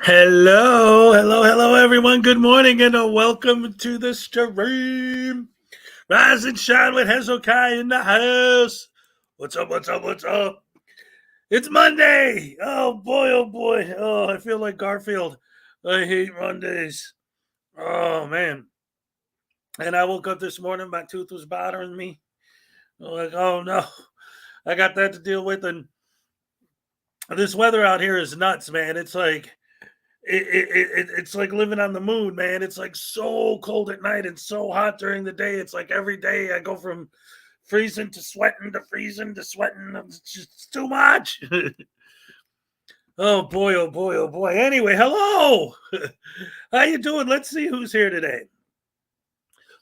Hello, everyone. Good morning and welcome to the stream. Rise and shine with Hezokuai in the house. What's up? It's Monday. Oh boy. Oh, I feel like Garfield. I hate Mondays. Oh, man. And I woke up this morning, my tooth was bothering me. I'm like, oh no, I got that to deal with. And this weather out here is nuts, man. It's like, it's like living on the moon, man. It's like so cold at night and so hot during the day. It's like every day I go from freezing to sweating to freezing to sweating. It's just too much. Oh boy. Anyway, hello. How you doing? Let's see who's here today.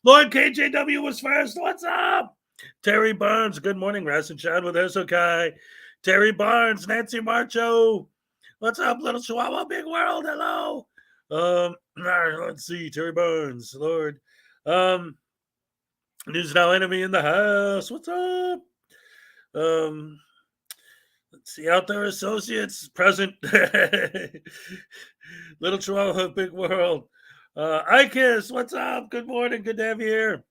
Lord KJW was first. What's up? Terry Barnes, good morning. Raz and Sean with Hezokuai. Terry Barnes, Nancy Marcho. What's up, little Chihuahua? Big world. Hello. Let's see. Terry Barnes, Lord. News Now Enemy in the house. What's up? Let's see. Outdoor Associates present. Little Chihuahua, Big World. Ikiss, what's up? Good morning. Good to have you here.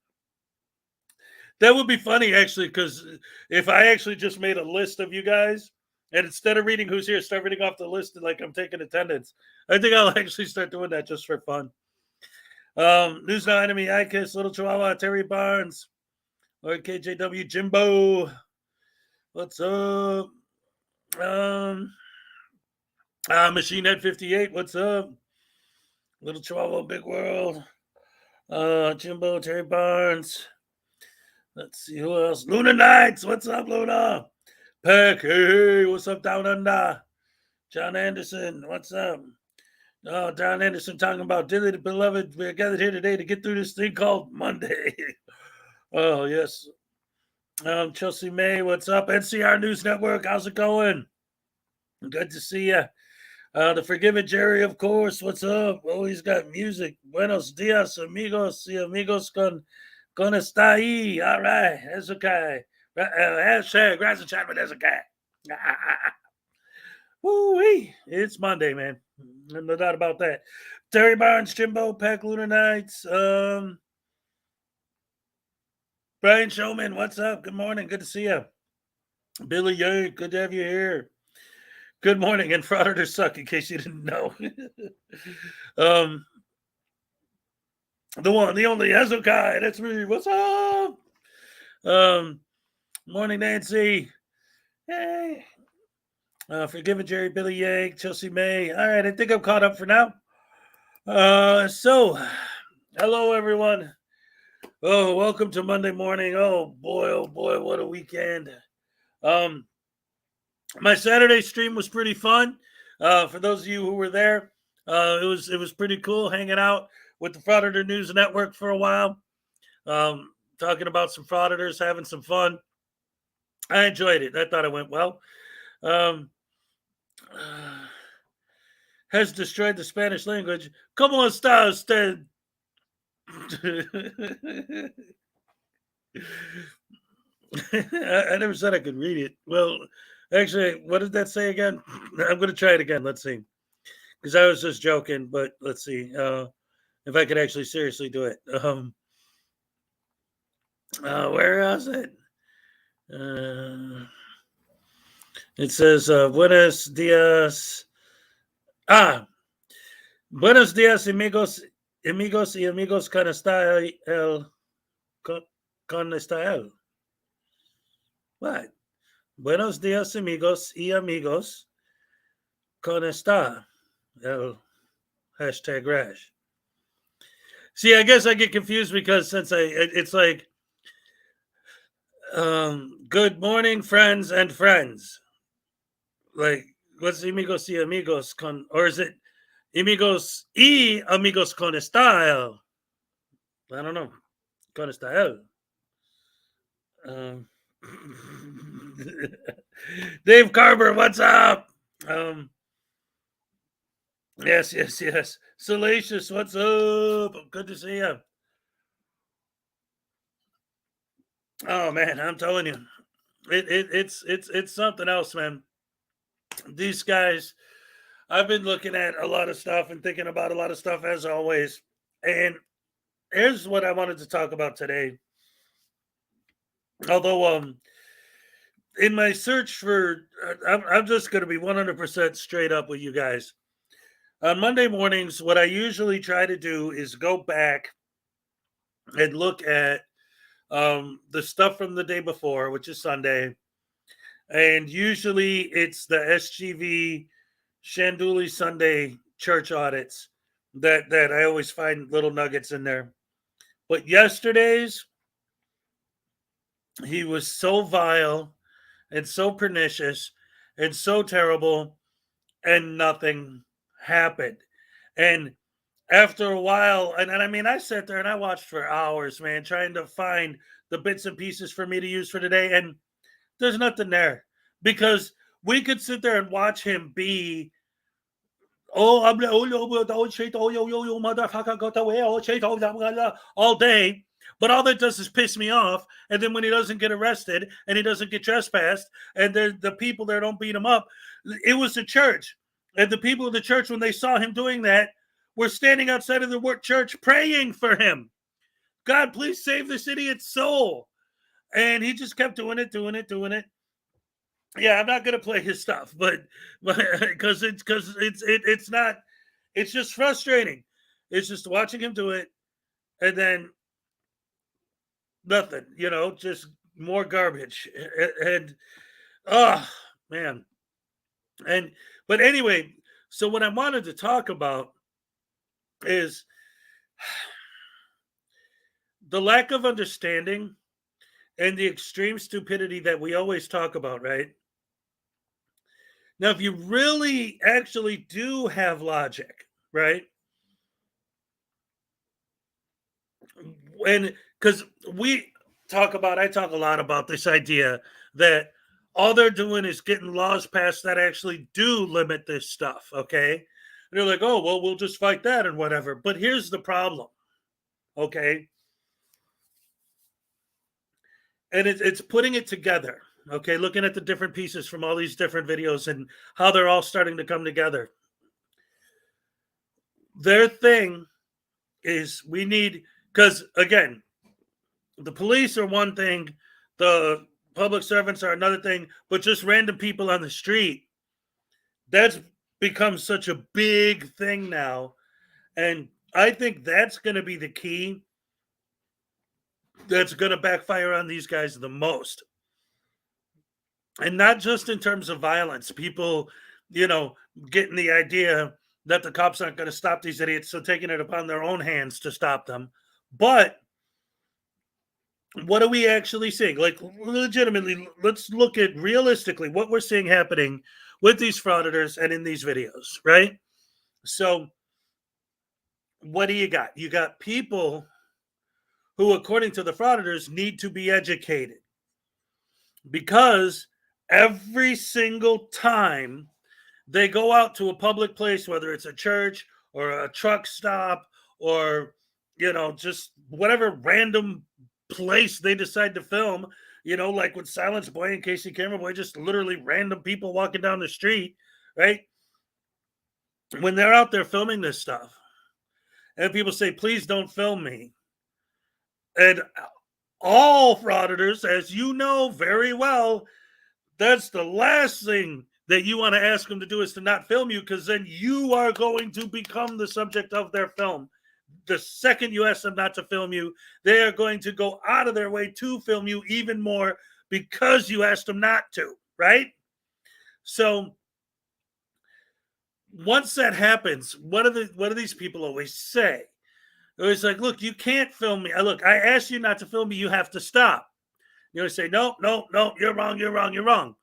That would be funny, actually, because if I actually just made a list of you guys, and instead of reading who's here, start reading off the list and like I'm taking attendance. I think I'll actually start doing that just for fun. News Now Enemy, Ikiss, Little Chihuahua, Terry Barnes, Lord KJW, Jimbo. What's up? Machine Head 58, what's up? Little Chihuahua, Big World. Jimbo, Terry Barnes. Let's see who else. Luna Knights, what's up, Luna? Peck, hey, what's up down under? John Anderson, what's up? Oh, John Anderson talking about dearly beloved. We're gathered here today to get through this thing called Monday. Oh, yes. Chelsea May, what's up? NCR News Network, how's it going? Good to see you. The Forgiven Jerry, of course, what's up? Oh, he's got music. Buenos dias, amigos y amigos con está ahí. All right, Hezokuai. Hashtag Rise and Shine with Hezokuai. Woo-wee. It's Monday, man. No doubt about that. Terry Barnes, Jimbo, Peck, Lunar Nights. Brian Showman, what's up? Good morning. Good to see you. Billy Yank, good to have you here. Good morning. And Frauditors suck, in case you didn't know. The one, the only Hezokuai. That's me. What's up? Morning, Nancy. Hey. Forgiven Jerry, Billy Yank, Chelsea May. All right, I think I'm caught up for now. So, hello, everyone. Oh, welcome to Monday morning. Oh boy, what a weekend. My Saturday stream was pretty fun. For those of you who were there, it was pretty cool hanging out with the Frauditor News Network for a while. Talking about some frauditors, having some fun. I enjoyed it. I thought it went well. Has destroyed the Spanish language. ¿Cómo está usted? I never said I could read it. Well, actually, what did that say again? I'm going to try it again. Let's see. Because I was just joking, but let's see if I could actually seriously do it. Where is it? It says, Buenos dias. Buenos dias, amigos y amigos. ¿Cómo está el? ¿Cómo está el? What? Buenos dias, amigos y amigos. ¿Cómo está el? Hashtag Rash. See, I guess I get confused because since it's like, good morning, friends and friends. Like, what's amigos y amigos con, or is it amigos y amigos con está? I don't know. Con está. Dave Carver, what's up? Yes. Salacious, what's up? Good to see you. Oh man, I'm telling you, it's something else, man. These guys, I've been looking at a lot of stuff and thinking about a lot of stuff as always. And here's what I wanted to talk about today. Although, in my search for, I'm just going to be 100% straight up with you guys. On Monday mornings, what I usually try to do is go back and look at the stuff from the day before, which is Sunday. And usually it's the SGV Shanduli Sunday church audits that I always find little nuggets in there. But yesterday's, he was so vile and so pernicious and so terrible, and nothing happened. And after a while, and I mean, I sat there and I watched for hours, man, trying to find the bits and pieces for me to use for today, and there's nothing there because we could sit there and watch him be, oh, I'm the oh shit, oh yo motherfucker got away, oh shit, oh blah, blah, blah, all day. But all that does is piss me off. And then when he doesn't get arrested and he doesn't get trespassed, and the people there don't beat him up, it was the church. And the people of the church, when they saw him doing that, were standing outside of the church praying for him. God, please save this idiot's soul. And he just kept doing it, doing it, doing it. Yeah, I'm not gonna play his stuff, but because it's not, it's just frustrating. It's just watching him do it and then nothing, just more garbage. And oh man. And but anyway, so what I wanted to talk about is the lack of understanding and the extreme stupidity that we always talk about, right? Now, if you really actually do have logic, right? And because I talk a lot about this idea that all they're doing is getting laws passed that actually do limit this stuff, okay? And they're like, oh, well, we'll just fight that and whatever. But here's the problem, okay? And it's putting it together, okay? Looking at the different pieces from all these different videos and how they're all starting to come together. Their thing is we need, because again, the police are one thing, the public servants are another thing, but just random people on the street, that's become such a big thing now. And I think that's going to be the key that's going to backfire on these guys the most. And not just in terms of violence, people, getting the idea that the cops aren't going to stop these idiots, so taking it upon their own hands to stop them. But what are we actually seeing? Like, legitimately, let's look at realistically what we're seeing happening with these frauditors and in these videos, right? So, what do you got? You got people who, according to the frauditors, need to be educated because every single time they go out to a public place, whether it's a church or a truck stop or, just whatever random place they decide to film, like with Silence Boy and Casey Camera Boy, just literally random people walking down the street, right? When they're out there filming this stuff and people say, please don't film me. And all frauditors, as you know very well, that's the last thing that you want to ask them to do is to not film you, because then you are going to become the subject of their film. The second you ask them not to film you, they are going to go out of their way to film you even more because you asked them not to, right? So once that happens, what do these people always say? They're always like, look, you can't film me. Look, I asked you not to film me. You have to stop. You always say, no, you're wrong, you're wrong, you're wrong.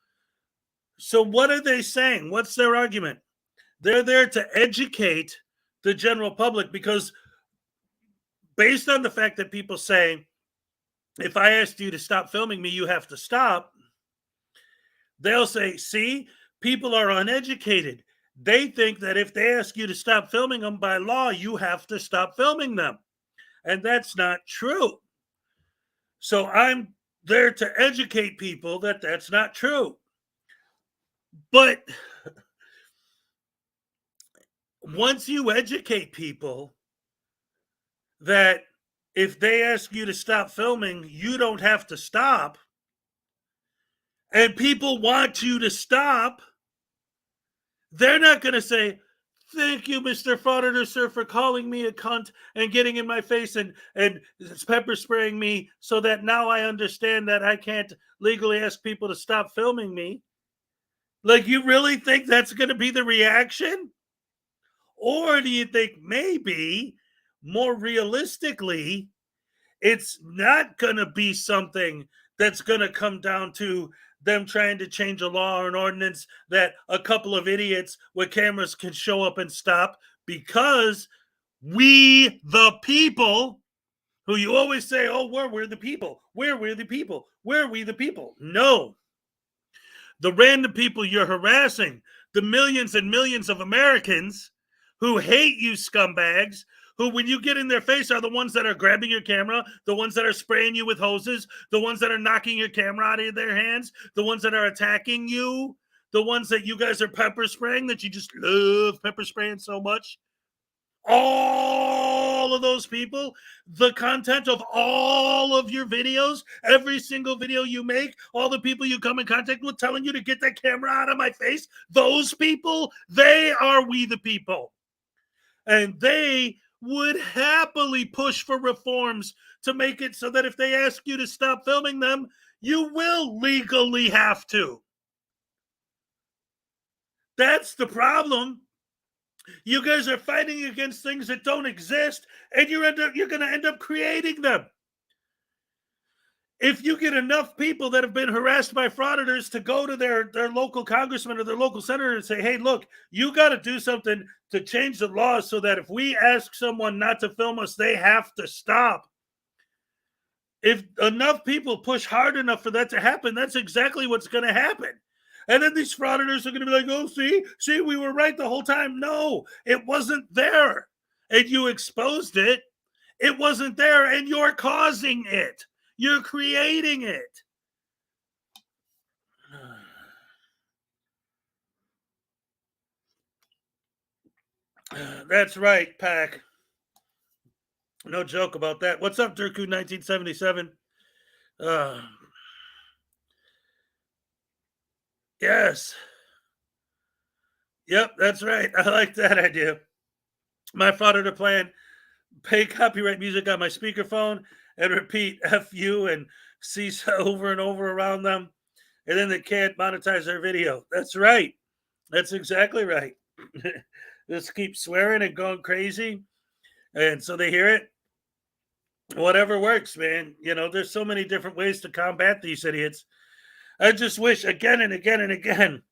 So what are they saying? What's their argument? They're there to educate the general public because based on the fact that people say, if I asked you to stop filming me, you have to stop. They'll say, see, people are uneducated. They think that if they ask you to stop filming them by law, you have to stop filming them. And that's not true. So I'm there to educate people that that's not true. But once you educate people that if they ask you to stop filming, you don't have to stop, and people want you to stop, they're not going to say, thank you, Mr. Frauditor, sir, for calling me a cunt and getting in my face and pepper spraying me so that now I understand that I can't legally ask people to stop filming me. Like, you really think that's going to be the reaction? Or do you think maybe more realistically, it's not going to be something that's going to come down to them trying to change a law or an ordinance that a couple of idiots with cameras can show up and stop, because We the people, who you always say, oh, we're the people. We're the people. We're we the people. No. The random people you're harassing, the millions and millions of Americans who hate you scumbags, who when you get in their face are the ones that are grabbing your camera, the ones that are spraying you with hoses, the ones that are knocking your camera out of their hands, the ones that are attacking you, the ones that you guys are pepper spraying, that you just love pepper spraying so much. All of those people, the content of all of your videos, every single video you make, all the people you come in contact with telling you to get that camera out of my face, those people, they are we the people. And they would happily push for reforms to make it so that if they ask you to stop filming them, you will legally have to. That's the problem. You guys are fighting against things that don't exist, and you're going to end up creating them. If you get enough people that have been harassed by frauditors to go to their local congressman or their local senator and say, hey, look, you got to do something to change the laws so that if we ask someone not to film us, they have to stop. If enough people push hard enough for that to happen, that's exactly what's going to happen. And then these frauditors are going to be like, oh, see, we were right the whole time. No, it wasn't there. And you exposed it. It wasn't there, and you're causing it. You're creating it. That's right, Pack. No joke about that. What's up, Durku 1977? Yes. Yep, that's right. I like that idea. My Frauditor plan, pay copyright music on my speakerphone and repeat F you and cease over and over around them. And then they can't monetize their video. That's right. That's exactly right. Just keep swearing and going crazy. And so they hear it. Whatever works, man. You know, there's so many different ways to combat these idiots. I just wish again and again and again.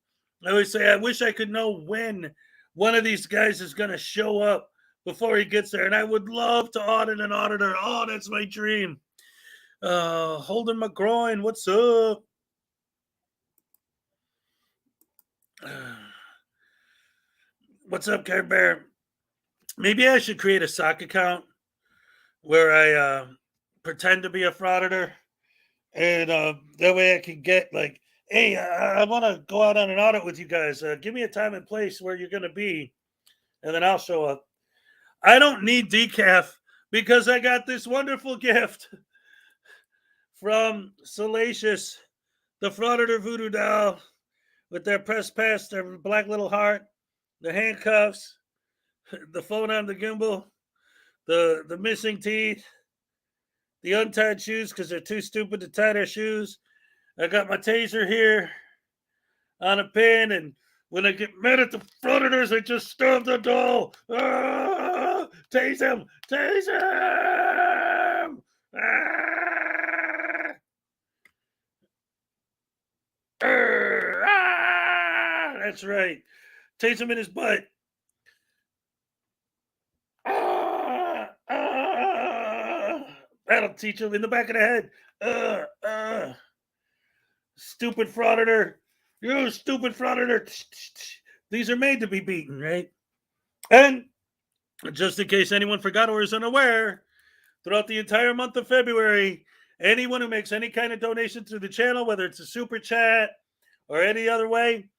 I always say, I wish I could know when one of these guys is going to show up before he gets there. And I would love to audit an auditor. Oh, that's my dream. Holden McGroin, what's up? What's up, Care Bear? Maybe I should create a sock account where I pretend to be a frauditor. And that way I can get like, hey, I want to go out on an audit with you guys. Give me a time and place where you're going to be. And then I'll show up. I don't need decaf because I got this wonderful gift from Salacious, the Frauditor Voodoo doll with their press pass, their black little heart, the handcuffs, the phone on the gimbal, the missing teeth, the untied shoes because they're too stupid to tie their shoes. I got my taser here on a pin, and when I get mad at the frauditors, I just stab the doll. Ah, tase him! Tase him! Ah, that's right. Tase him in his butt. That'll teach him in the back of the head. Stupid frauditor. You stupid frauditor. These are made to be beaten, right? And just in case anyone forgot or is unaware, throughout the entire month of February, anyone who makes any kind of donation to the channel, whether it's a super chat or any other way,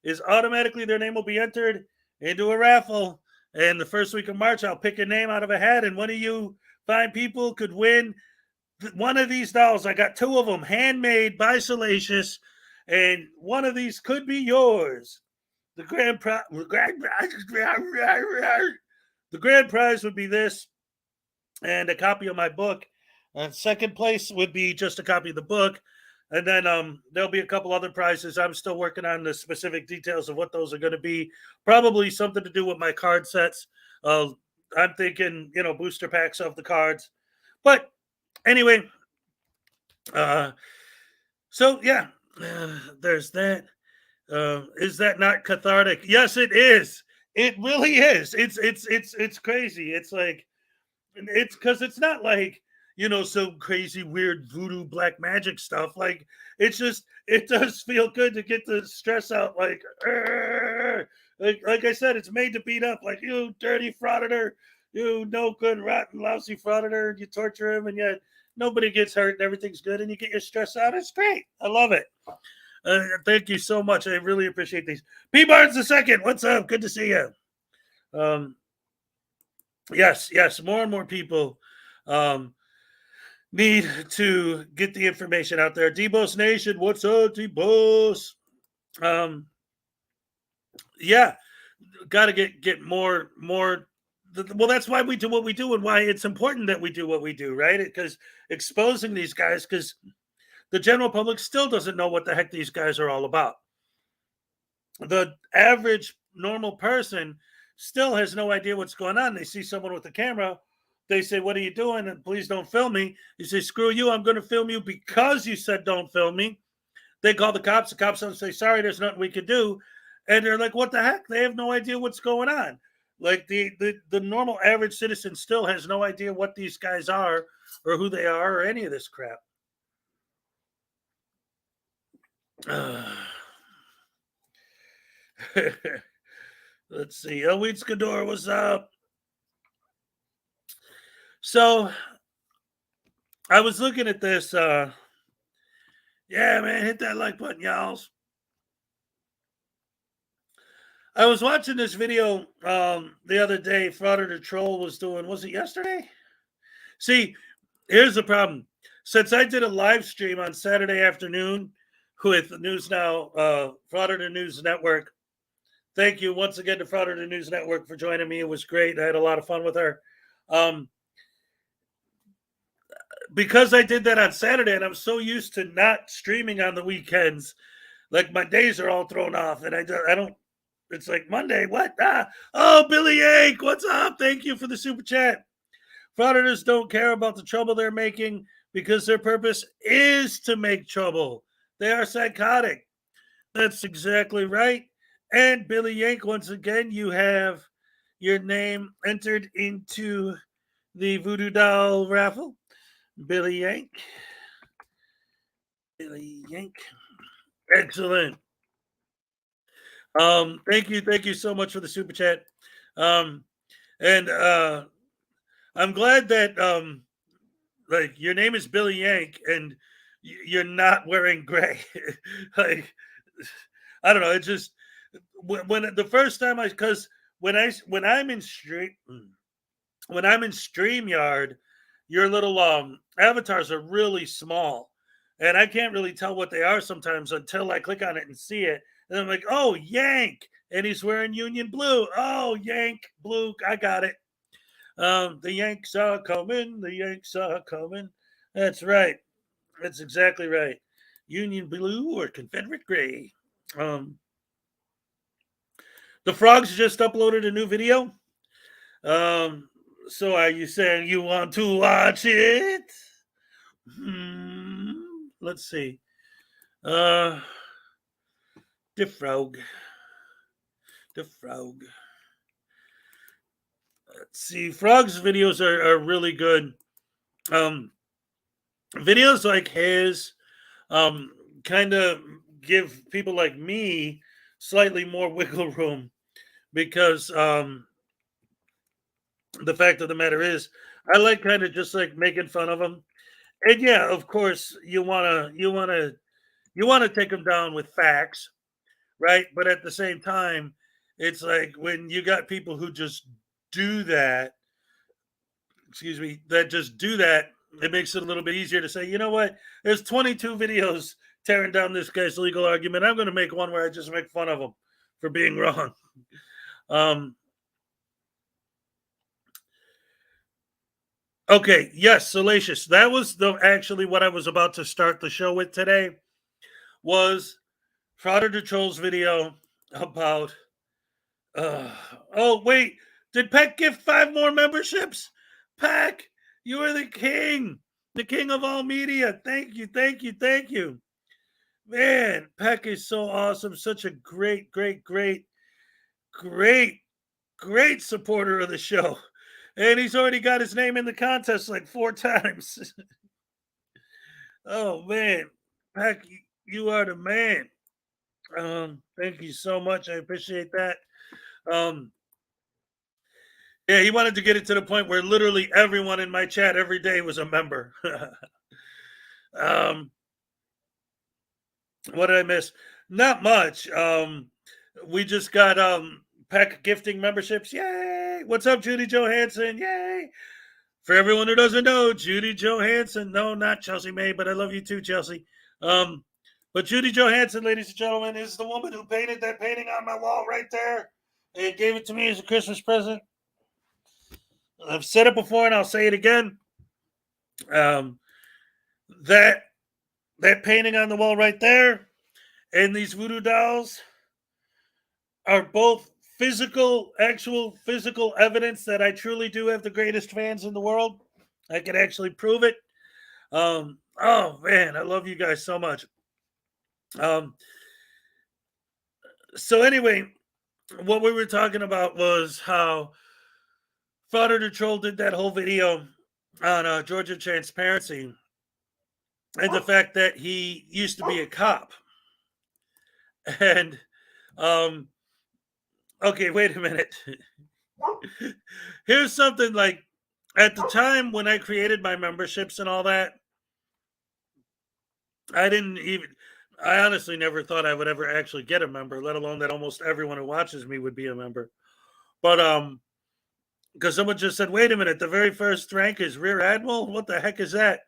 is automatically their name will be entered into a raffle. And the first week of March, I'll pick a name out of a hat, and one of you fine people could win one of these dolls. I got two of them handmade by Salacious, and one of these could be yours. The grand prize would be this and a copy of my book. Second place would be just a copy of the book. And then there'll be a couple other prizes. I'm still working on the specific details of what those are going to be. Probably something to do with my card sets. I'm thinking, booster packs of the cards. But anyway, so yeah, there's that. Is that not cathartic? Yes, it is. It really is. It's crazy. It's like it's because it's not like some crazy weird voodoo black magic stuff. Like it's just it does feel good to get the stress out. Like like I said, it's made to beat up. Like you dirty frauditor, you no good rotten lousy frauditor. You torture him and yet nobody gets hurt and everything's good and you get your stress out. It's great. I love it. Thank you so much. I really appreciate these. P Barnes the second. What's up? Good to see you. Um, yes. More and more people um, need to get the information out there. Debos Nation, what's up, Debos? Um, yeah, got to get more. Well, that's why we do what we do, and why it's important that we do what we do, right? Because exposing these guys, because the general public still doesn't know what the heck these guys are all about. The average normal person still has no idea what's going on. They see someone with a camera. They say, "What are you doing?" And please don't film me. You say, "Screw you. I'm going to film you because you said don't film me." They call the cops. The cops don't say, "Sorry, there's nothing we can do." And they're like, "What the heck?" They have no idea what's going on. Like the normal average citizen still has no idea what these guys are or who they are or any of this crap. Let's see. Elweed Skador, what's up? So I was looking at this. Yeah, man, hit that like button, y'all. I was watching this video the other day. Frauditor Troll was doing. Was it yesterday? See, here's the problem. Since I did a live stream on Saturday afternoon with News Now, Frauditor News Network. Thank you once again to Frauditor News Network for joining me. It was great. I had a lot of fun with her. Because I did that on Saturday, and I'm so used to not streaming on the weekends, like my days are all thrown off, and I don't. It's like Monday. What? Oh, Billy Yank, what's up? Thank you for the super chat. Frauditors don't care about the trouble they're making because their purpose is to make trouble. They are psychotic. That's exactly right. And Billy Yank, once again, you have your name entered into the Voodoo Doll raffle. Billy Yank. Billy Yank. Excellent. Thank you so much for the super chat. And I'm glad that like your name is Billy Yank and you're not wearing gray. Like I don't know. It's just when the first time because when I'm in StreamYard, your little avatars are really small, and I can't really tell what they are sometimes until I click on it and see it. And I'm like, oh, Yank, and he's wearing Union Blue. Oh, Yank Blue, I got it. The Yanks are coming. The Yanks are coming. That's right. That's exactly right. Union Blue or Confederate Gray. The Frogs just uploaded a new video. So are you saying you want to watch it? Let's see. The Frog. The Frog. Let's see. Frog's videos are really good. Videos like his kind of give people like me slightly more wiggle room because the fact of the matter is I like kind of just like making fun of them. And yeah, of course you wanna take them down with facts, right? But at the same time, it's like when you got people who just do that, excuse me, that just do that, it makes it a little bit easier to say, you know what? There's 22 videos tearing down this guy's legal argument. I'm going to make one where I just make fun of him for being wrong. Okay, yes, Salacious. That was actually what I was about to start the show with today. Was Frauditor Troll's video about. Oh wait, did Peck give 5 more memberships? Peck, you are the king of all media. Thank you. Man, Peck is so awesome. Such a great great supporter of the show. And he's already got his name in the contest like 4 times. Oh, man. Pack, you are the man. Thank you so much. I appreciate that. Um, yeah, he wanted to get it to the point where literally everyone in my chat every day was a member. um, what did I miss? Not much. We just got pack gifting memberships. Yay! What's up, Judy Johansson? Yay! For everyone who doesn't know, Judy Johansson. No, not Chelsea May, but I love you too, Chelsea. But Judy Johansson, ladies and gentlemen, is the woman who painted that painting on my wall right there and gave it to me as a Christmas present. I've said it before and I'll say it again. That painting on the wall right there and these voodoo dolls are both actual physical evidence that I truly do have the greatest fans in the world. I can actually prove it. Oh man, I love you guys so much. So anyway, what we were talking about was how Frauditor Troll did that whole video on Georgia transparency and the fact that he used to be a cop. And okay, wait a minute. Here's something like at the time when I created my memberships and all that, I honestly never thought I would ever actually get a member, let alone that almost everyone who watches me would be a member. But because someone just said, wait a minute, the very first rank is Rear Admiral? What the heck is that?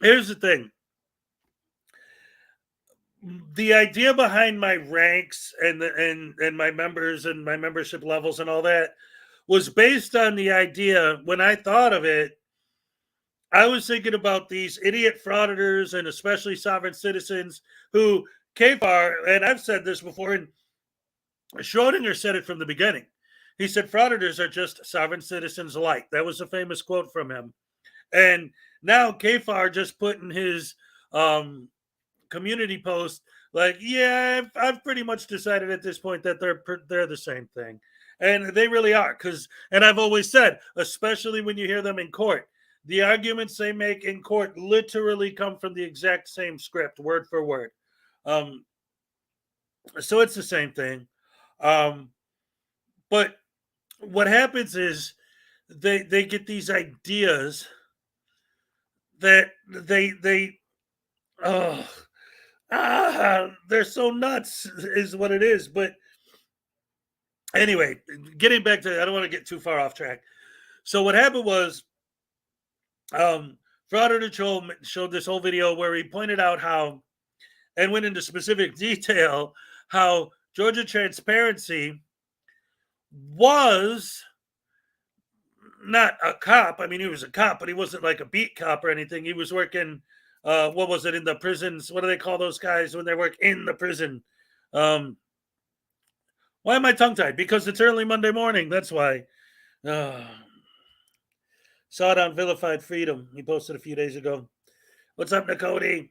Here's the thing. The idea behind my ranks and my members and my membership levels and all that was based on the idea, when I thought of it, I was thinking about these idiot frauditors and especially sovereign citizens who KFAR, and I've said this before, and Schrodinger said it from the beginning. He said frauditors are just sovereign citizens alike. That was a famous quote from him. And now KFAR just put in his community post, like, yeah, I've pretty much decided at this point that they're the same thing. And they really are. And I've always said, especially when you hear them in court, the arguments they make in court literally come from the exact same script, word for word. So it's the same thing. But what happens is they get these ideas that they're so nuts is what it is. But anyway, getting back to, I don't want to get too far off track. So what happened was, Frauditor Troll showed this whole video where he pointed out how, and went into specific detail, how Georgia Transparency was not a cop. I mean, he was a cop, but he wasn't like a beat cop or anything. He was working, what was it, in the prisons? What do they call those guys when they work in the prison? Why am I tongue-tied? Because it's early Monday morning. That's why. Saw it on Vilified Freedom. He posted a few days ago. What's up, Nicody?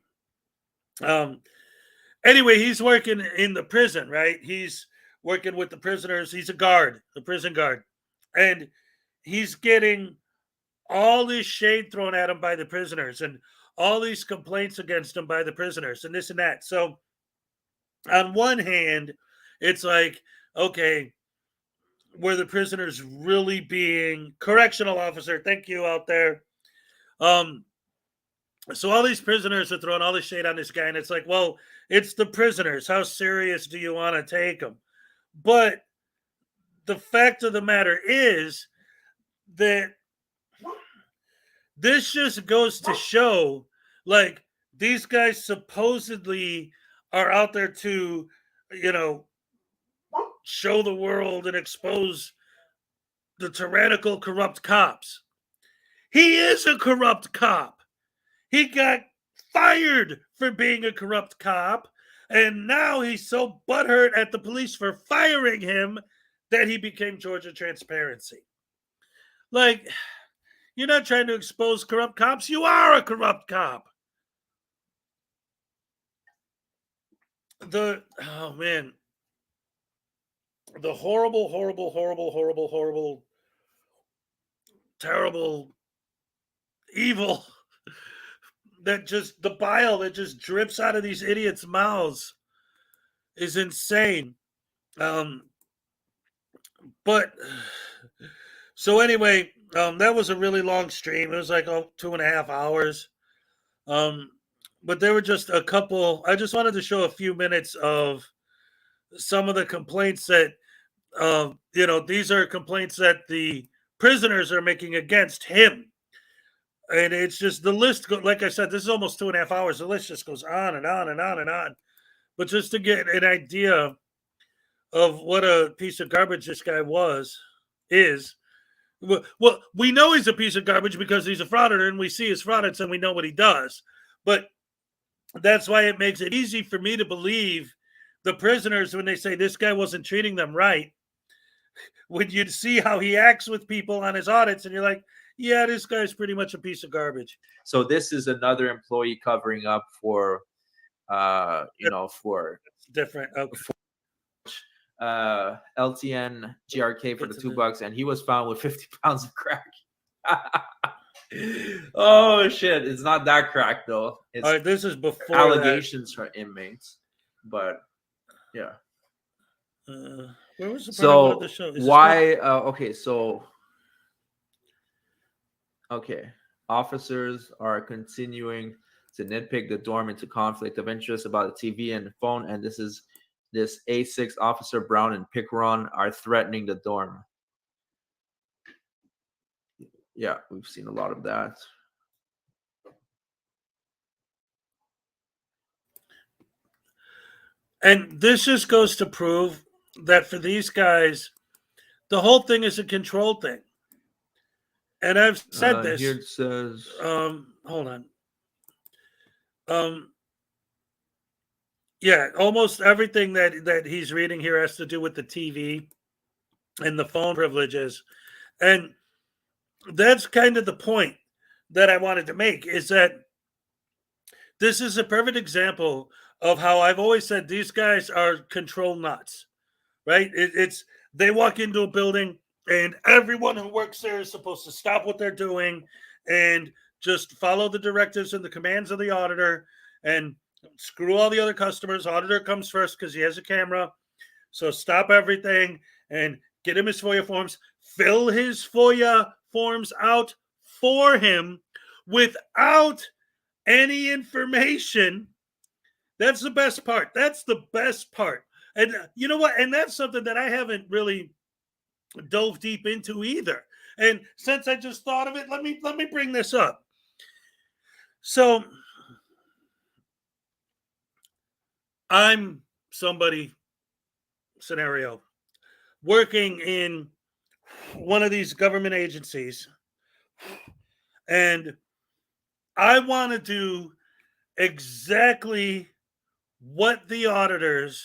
Anyway, he's working in the prison, right? He's working with the prisoners. He's a guard, a prison guard. And he's getting all this shade thrown at him by the prisoners and all these complaints against him by the prisoners and this and that. So on one hand, it's like, okay, were the prisoners really being correctional officer? Thank you out there. So all these prisoners are throwing all this shade on this guy, and it's like, well, it's the prisoners. How serious do you want to take them? But the fact of the matter is that this just goes to show, like, these guys supposedly are out there to, show the world and expose the tyrannical, corrupt cops. He is a corrupt cop. He got fired for being a corrupt cop, and now he's so butthurt at the police for firing him that he became Georgia Transparency. Like, you're not trying to expose corrupt cops. You are a corrupt cop. Oh man. the horrible, terrible evil that just the bile that just drips out of these idiots' mouths is insane. But so anyway, that was a really long stream. It was like 2.5 hours. But there were just a couple. I just wanted to show a few minutes of some of the complaints that, these are complaints that the prisoners are making against him. And it's just the list, like I said, this is almost 2.5 hours. The list just goes on and on and on and on. But just to get an idea of what a piece of garbage this guy is. Well, we know he's a piece of garbage because he's a frauditor and we see his fraudits and we know what he does. But that's why it makes it easy for me to believe the prisoners when they say this guy wasn't treating them right. When you see how he acts with people on his audits and you're like, yeah, this guy's pretty much a piece of garbage. So this is another employee covering up for, for different. Okay. LTN GRK for the $2, and he was found with 50 pounds of crack. Oh shit! It's not that crack though. It's all right, this is before allegations from inmates, but yeah. Where was the part so of the show? Why? Okay. Officers are continuing to nitpick the dorm into conflict of interest about the TV and the phone, and this A6 Officer Brown and Picaron are threatening the dorm. Yeah, we've seen a lot of that. And this just goes to prove that for these guys, the whole thing is a control thing. And I've said this. Here it says, hold on. Yeah, almost everything that he's reading here has to do with the TV and the phone privileges. And that's kind of the point that I wanted to make, is that this is a perfect example of how I've always said these guys are control nuts, right? They walk into a building and everyone who works there is supposed to stop what they're doing and just follow the directives and the commands of the auditor and screw all the other customers. Auditor comes first because he has a camera. So stop everything and get him his FOIA forms. Fill his FOIA forms out for him without any information. That's the best part. That's the best part. And you know what? And that's something that I haven't really dove deep into either. And since I just thought of it, let me bring this up. So I'm somebody, scenario, working in one of these government agencies, and I want to do exactly what the auditors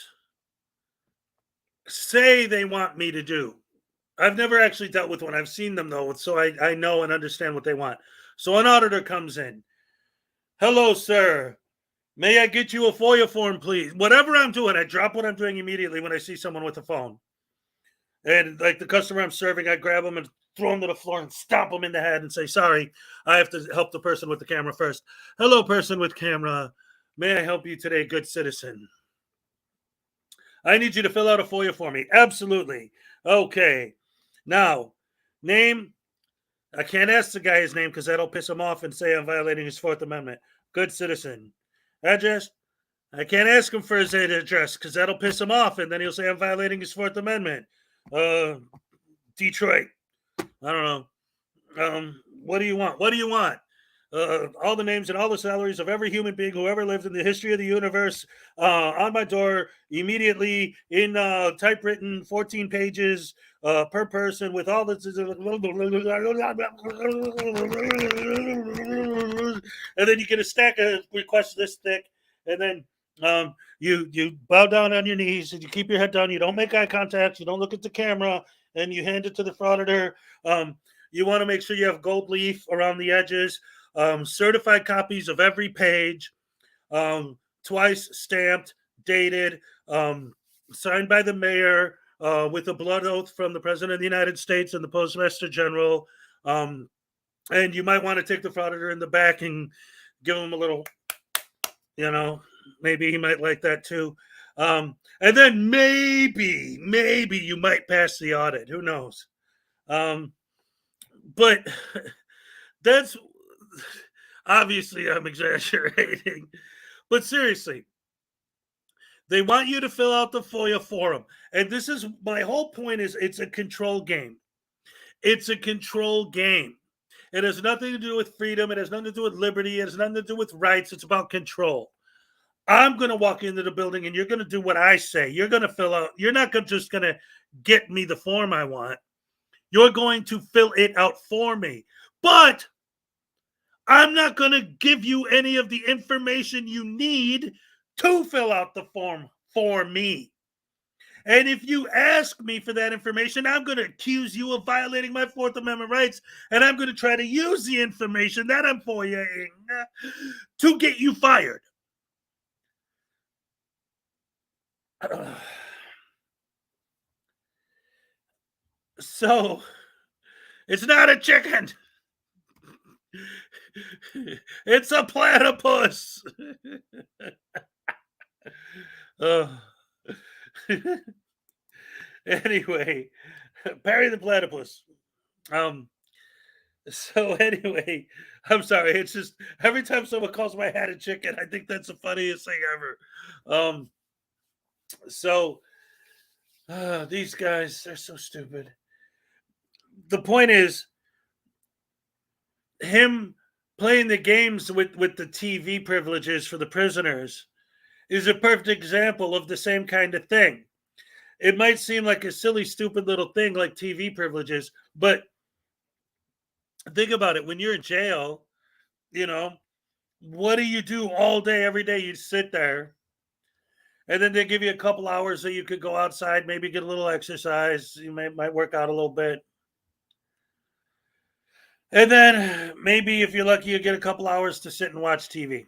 say they want me to do. I've never actually dealt with one. I've seen them though, so I know and understand what they want. So an auditor comes in. Hello, sir. May I get you a FOIA form, please? Whatever I'm doing, I drop what I'm doing immediately when I see someone with a phone. And like the customer I'm serving, I grab them and throw them to the floor and stomp them in the head and say, sorry, I have to help the person with the camera first. Hello, person with camera. May I help you today, good citizen? I need you to fill out a FOIA for me. Absolutely. Okay. Now, name. I can't ask the guy his name because that'll piss him off and say I'm violating his Fourth Amendment. Good citizen. Address. I can't ask him for his address because that'll piss him off and then he'll say I'm violating his Fourth Amendment. Detroit. I don't know. What do you want? What do you want? All the names and all the salaries of every human being who ever lived in the history of the universe on my door immediately in typewritten 14 pages per person with all the and then you get a stack of requests this thick and then you bow down on your knees and you keep your head down. You don't make eye contact. You don't look at the camera and you hand it to the frauditor. You want to make sure you have gold leaf around the edges. Certified copies of every page, twice stamped, dated, signed by the mayor, with a blood oath from the President of the United States and the Postmaster General. And you might want to take the frauditor in the back and give him a little, maybe he might like that too. And then maybe you might pass the audit. Who knows? But that's obviously I'm exaggerating. But seriously, they want you to fill out the FOIA form. And this is my whole point is it's a control game. It's a control game. It has nothing to do with freedom. It has nothing to do with liberty. It has nothing to do with rights. It's about control. I'm going to walk into the building and you're going to do what I say. You're going to fill out. You're not just going to get me the form I want. You're going to fill it out for me. But I'm not going to give you any of the information you need to fill out the form for me. And if you ask me for that information, I'm going to accuse you of violating my Fourth Amendment rights, and I'm going to try to use the information that I'm FOIAing to get you fired. So, it's not a chicken. It's a platypus. Anyway, Perry the platypus. So anyway, I'm sorry. It's just every time someone calls my hat a chicken, I think that's the funniest thing ever. So these guys, they're so stupid. The point is, him playing the games with the TV privileges for the prisoners is a perfect example of the same kind of thing. It might seem like a silly, stupid little thing like TV privileges, but think about it. When you're in jail, what do you do all day, every day? You sit there, and then they give you a couple hours so you could go outside, maybe get a little exercise. You might work out a little bit. And then maybe if you're lucky, you get a couple hours to sit and watch TV.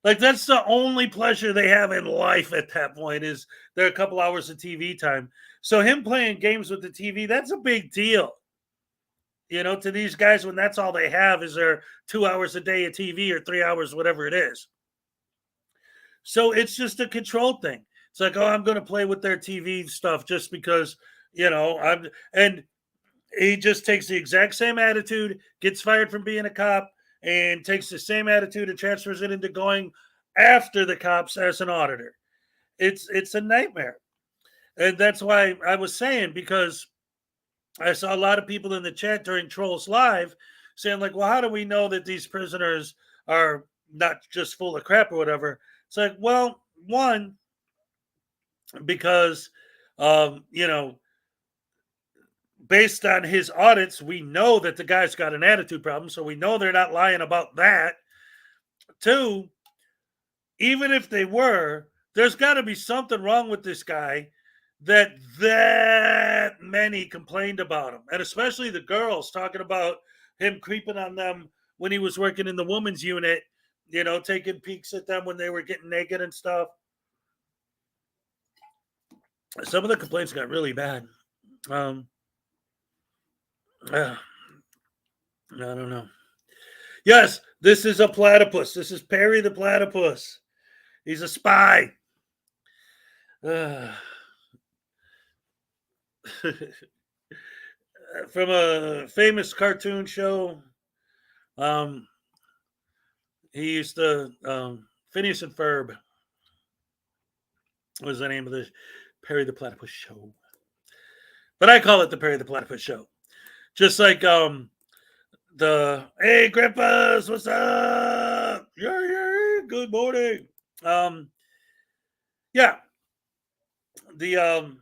Like that's the only pleasure they have in life at that point is there are a couple hours of TV time. So him playing games with the TV, that's a big deal. To these guys when that's all they have is their 2 hours a day of TV or 3 hours, whatever it is. So it's just a control thing. It's like, oh, I'm going to play with their TV stuff just because, and he just takes the exact same attitude, gets fired from being a cop, and takes the same attitude and transfers it into going after the cops as an auditor. It's a nightmare. And that's why I was saying, because I saw a lot of people in the chat during Trolls Live saying like, well, how do we know that these prisoners are not just full of crap or whatever? It's like, well, one, because, based on his audits, we know that the guy's got an attitude problem, so we know they're not lying about that. Two, even if they were, there's got to be something wrong with this guy that many complained about him, and especially the girls talking about him creeping on them when he was working in the women's unit, taking peeks at them when they were getting naked and stuff. Some of the complaints got really bad. I don't know. Yes, this is a platypus. This is Perry the platypus. He's a spy. From a famous cartoon show. He used to Phineas and Ferb was the name of the Perry the Platypus show. But I call it the Perry the Platypus show. Just like the hey grandpas, what's up? Yeah, good morning. Yeah. The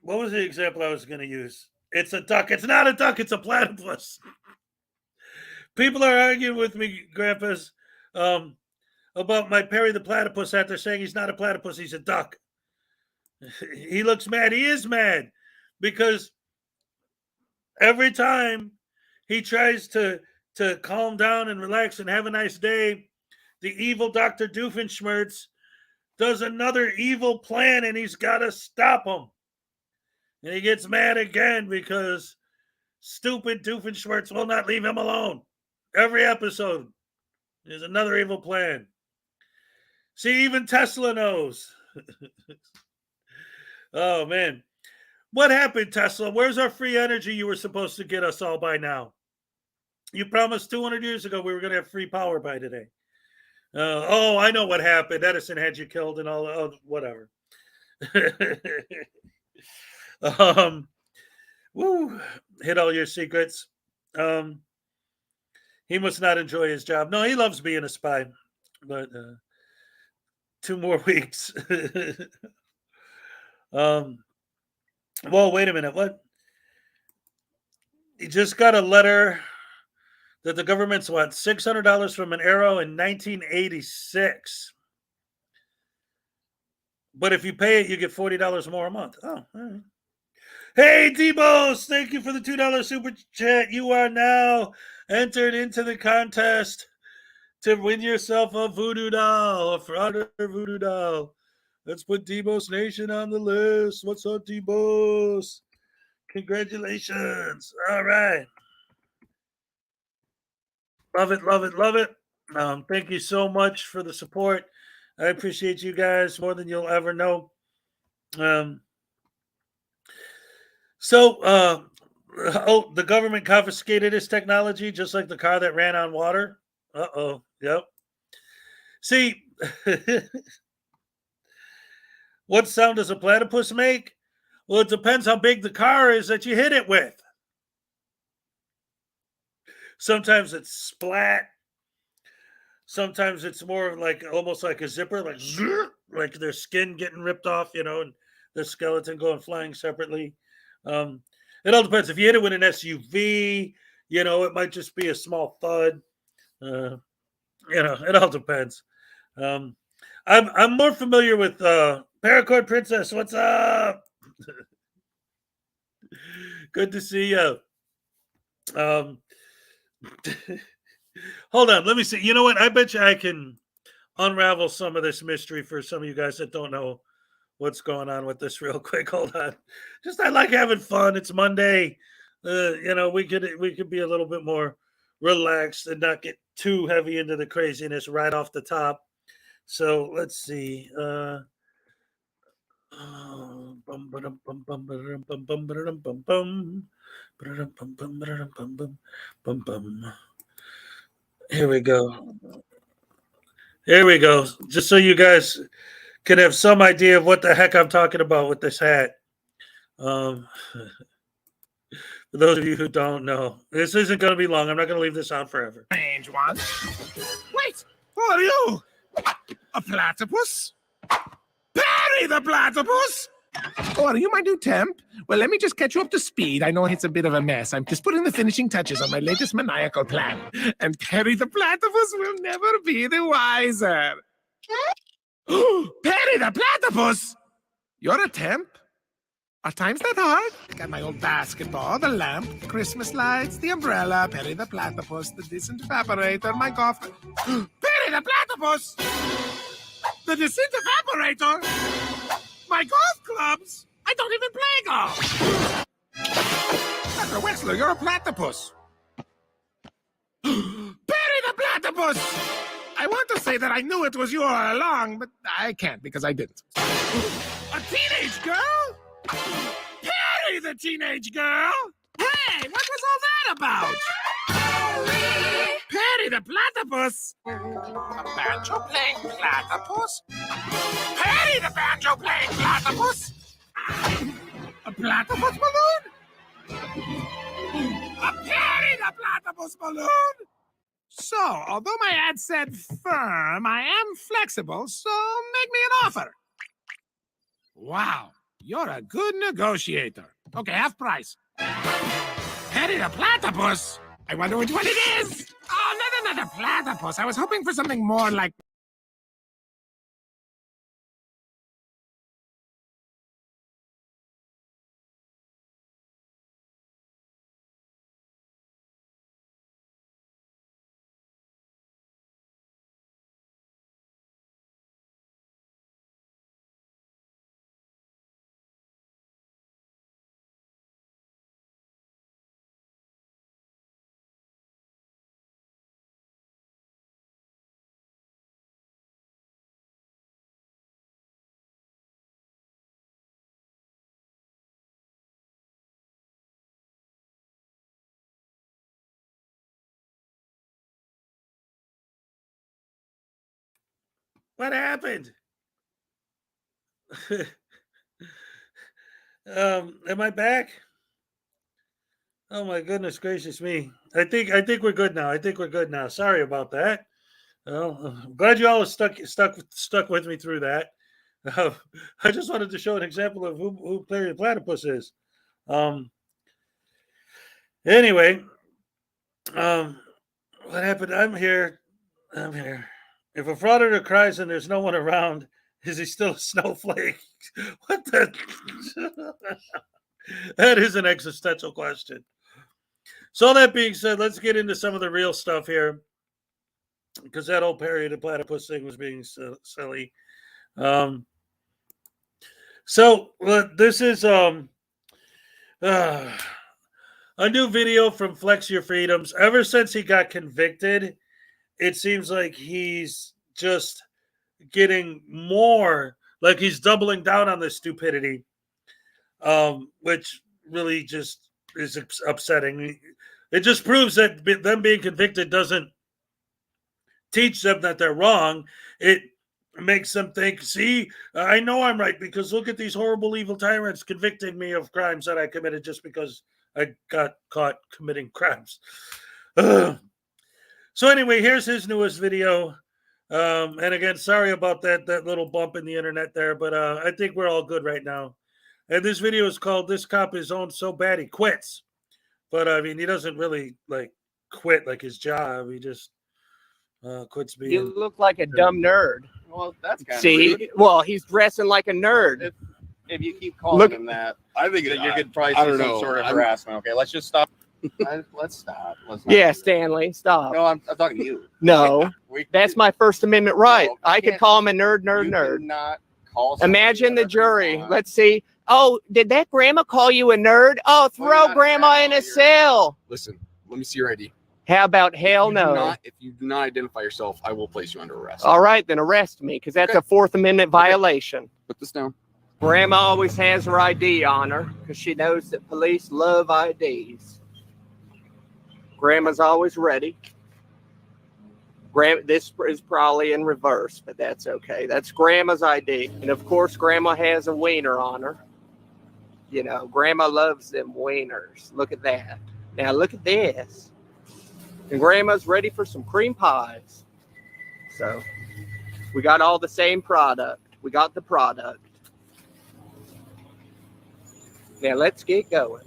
what was the example I was gonna use? It's a duck. It's not a duck, it's a platypus. People are arguing with me, grandpas, about my Perry the Platypus hat. They're saying he's not a platypus, he's a duck. He looks mad. He is mad because every time he tries to calm down and relax and have a nice day, the evil Dr. Doofenshmirtz does another evil plan and he's got to stop him. And he gets mad again because stupid Doofenshmirtz will not leave him alone. Every episode, there's another evil plan. See, even Tesla knows. Oh, man. What happened, Tesla? Where's our free energy you were supposed to get us all by now? You promised 200 years ago we were going to have free power by today. Oh, I know what happened. Edison had you killed and all. Oh, whatever. Woo, hit all your secrets. He must not enjoy his job. No, he loves being a spy. But 2 more weeks. Well, wait a minute. What? He just got a letter that the government's what, $600 from an arrow in 1986. But if you pay it, you get $40 more a month. Oh, all right. Hey, Debos, thank you for the $2 super chat. You are now entered into the contest to win yourself a Voodoo doll, a Frauditor Voodoo doll. Let's put Debos Nation on the list. What's up, Debos? Congratulations. All right. Love it, love it, love it. Thank you so much for the support. I appreciate you guys more than you'll ever know. The government confiscated his technology just like the car that ran on water. Uh-oh. Yep. See, what sound does a platypus make? Well, it depends how big the car is that you hit it with. Sometimes it's splat. Sometimes it's more like almost like a zipper, like their skin getting ripped off, and their skeleton going flying separately. It all depends. If you hit it with an SUV, it might just be a small thud. It all depends. I'm more familiar with Paracord Princess. What's up? Good to see you. Hold on, let me see. You know what? I bet you I can unravel some of this mystery for some of you guys that don't know what's going on with this real quick. Hold on. Just I like having fun. It's Monday. We could be a little bit more relaxed and not get too heavy into the craziness right off the top. So let's see. Here we go. Here we go. Just so you guys can have some idea of what the heck I'm talking about with this hat. For those of you who don't know, this isn't going to be long. I'm not going to leave this on forever. Strange one. Wait, who are you? A platypus? Perry the platypus? Oh, are you my new temp? Well, let me just catch you up to speed. I know it's a bit of a mess. I'm just putting the finishing touches on my latest maniacal plan. And Perry the platypus will never be the wiser. Perry the platypus? You're a temp? Are times that hard? I got my old basketball, the lamp, the Christmas lights, the umbrella, Perry the platypus, the distant evaporator, my golf. Perry the platypus! The distant evaporator! My golf clubs! I don't even play golf! Dr. Wexler, you're a platypus. Perry the platypus! I want to say that I knew it was you all along, but I can't because I didn't. A teenage girl? Perry the teenage girl? Hey, what was all that about? Perry the platypus? A banjo-playing platypus? Perry the banjo-playing platypus? A platypus balloon? A Perry the platypus balloon? So, although my ad said firm, I am flexible, so make me an offer. Wow, you're a good negotiator. Okay, half price. Perry the platypus? I wonder which one it is. Oh, not another platypus. I was hoping for something more like What happened? Am I back? Oh my goodness gracious me! I think we're good now. I think we're good now. Sorry about that. Well, I'm glad you all stuck with me through that. I just wanted to show an example of who Platypus is. Anyway, what happened? I'm here. If a frauditor cries and there's no one around, is he still a snowflake? What the? That is an existential question. So that being said, let's get into some of the real stuff here, because that whole period of platypus thing was being silly. So this is a new video from Flex Your Freedoms. Ever since he got convicted, it seems like he's just getting more, like he's doubling down on this stupidity, which really just is upsetting. It just proves that them being convicted doesn't teach them that they're wrong. It makes them think, see, I know I'm right, because look at these horrible, evil tyrants convicting me of crimes that I committed just because I got caught committing crimes. So anyway, here's his newest video. And again, sorry about that little bump in the internet there, but I think we're all good right now. And this video is called "This Cop Is Owned So Bad He Quits." But I mean, he doesn't really like quit like his job. He just quits being. You look like a dumb nerd. Well, that's kind See, of rude. well, he's dressing like a nerd. If you keep calling him that, I think then you could probably I see don't some know. sort of I'm- harassment. Okay, let's just stop. Let's stop. Let's not Yeah, do that. Stanley, stop. No, I'm talking to you. No, We, that's my First Amendment right. No, I could can't- call him a nerd, you nerd. cannot call somebody Imagine the whatever you jury. want. Let's see. Oh, did that grandma call you a nerd? Oh, Well, throw you're not grandma in a you're- cell. Listen, let me see your ID. How about hell If you do no? not- if you do not identify yourself, I will place you under arrest. All right, then arrest me, because that's Okay. a Fourth Amendment violation. Put this down. Grandma always has her ID on her because she knows that police love IDs. Grandma's always ready. This is probably in reverse, but that's okay. That's Grandma's ID. And of course, Grandma has a wiener on her. You know, Grandma loves them wieners. Look at that. Now look at this. And Grandma's ready for some cream pies. So we got all the same product. We got the product. Now let's get going.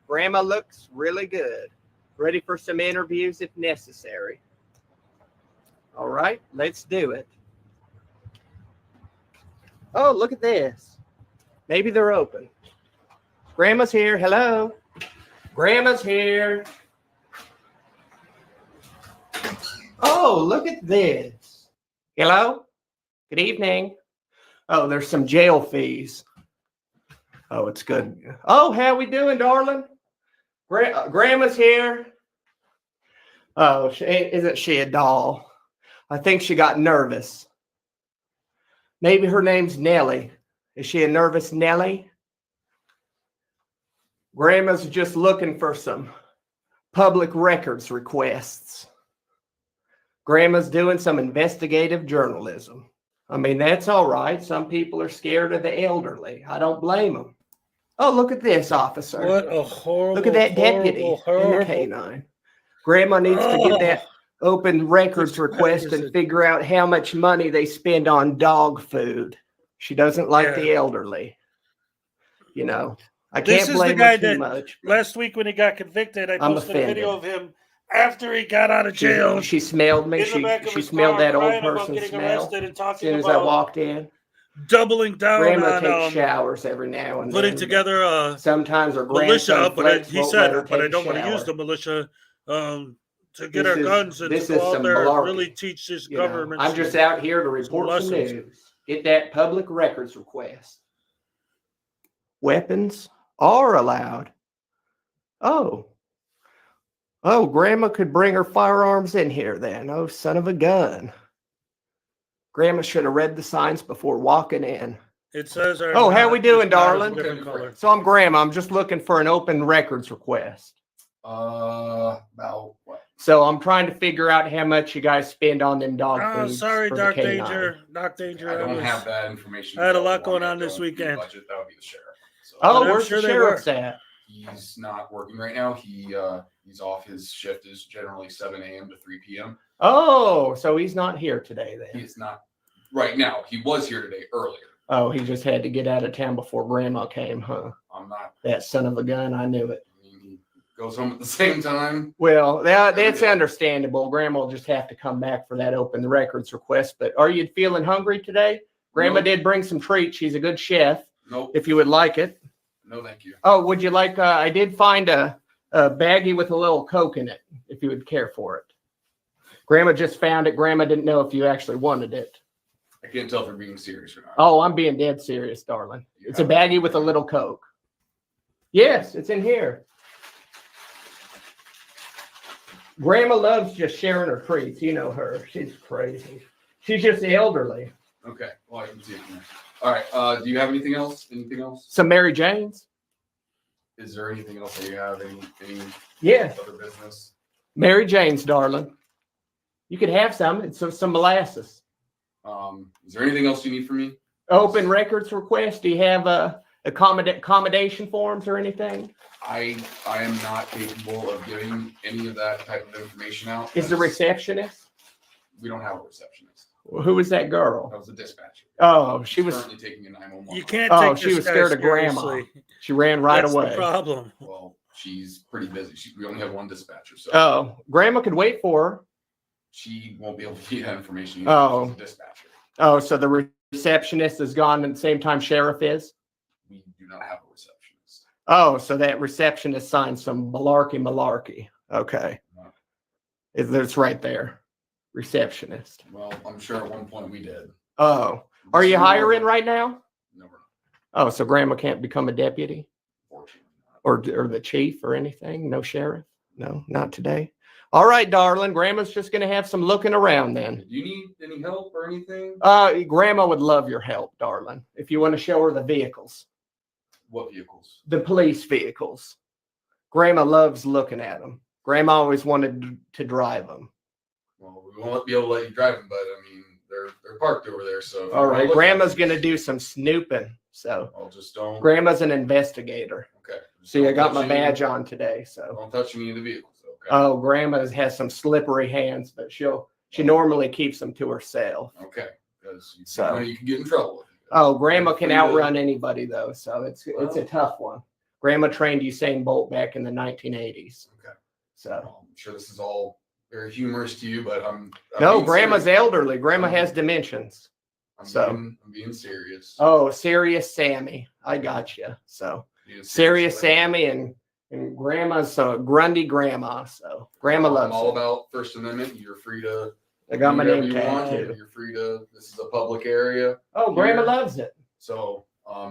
Grandma looks really good. Ready for some interviews if necessary. All right, let's do it. Oh, look at this. Maybe they're open. Grandma's here. Hello. Grandma's here. Oh, look at this. Hello. Good evening. Oh, there's some jail fees. Oh, it's good. Oh, how we doing, darling? Grandma's here. Oh, isn't she a doll? I think she got nervous. Maybe her name's Nellie. Is she a nervous Nellie? Grandma's just looking for some public records requests. Grandma's doing some investigative journalism. I mean, that's all right. Some people are scared of the elderly. I don't blame them. Oh, look at this, officer. What a horrible. Look at that deputy in the canine. Grandma needs to get that open records request and figure out how much money they spend on dog food. She doesn't like the elderly. You know, I This can't is blame the guy her too that much. last week when he got convicted, I I'm posted a video of offended. him after he got out of jail. She smelled me. in the back of She his smelled car, that old crying about person getting smell. arrested and As talking soon as I about walked in, doubling down Grandma on takes showers every now and putting then. together a Sometimes her militia grandson up, but Flex he won't said, let her but I take a don't want to use shower. the militia to get This our is- guns and this to is go out some there and malarkey. really teach this You know, government. I'm just out here to report some lessons. news. Get that public records request. Weapons are allowed. Oh, Grandma could bring her firearms in here then. Oh, son of a gun. Grandma should have read the signs before walking in. It says. our Oh, how we knot doing, is not a darling? different color. So I'm Grandma. I'm just looking for an open records request. About what? So I'm trying to figure out how much you guys spend on them dog Oh, foods sorry, for the Doc canine. Danger. Doc Danger. I don't have that information. I had a lot available going yet, on this though. weekend. Budget, that would be the sheriff. So Oh, But I'm where's sure the they sheriff's were. at? he's not working right now. He's off. His shift is generally 7 a.m. to 3 p.m. Oh, so he's not here today then. He's not right now. He was here today earlier. Oh, he just had to get out of town before Grandma came, huh? I'm not. That son of a gun, I knew it. I mean, he goes home at the same time. Well, that's understandable. Grandma will just have to come back for that open records request. But are you feeling hungry today? Grandma Nope. did bring some treats. She's a good chef. Nope. If you would like it. No, thank you. Oh, would you like? I did find a baggie with a little Coke in it. If you would care for it. Grandma just found it. Grandma didn't know if you actually wanted it. I can't tell if you're being serious or not. Oh, I'm being dead serious, darling. It's a baggie with a little Coke. Yes, it's in here. Grandma loves just sharing her treats. You know her. She's crazy. She's just elderly. Okay. Well, I can see it from there. All right. Do you have anything else? Anything else? Some Mary Janes? Is there anything else that you have? Any Yes. other business? Mary Jane's, darling. You could have some. It's some molasses. Is there anything else you need from me? Open records request. Do you have accommodation forms or anything? I am not capable of giving any of that type of information out. Is the receptionist? We don't have a receptionist. Who was that girl? That was the dispatcher. Oh, she She's was. currently taking a 911. You can't Oh, take she this was guy scared of Grandma. seriously. She ran right That's away. the problem. Well, she's pretty busy. We only have one dispatcher, so Oh, Grandma could wait for her. she won't be able to get that information. Oh. She's a dispatcher. Oh, so the receptionist is gone at the same time sheriff is? We do not have a receptionist. Oh, so that receptionist signed some malarkey. Okay. It's right there. Receptionist. Well, I'm sure at one point we did. Oh, are you hiring right now? No, we're not. Oh, so Grandma can't become a deputy Fortunately not. or the chief or anything? No sheriff? No, not today. All right, darling. Grandma's just going to have some looking around then. Do you need any help or anything? Grandma would love your help, darling. If you want to show her the vehicles, What vehicles? the police vehicles. Grandma loves looking at them. Grandma always wanted to drive them. Well, we won't be able to let you drive them, but I mean, they're parked over there. So if you All wanna right, look at Grandma's them, going to do some snooping. So I'll just don't. Grandma's an investigator. Okay. Just See, I don't got touch my any- badge on today. So Don't touch any of the vehicles. Okay. oh, Grandma has some slippery hands, but she normally keeps them to herself. Okay. Because you, So- you can get in trouble with it. Oh, Grandma can Free to- outrun anybody though, so it's a tough one. Grandma trained Usain Bolt back in the 1980s. Okay. So Well, I'm sure this is all very humorous to you, but I'm no, being Grandma's serious. elderly. Grandma has dimensions. I'm being serious. Oh, serious Sammy, I got you. So Being serious about it. Sammy and Grandma's Grundy Grandma. So Grandma I'm loves all it. about First Amendment. You're free to. I got my do whatever name you want. tag too. You're free to. This is a public area, Oh, Grandma here. loves it. so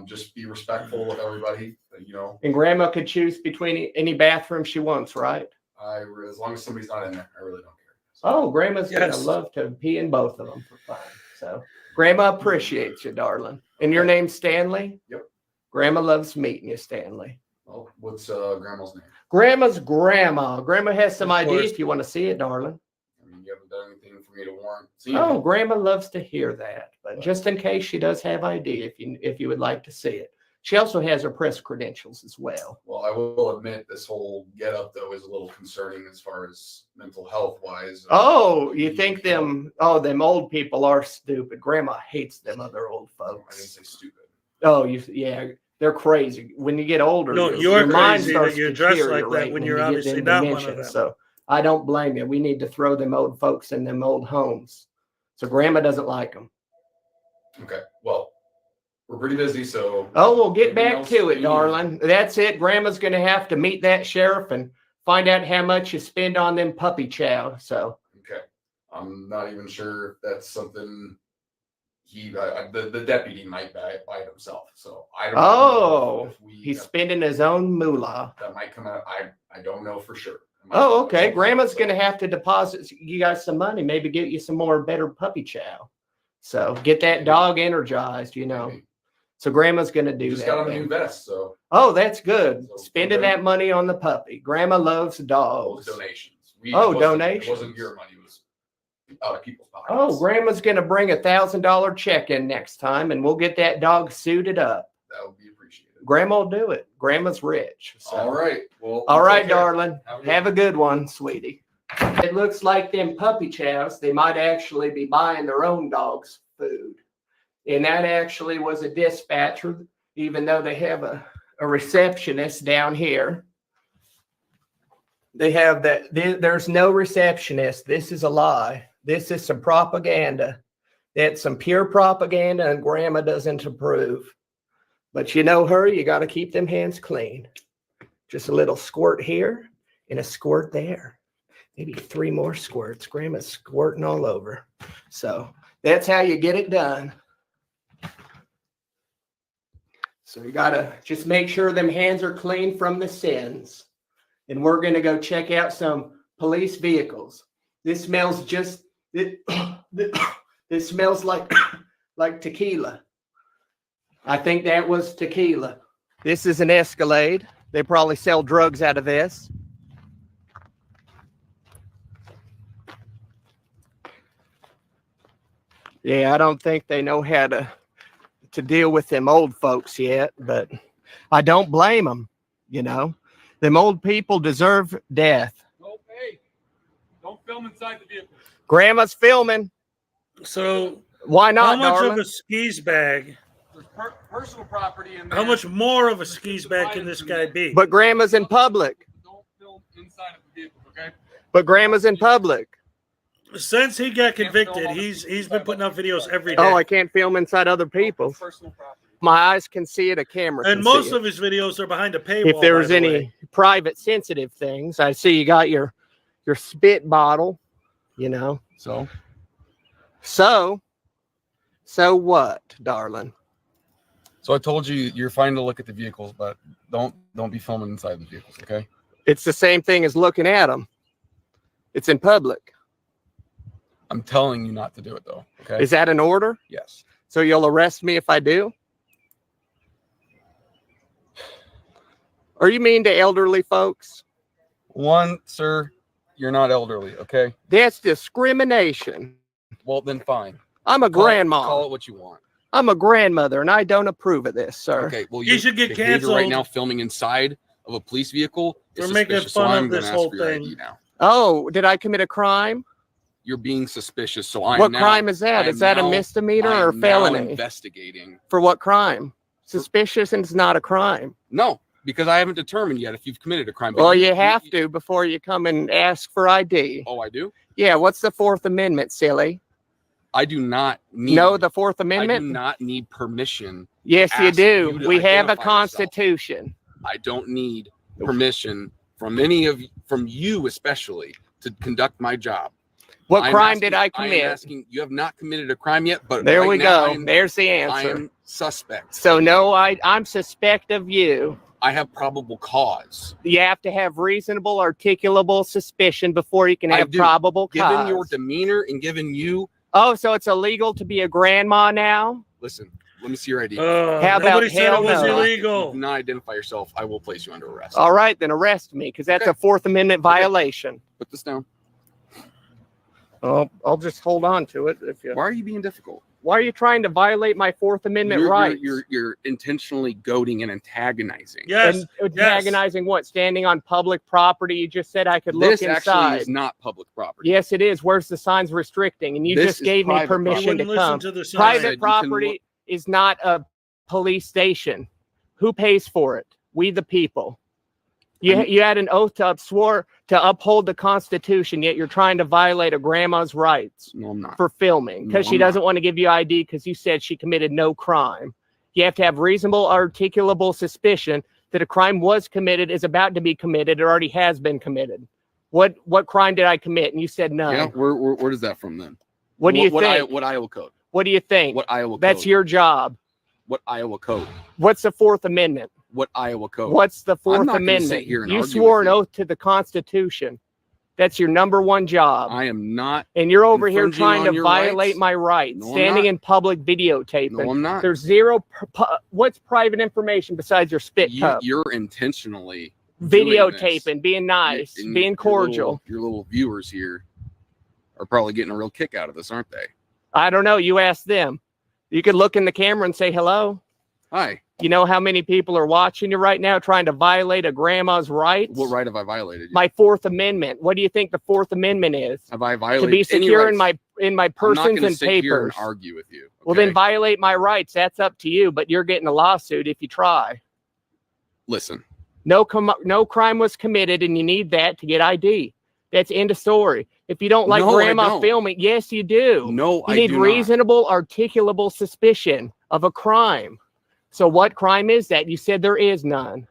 just be respectful with everybody. You know, And Grandma could choose between any bathroom she wants, right? as long as somebody's not in there, I really don't care. So, Oh, Grandma's Yes. gonna love to pee in both of them for fun. So Grandma appreciates you, darling. And your name's Stanley? Yep. Grandma loves meeting you, Stanley. well, what's Grandma's name? Grandma's grandma. Grandma has some Of ID course. if you want to see it, darling. I mean, you haven't done anything for me to warrant seeing Oh, it. Grandma loves to hear that. But just in case she does have ID, if you would like to see it. She also has her press credentials as well. Well, I will admit this whole get up though is a little concerning as far as mental health wise. Oh, you think them them old people are stupid. Grandma hates them other old I didn't folks. say stupid. Oh, yeah, they're crazy. When you get older, No, your you're mind crazy starts that you're dressed like that deteriorating when you're you get obviously them not one of dementia. them. So I don't blame you. We need to throw them old folks in them old homes. So Grandma doesn't like them. Okay. Well, we're pretty busy, so. Oh, we'll get anything back else to you it, need? darling. That's it. Grandma's going to have to meet that sheriff and find out how much you spend on them puppy chow. So Okay. I'm not even sure if that's something the deputy might buy it himself. So I don't know if he's spending his own moolah. that might come out. I don't know for sure. It might Oh, come out okay. something, Grandma's so- going to have to deposit you guys some money, maybe get you some more better puppy chow. So get that dog energized, Maybe. So Grandma's going to do Just that. got him a then. new vest, so Oh, that's good. So, Spending okay. that money on the puppy. Grandma loves those dogs. donations. It donations. It wasn't your money. It was out of people's pockets. Oh, Grandma's going to bring $1,000 check in next time, and we'll get that dog suited up. That would be appreciated. Grandma will do it. Grandma's rich. So. All right. Well. All right, take care. darling. Have a good one, sweetie. It looks like them puppy chows, they might actually be buying their own dog's food. And that actually was a dispatcher, even though they have a receptionist down here. They have that. There's no receptionist. This is a lie. This is some propaganda. That's some pure propaganda, and Grandma doesn't approve. But you know her, you got to keep them hands clean. Just a little squirt here and a squirt there. Maybe 3 more squirts. Grandma's squirting all over. So that's how you get it done. So you got to just make sure them hands are clean from the sins. And we're going to go check out some police vehicles. This smells just, this smells like tequila. I think that was tequila. This is an Escalade. They probably sell drugs out of this. Yeah, I don't think they know how to deal with them old folks yet, but I don't blame them, you know. Them old people deserve death. No, hey, don't film inside the vehicle. Grandma's filming. So Why not, how much darling? of a skis bag? There's personal property in there. How much more of a skis bag can this guy be? But Grandma's in public. Don't film inside of the vehicle, okay? But Grandma's in public. Since he got convicted, he's been putting out videos every day. Oh, I can't film inside other people's. Personal property. My eyes can see it. A camera can And most see it. of his videos are behind a paywall. If there was by the any way. private sensitive things, I see you got your spit bottle, you know. So what, darling? So I told you you're fine to look at the vehicles, but don't be filming inside the vehicles, okay? It's the same thing as looking at them. It's in public. I'm telling you not to do it though, okay? Is that an order? Yes. So you'll arrest me if I do? Are you mean to elderly folks? One, sir, you're not elderly, okay? That's discrimination. Well, then fine. I'm a grandma. Call it what you want. I'm a grandmother, and I don't approve of this, sir. Okay, well, He your should get behavior canceled. right now filming inside of a police vehicle is We're making suspicious, so fun of I'm gonna this ask whole for your thing. ID now. Oh, did I commit a crime? You're being suspicious, so I'm What now, crime is that? I Is that a am now- misdemeanor I or am now felony? investigating. For what crime? Suspicious and it's not a crime. No, because I haven't determined yet if you've committed a crime. but Well, you have to before you come and ask for ID. Oh, I do? Yeah, what's the Fourth Amendment, silly? I do not need. No, the Fourth I do Amendment? not need permission. Yes, you ask do. you to We have a identify yourself. constitution. I don't need permission from you especially to conduct my job. What I'm crime asking- did I I am commit? asking, you have not committed a crime yet, but There right we now go. There's the I answer. am suspect. So no, I'm suspect of you. I have probable cause. You have to have reasonable, articulable suspicion before you can I have do. probable cause. Given your demeanor and given you, Oh, so it's illegal to be a grandma now? listen, let me see your ID. How about nobody said it hell was no? If you illegal. do not identify yourself, I will place you under arrest. All right, then arrest me because that's Okay. a Fourth Amendment violation. Put this down. Oh, I'll just hold on to it. Why are you being difficult? Why are you trying to violate my Fourth Amendment rights? You're intentionally goading and antagonizing. Yes. And yes. antagonizing what? Standing on public property? You just said I could look This actually inside. is not public property. Yes, it is. Where's the signs restricting? And you This just is gave me private property. You permission to wouldn't listen come. to the sign. said Private you can property is not a police station. Who pays for it? We the people. You had an oath to swore to uphold the Constitution, yet you're trying to violate a grandma's rights No, I'm not. for filming because No, she I'm doesn't want to give you ID because you said she committed no crime. You have to have reasonable, articulable suspicion that a crime was committed, is about to be committed, or already has been committed. What crime did I commit? And you said none. Yeah, where does that from then? What do you think? What Iowa code? What do you think? What Iowa code? That's your job. What Iowa code? What's the Fourth Amendment? What Iowa code? What's the Fourth not gonna sit Amendment? here and You argue swore with an you. oath to the Constitution. That's your number one job. I am not. And you're over here infringing trying on to your violate rights. my rights, No, I'm standing not. in public videotaping. No, I'm not. There's zero. What's private information besides your spit cup? You're intentionally doing this. videotaping, being nice, And being cordial. Your little viewers here are probably getting a real kick out of this, aren't they? I don't know. You ask them. You could look in the camera and say hello. Hi. You know how many people are watching you right now trying to violate a grandma's rights? What right have I violated? My Fourth Amendment. What do you think the Fourth Amendment is? Have I violated To be secure in my I'm not persons going to and sit here and papers. argue with you. Well, then okay? violate my rights. That's up to you. But you're getting a lawsuit if you try. Listen. No crime was committed, and you need that to get ID. That's end of story. If you don't like No, I grandma don't. filming, yes, you do. No, You I need do not. reasonable, articulable suspicion of a crime. So what crime is that? You said there is none.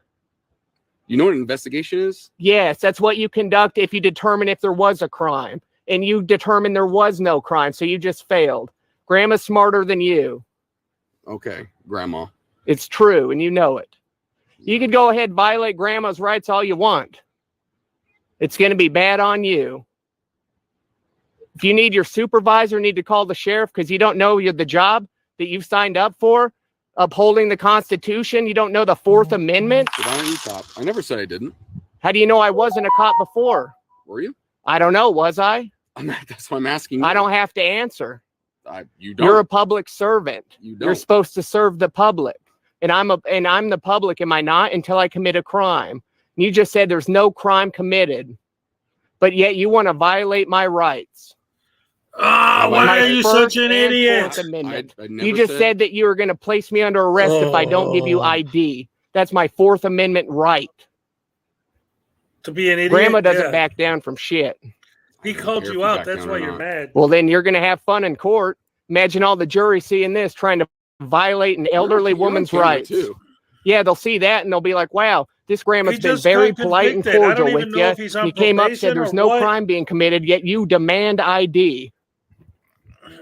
You know what an investigation is? Yes, that's what you conduct if you determine if there was a crime. And you determine there was no crime, so you just failed. Grandma's smarter than you. Okay, grandma. It's true, and you know it. You could go ahead and violate grandma's rights all you want. It's going to be bad on you. If you need your supervisor, need to call the sheriff because you don't know the job that you've signed up for, upholding the Constitution. You don't know the Fourth Amendment. Why don't you stop? I never said I didn't. How do you know I wasn't a cop before? Were you? I don't know. Was I? That's why I'm asking you. I don't have to answer. You don't. You're a public servant. You don't. You're supposed to serve the public. And I'm the public, am I not? Until I commit a crime. You just said there's no crime committed. But yet you want to violate my rights. Oh, why My are you First such an and idiot? Fourth Amendment. I never You just said that you were going to place me under arrest if I don't give you Oh. ID. That's my Fourth Amendment right. To be an idiot. Grandma doesn't Yeah. back down from shit. He I don't called care if you you out. back That's down why or you're not. mad. Well, then you're going to have fun in court. Imagine all the jury seeing this, trying to violate an elderly You're on woman's camera, rights. too. Yeah, they'll see that and they'll be like, wow, this grandma's He been just very got polite and convicted. I don't cordial even with know you. if he's on You came up, probation said there's or no what. crime being committed, yet you demand ID.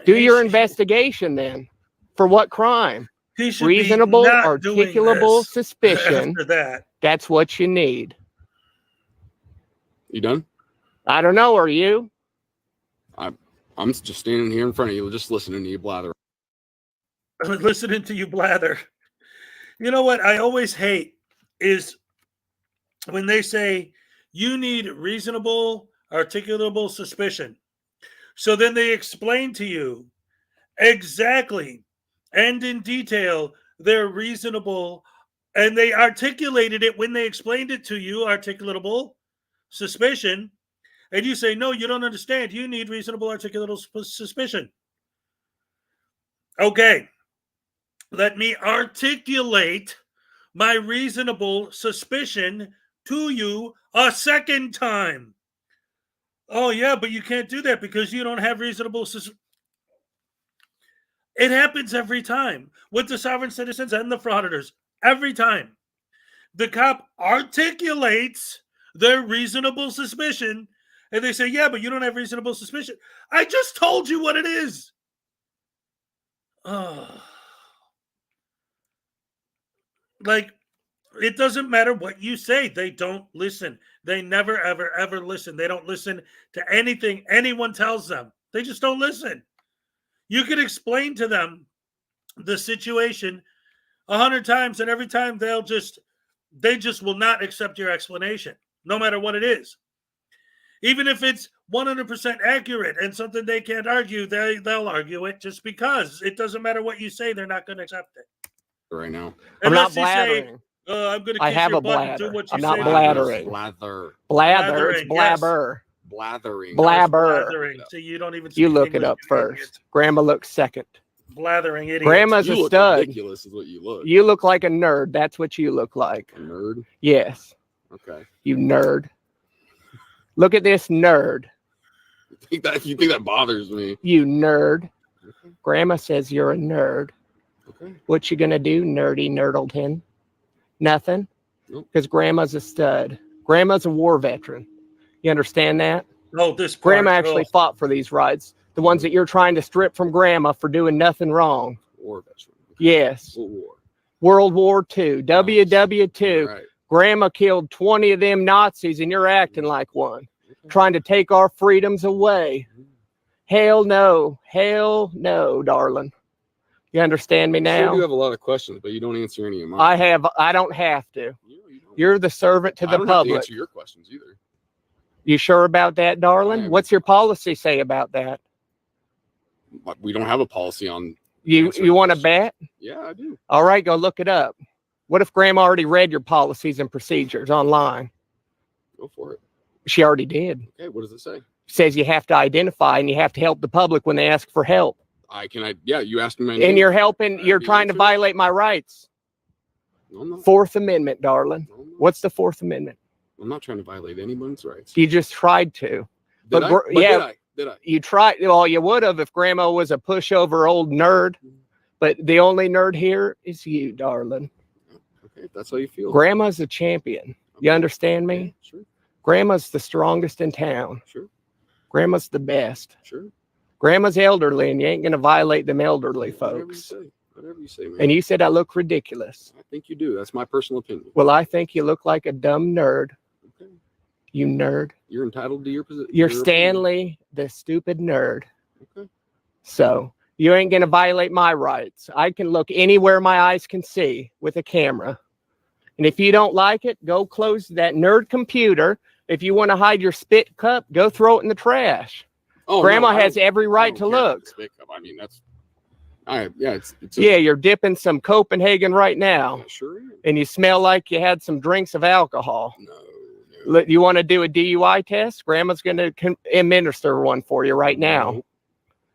Do He your should- investigation then. For what crime? He should be Reasonable, not doing articulable this suspicion. After that. That's what you need. You done? I don't know. Are you? I'm just standing here in front of you, just listening to you blather. I'm listening to you blather. You know what I always hate is when they say you need reasonable, articulable suspicion. So then they explain to you exactly and in detail their reasonable, and they articulated it when they explained it to you, articulable suspicion. And you say, no, you don't understand. You need reasonable, articulable suspicion. Okay. Let me articulate my reasonable suspicion to you a second time. Oh, yeah, but you can't do that because you don't have reasonable suspicion. It happens every time with the sovereign citizens and the frauditors. Every time. The cop articulates their reasonable suspicion, and they say, yeah, but you don't have reasonable suspicion. I just told you what it is. Oh. Like, it doesn't matter what you say. They don't listen. They never, ever, ever listen. They don't listen to anything anyone tells them. They just don't listen. You can explain to them the situation 100 times, and every time they just will not accept your explanation, no matter what it is. Even if it's 100% accurate and something they can't argue, they'll argue it just because. It doesn't matter what you say, they're not going to accept it. Right now. I'm not Unless you say, blathering. I'm going to I kiss have your a butt and do bladder. what you I'm not say. blathering. Blather. Blather. It's Blathering, yes. blabber. Blathering. Blabber. Blathering. So you don't even You speak look English, it up you first. idiot. Grandma looks second. Blathering idiot. Grandma's You a look stud. ridiculous is what you look. You look like a nerd. That's what you look like. A nerd? Yes, Okay. you nerd. Look at this nerd. You think that bothers me? You nerd. Grandma says you're a nerd. Okay. What you gonna do, nerdy nerdleton? Nothing. Nope. Because grandma's a stud. Grandma's a war veteran. You understand that? Oh, this part. Grandma actually Oh. fought for these rights. The ones that you're trying to strip from grandma for doing nothing wrong. War veteran. Okay. Yes. What war? World War II. WW2. Right. Grandma killed 20 of them Nazis and you're acting like one. Trying to take our freedoms away. Hell no. Hell no, darling. You understand me Sure now? do have a lot of questions, but you don't answer any of mine. I don't have to. You don't. You're the servant to I the don't have to public. answer your questions either. You sure about that, I darling? am. What's your policy say about that? But we don't have a policy on. You answering want to questions. bet? Yeah, I do. All right, go look it up. What if Grandma already read your policies and procedures online? Go for it. She already did. Okay, what does it say? Says you have to identify and you have to help the public when they ask for help. Yeah, you asked me my name. And you're helping, you're the trying to answer? violate my rights. No, I'm not. Fourth Amendment, darling. No, I'm not. What's the Fourth Amendment? I'm not trying to violate anyone's rights. You just tried to. Did but I? gr- But yeah. Did I? You tried, well, you would have if Grandma was a pushover old nerd. But the only nerd here is you, darling. Okay, if that's how you feel. Grandma's a champion. You Okay. understand me? Yeah, sure, Grandma's the strongest in town. sure, Grandma's the best. sure. Grandma's elderly, and you ain't gonna violate them elderly Whatever you folks. say. Whatever you say, man. And you said I look ridiculous. I think you do. That's my personal opinion. Well, I think you look like a dumb nerd. Okay. You nerd. You're entitled to your position. You're Stanley, the stupid nerd. Okay. So you ain't gonna violate my rights. I can look anywhere my eyes can see with a camera. And if you don't like it, go close that nerd computer. If you want to hide your spit cup, go throw it in the trash. Oh, Grandma no, I has don't- every I right don't to care about look. the spit cup. I mean, that's. It's Yeah, you're dipping some Copenhagen right now, Yeah, sure am. and you smell like you had some drinks of alcohol. No. You want to do a DUI test? Grandma's going to administer one for you right now. No.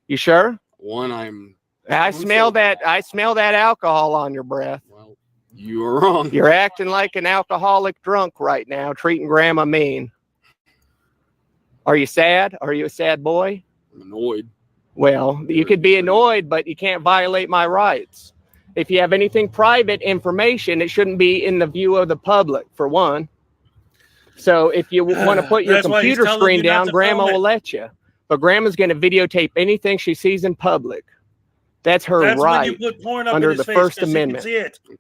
You sure? One, I'm. I smell that. I smell that alcohol on your breath. Well, you are wrong. You're acting like an alcoholic drunk right now, treating Grandma mean. Are you sad? Are you a sad boy? I'm annoyed. Well, you could be annoyed, but you can't violate my rights. If you have anything private information, it shouldn't be in the view of the public, for one. So if you want to put your That's why he's computer telling screen you not down, to Grandma film it. will let you. But Grandma's going to videotape anything she sees in public. That's her That's right. when you put porn up under in his the face First 'cause he can Amendment. see it. Okay.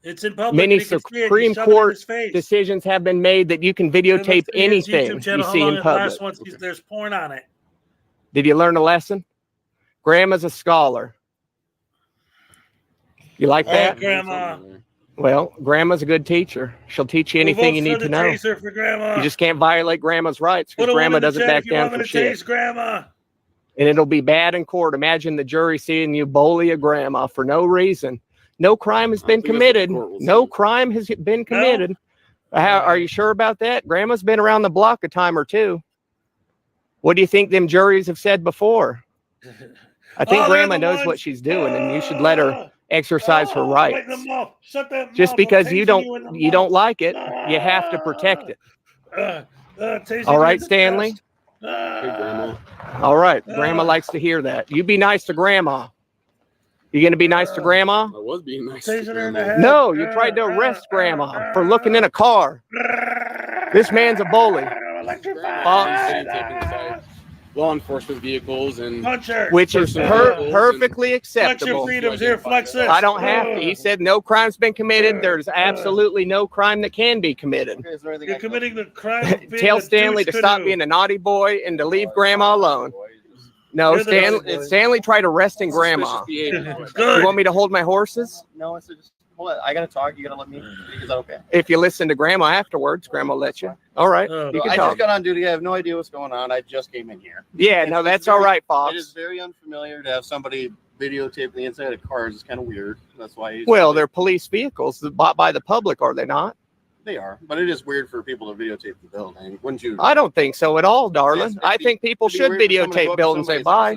It's in public. Many and he can see it. You Supreme shove it in Court his face. decisions have been made that you can Let's videotape see his anything YouTube channel. you How see long in it public. lasts once there's porn on it. Did you learn a lesson? Grandma's a scholar. You like All right, that? Grandma. Well, Grandma's a good teacher. She'll teach you Who anything you votes for need to the know. taser for Grandma? You just can't violate Grandma's rights Put because a one Grandma in the doesn't chat back if you down want me for to shit. tase Grandma. And it'll be bad in court. Imagine the jury seeing you bully a grandma for no reason. No crime has I been think that's what the committed. court will No say. crime has been committed. Are you sure about that? Grandma's been around the block a time or two. What do you think them juries have said before? I think Oh, they're Grandma the knows ones- what she's doing, and you should let her exercise her Oh, rights. wait, the mouth. Shut that Just mouth. I'm because you tasing in the you don't mouth. like it, you have to protect it. Tasing All you right, in the Stanley? chest. Hey, Grandma. All right. Grandma likes to hear that. You be nice to Grandma. You gonna be nice to Grandma? I was being nice to Tasing her in the Grandma. head. No, you tried to arrest Grandma for looking in a car. This man's a bully. Grandma's videotaping inside law enforcement vehicles and Punch her. Which is Personal perfectly Flex your acceptable. freedoms here. Flex this. I don't have to. He said no crime's been committed. There's absolutely no crime that can be committed. Okay, is there anything You're I can committing the crime of being Tell a Stanley to douche stop canoe. being a naughty boy and to leave Grandma alone. No, You're the naughty Stanley, boy. Stanley tried arresting Grandma. Suspicious behavior. You Good. want me to hold my horses? No, it's just hold on. I gotta talk. You gotta let me. Is that okay? If you listen to Grandma afterwards, Grandma will let you. All right, Oh. you So can I talk. just got on duty. I have no idea what's going on. I just came in here. Yeah, no, that's all right, It is Fox. very unfamiliar to have somebody videotape the inside of cars. It's kind of weird. That's why. Well, they're police vehicles bought by the public, are they not? They are, but it is weird for people to videotape the building. Wouldn't you? I don't think so at all, darling. Yes, I think people should videotape buildings they buy.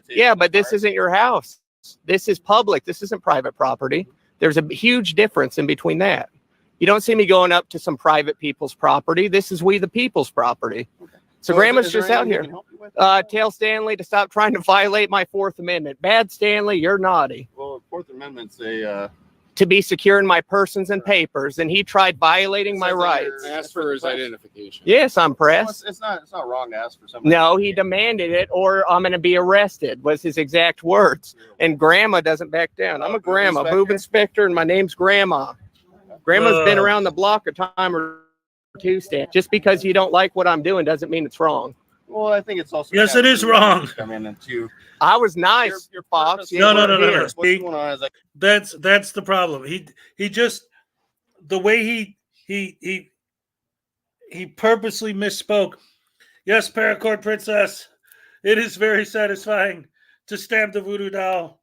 Yeah, but this isn't your house. This is public. This isn't private property. There's a huge difference in between that. You don't see me going up to some private people's property. This is we the people's property. So Grandma's just out here. Tell Stanley to stop trying to violate my Fourth Amendment. Bad Stanley, you're naughty. Well, Fourth Amendment's a. To be secure in my persons and papers, and he tried violating my rights. Asked for his identification. Yes, I'm Well, pressed. it's not wrong to ask for something. No, he demanded it, or I'm going to be arrested, was his exact words. And Grandma doesn't back down. I'm a grandma, boob inspector, and my name's Grandma. Grandma's been around the block a time or two, Stan. Just because you don't like what I'm doing doesn't mean it's wrong. Well, I think it's also. Yes, kind it of is rude wrong. to come in and to I was nice, your Fox. purpose- You No, weren't no, no, no, here. no. What's going on is like That's the problem. He just the way he he purposely misspoke. Yes, Paracord Princess, it is very satisfying to stamp the voodoo doll.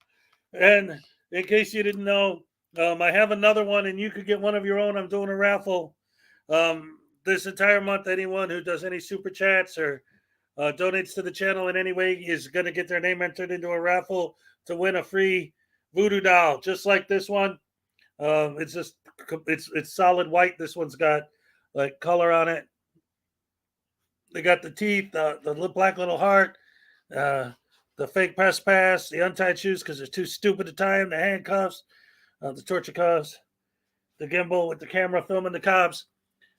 And in case you didn't know, I have another one, and you could get one of your own. I'm doing a raffle this entire month. Anyone who does any super chats or donates to the channel in any way is going to get their name entered into a raffle to win a free voodoo doll, just like this one. It's just it's solid white. This one's got like color on it. They got the teeth, the black little heart, the fake press pass, the untied shoes because they're too stupid to tie them, the handcuffs, the torture cuffs, the gimbal with the camera filming the cops.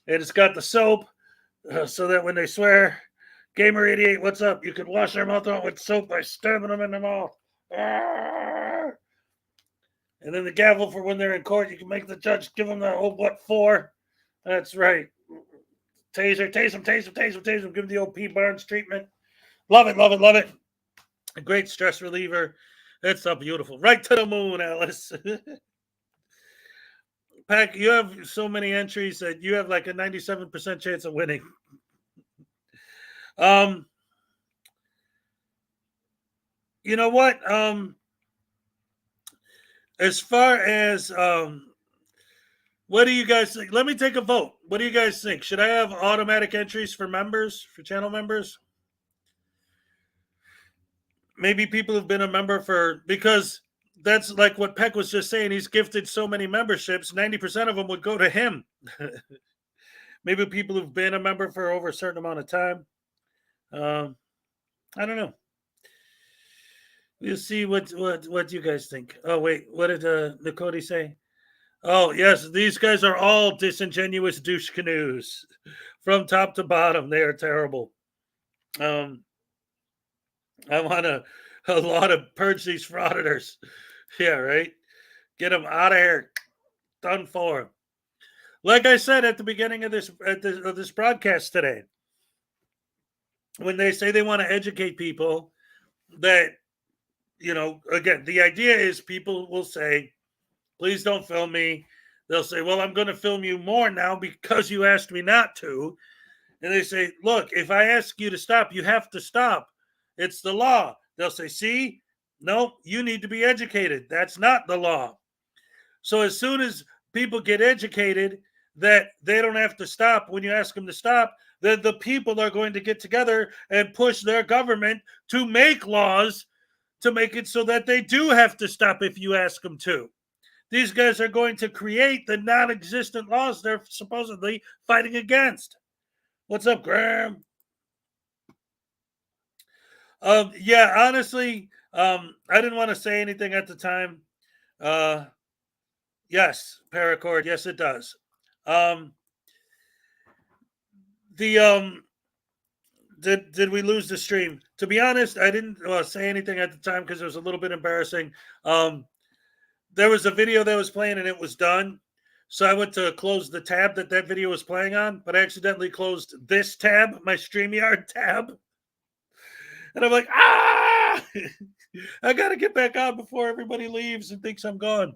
And it's got the soap so that when they swear, Gamer88, what's up? You can wash their mouth out with soap by stabbing them in the mouth. And then the gavel for when they're in court. You can make the judge give them the what for. That's right. Taser, tase them. Give them the old P. Barnes treatment. Love it. A great stress reliever. It's so beautiful. Right to the moon, Alice. Pack, you have so many entries that you have like a 97% chance of winning. You know what? As far as what do you guys think? Let me take a vote. What do you guys think? Should I have automatic entries for members, for channel members? Maybe people who've been a member because that's like what Peck was just saying. He's gifted so many memberships, 90% of them would go to him. Maybe people who've been a member for over a certain amount of time. I don't know. We'll see what you guys think. Oh, wait. What did Nakoti say? Oh, yes. These guys are all disingenuous douche canoes. From top to bottom, they are terrible. I want a lot of purge these frauditors. Yeah, right? Get them out of here. Done for. Like I said at the beginning of this broadcast today, when they say they want to educate people, that, you know, again, the idea is people will say, please don't film me. They'll say, well, I'm going to film you more now because you asked me not to. And they say, look, if I ask you to stop, you have to stop. It's the law. They'll say, see, no, you need to be educated. That's not the law. So as soon as people get educated that they don't have to stop when you ask them to stop, then the people are going to get together and push their government to make laws to make it so that they do have to stop if you ask them to. These guys are going to create the non-existent laws they're supposedly fighting against. What's up, Graham? Yeah, honestly, I didn't want to say anything at the time. Yes, Paracord. Yes, it does. Did we lose the stream? To be honest, I didn't say anything at the time because it was a little bit embarrassing. There was a video that was playing and it was done. So I went to close the tab that video was playing on, but I accidentally closed this tab, my StreamYard tab. And I'm like, I got to get back on before everybody leaves and thinks I'm gone.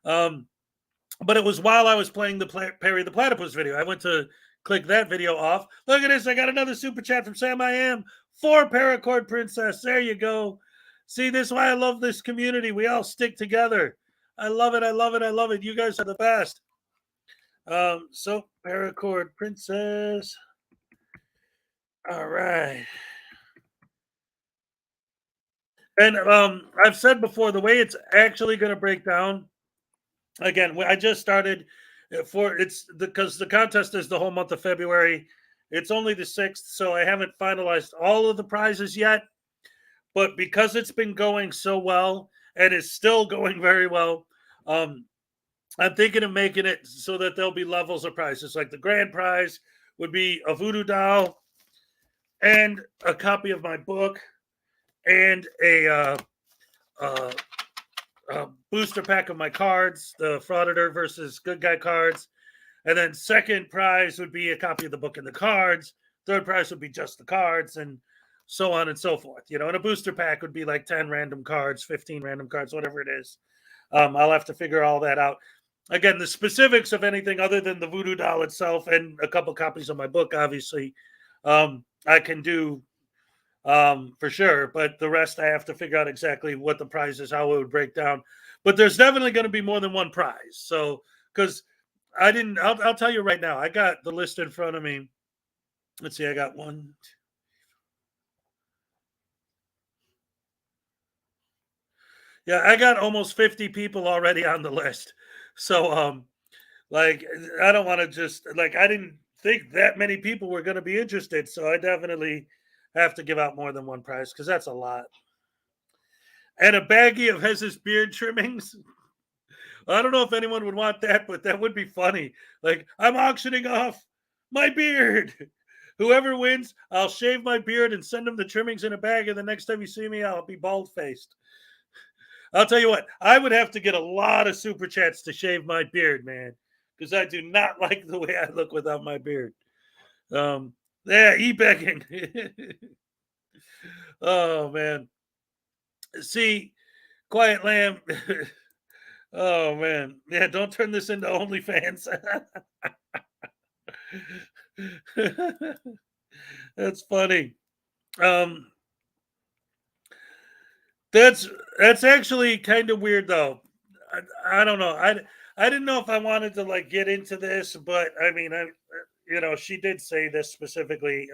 But it was while I was playing the Perry the Platypus video. I went to click that video off. Look at this. I got another super chat from Sam I Am for Paracord Princess. There you go. See, this is why I love this community. We all stick together. I love it. I love it. I love it. You guys are the best. So Paracord Princess. All right. And I've said before, the way it's actually going to break down, again, I just started because the contest is the whole month of February. It's only the 6th, so I haven't finalized all of the prizes yet. But because it's been going so well and is still going very well, I'm thinking of making it so that there'll be levels of prizes. Like the grand prize would be a voodoo doll and a copy of my book and a booster pack of my cards, the Frauditor versus Good Guy cards. And then second prize would be a copy of the book and the cards. Third prize would be just the cards, and so on and so forth. You know, and a booster pack would be like 10 random cards, 15 random cards, whatever it is. I'll have to figure all that out. again, the specifics of anything other than the Voodoo doll itself and a couple copies of my book, obviously, I can do for sure. But the rest, I have to figure out exactly what the prize is, how it would break down. But there's definitely going to be more than one prize. So, because I'll tell you right now, I got the list in front of me. Let's see, I got one. Yeah, I got almost 50 people already on the list. So, like, I don't want to just, like, I didn't think that many people were going to be interested. So I definitely have to give out more than one prize because that's a lot. And a baggie of Hez's beard trimmings. I don't know if anyone would want that, but that would be funny. Like, I'm auctioning off my beard. Whoever wins, I'll shave my beard and send them the trimmings in a bag. And the next time you see me, I'll be bald faced. I'll tell you what, I would have to get a lot of super chats to shave my beard, man, because I do not like the way I look without my beard. Yeah, e-begging. Oh, man. See, Quiet Lamb. Oh, man. Yeah, don't turn this into OnlyFans. That's funny. That's actually kind of weird though. I don't know. I didn't know if I wanted to like get into this, but I mean, she did say this specifically.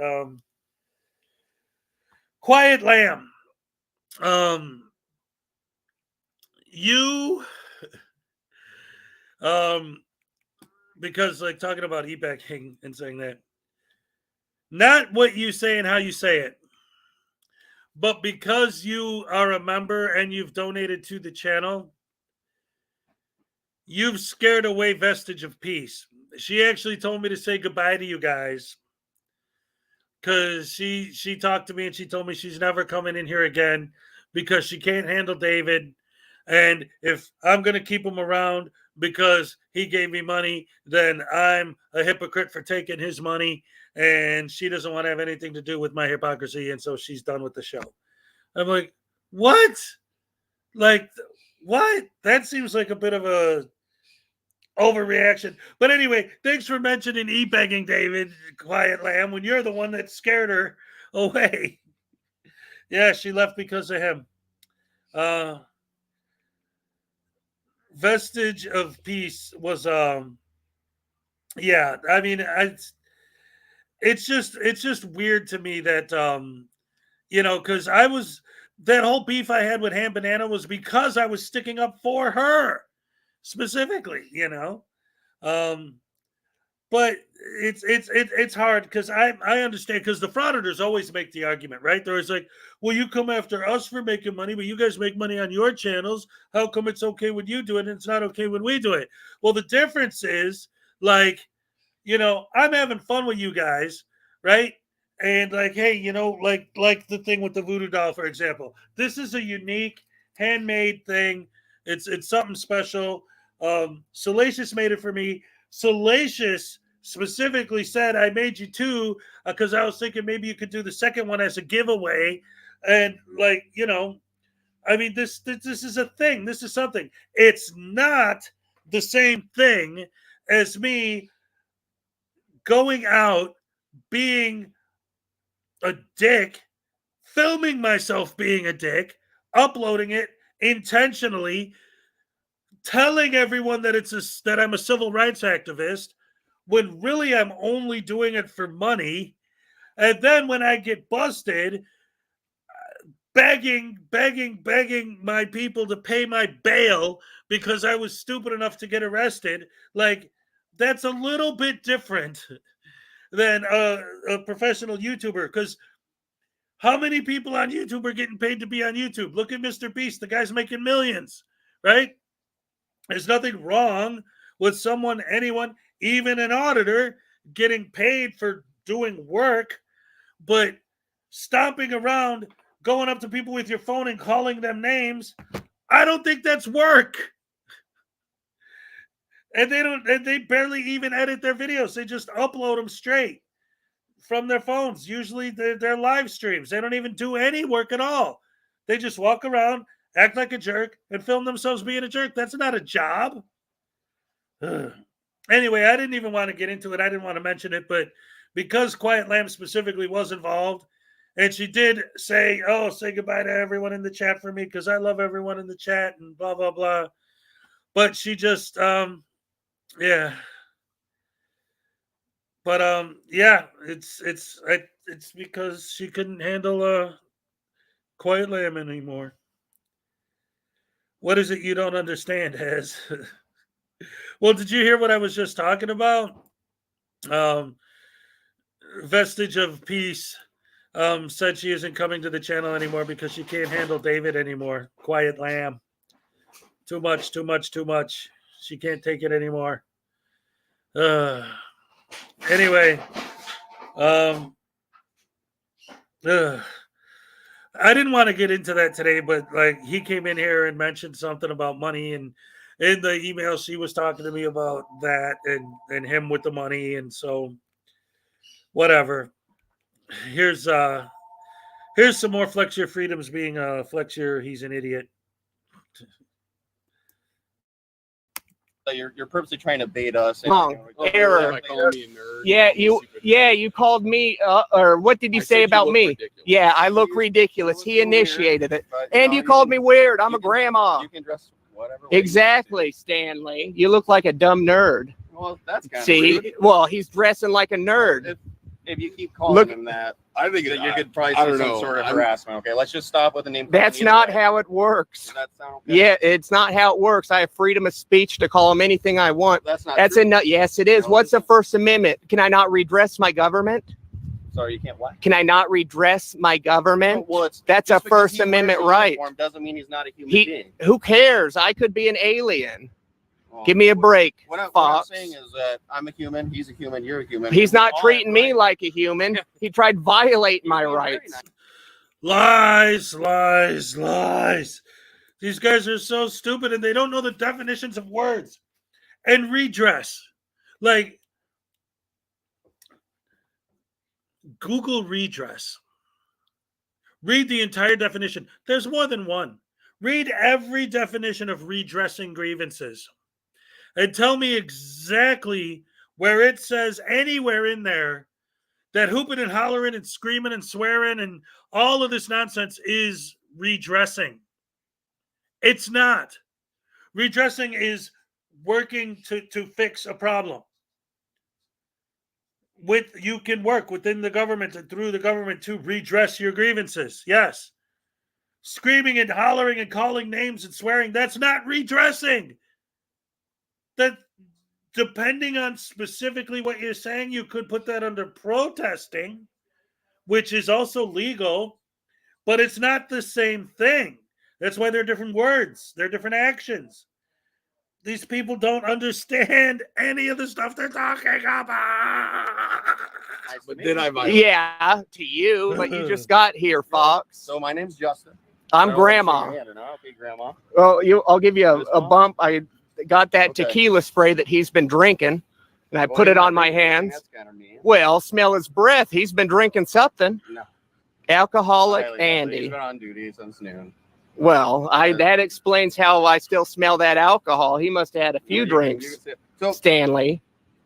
Quiet Lamb. You because like talking about e-backing and saying that, not what you say and how you say it, but because you are a member and you've donated to the channel, you've scared away vestige of peace. She actually told me to say goodbye to you guys because she talked to me and she told me she's never coming in here again because she can't handle David. And if I'm going to keep him around because he gave me money, then I'm a hypocrite for taking his money. And she doesn't want to have anything to do with my hypocrisy. And so she's done with the show. I'm like, what? Like, what? That seems like a bit of a overreaction. But anyway, thanks for mentioning e-begging, David, Quiet Lamb, when you're the one that scared her away. Yeah, she left because of him. Vestige of peace was yeah, I mean, it's just weird to me that because I was, that whole beef I had with Ham Banana was because I was sticking up for her specifically, but it's hard because I understand, because the frauditors always make the argument, right? They're always like, well, you come after us for making money, but you guys make money on your channels. How come it's okay when you do it and it's not okay when we do it? Well, the difference is, like, I'm having fun with you guys, right? And like, hey, like the thing with the Voodoo doll, for example. This is a unique handmade thing. It's something special. Salacious made it for me. Salacious specifically said, I made you two because I was thinking maybe you could do the second one as a giveaway. And like, I mean, this is a thing. This is something. It's not the same thing as me going out, being a dick, filming myself being a dick, uploading it intentionally, telling everyone that that I'm a civil rights activist, when really I'm only doing it for money. And then when I get busted, begging my people to pay my bail because I was stupid enough to get arrested, like, that's a little bit different than a professional YouTuber. Because how many people on YouTube are getting paid to be on YouTube? Look at Mr. Beast. The guy's making millions, right? There's nothing wrong with anyone, even an auditor, getting paid for doing work, but stomping around, going up to people with your phone and calling them names, I don't think that's work. And they barely even edit their videos. They just upload them straight from their phones. Usually they're live streams. They don't even do any work at all. They just walk around, act like a jerk, and film themselves being a jerk. That's not a job. Anyway, I didn't even want to get into it. I didn't want to mention it, but because Quiet Lamb specifically was involved, and she did say, "Oh, say goodbye to everyone in the chat for me because I love everyone in the chat," and blah blah blah. But she just, yeah. But yeah, it's because she couldn't handle Quiet Lamb anymore. What is it you don't understand, Hez? Well, did you hear what I was just talking about? Vestige of Peace said she isn't coming to the channel anymore because she can't handle David anymore. Quiet Lamb. Too much, too much, too much. She can't take it anymore. Anyway, I didn't want to get into that today, but like he came in here and mentioned something about money, and in the email she was talking to me about that and him with the money, and so whatever. Here's some more Flex Your Freedoms being Flex Your He's an Idiot. You're purposely trying to bait us. Wrong. Error. By calling me a nerd. Yeah, you called me, or what did you I say said you about look me? ridiculous. Yeah, I look ridiculous. He initiated it. But, And you called me weird. I'm a grandma. You can dress whatever way you want Exactly, Stanley. You look like a dumb nerd. to. Well, that's kind of See? rude. Well, he's dressing like a nerd. If you keep calling Look- him that, I think you could probably I see don't some know. sort of I'm- harassment. Okay, let's just stop with the name. That's not how it works. Does that sound okay? Yeah, it's not how it works. I have freedom of speech to call him anything I want. That's not. That's true. enough. Yes, it is. No, What's it the isn't. First Amendment? Can I not redress my government? Sorry, you can't what? Can I not redress my government? Well, it's That's a just because First he wears Amendment a right. uniform doesn't mean he's not a human He- being. Who cares? I could be an alien. Well, Give me a break, What I'm Fox. saying is that I'm a human. He's a human. You're a human. He's We not all treating have me rights. like a human. He tried violating my You're being very rights. nice. Lies, lies, lies. These guys are so stupid and they don't know the definitions of words. And redress. Like, Google redress. Read the entire definition. There's more than one. Read every definition of redressing grievances. And tell me exactly where it says anywhere in there that hooping and hollering and screaming and swearing and all of this nonsense is redressing. It's not. Redressing is working to fix a problem. You can work within the government and through the government to redress your grievances. Yes. Screaming and hollering and calling names and swearing, that's not redressing. That, depending on specifically what you're saying, you could put that under protesting, which is also legal, but it's not the same thing. That's why they're different words. They're different actions. These people don't understand any of the stuff they're talking about. But then I might. Yeah, to you, but you just got here, Fox. So my name's Justin. I'm I don't like to shake Grandma. your hand or not. Okay, Grandma. Well, I'll give you a bump. I got that Okay. tequila spray that he's been drinking, and I Well, put you're it not on my drinking anything. hands. That's kind of mean. Well, smell his breath. He's been drinking something. No. Alcoholic Highly unlikely. He's Andy. been on duty since noon. Well, that explains how I still smell that alcohol. He must have had a few You can drinks, say- So, Stanley.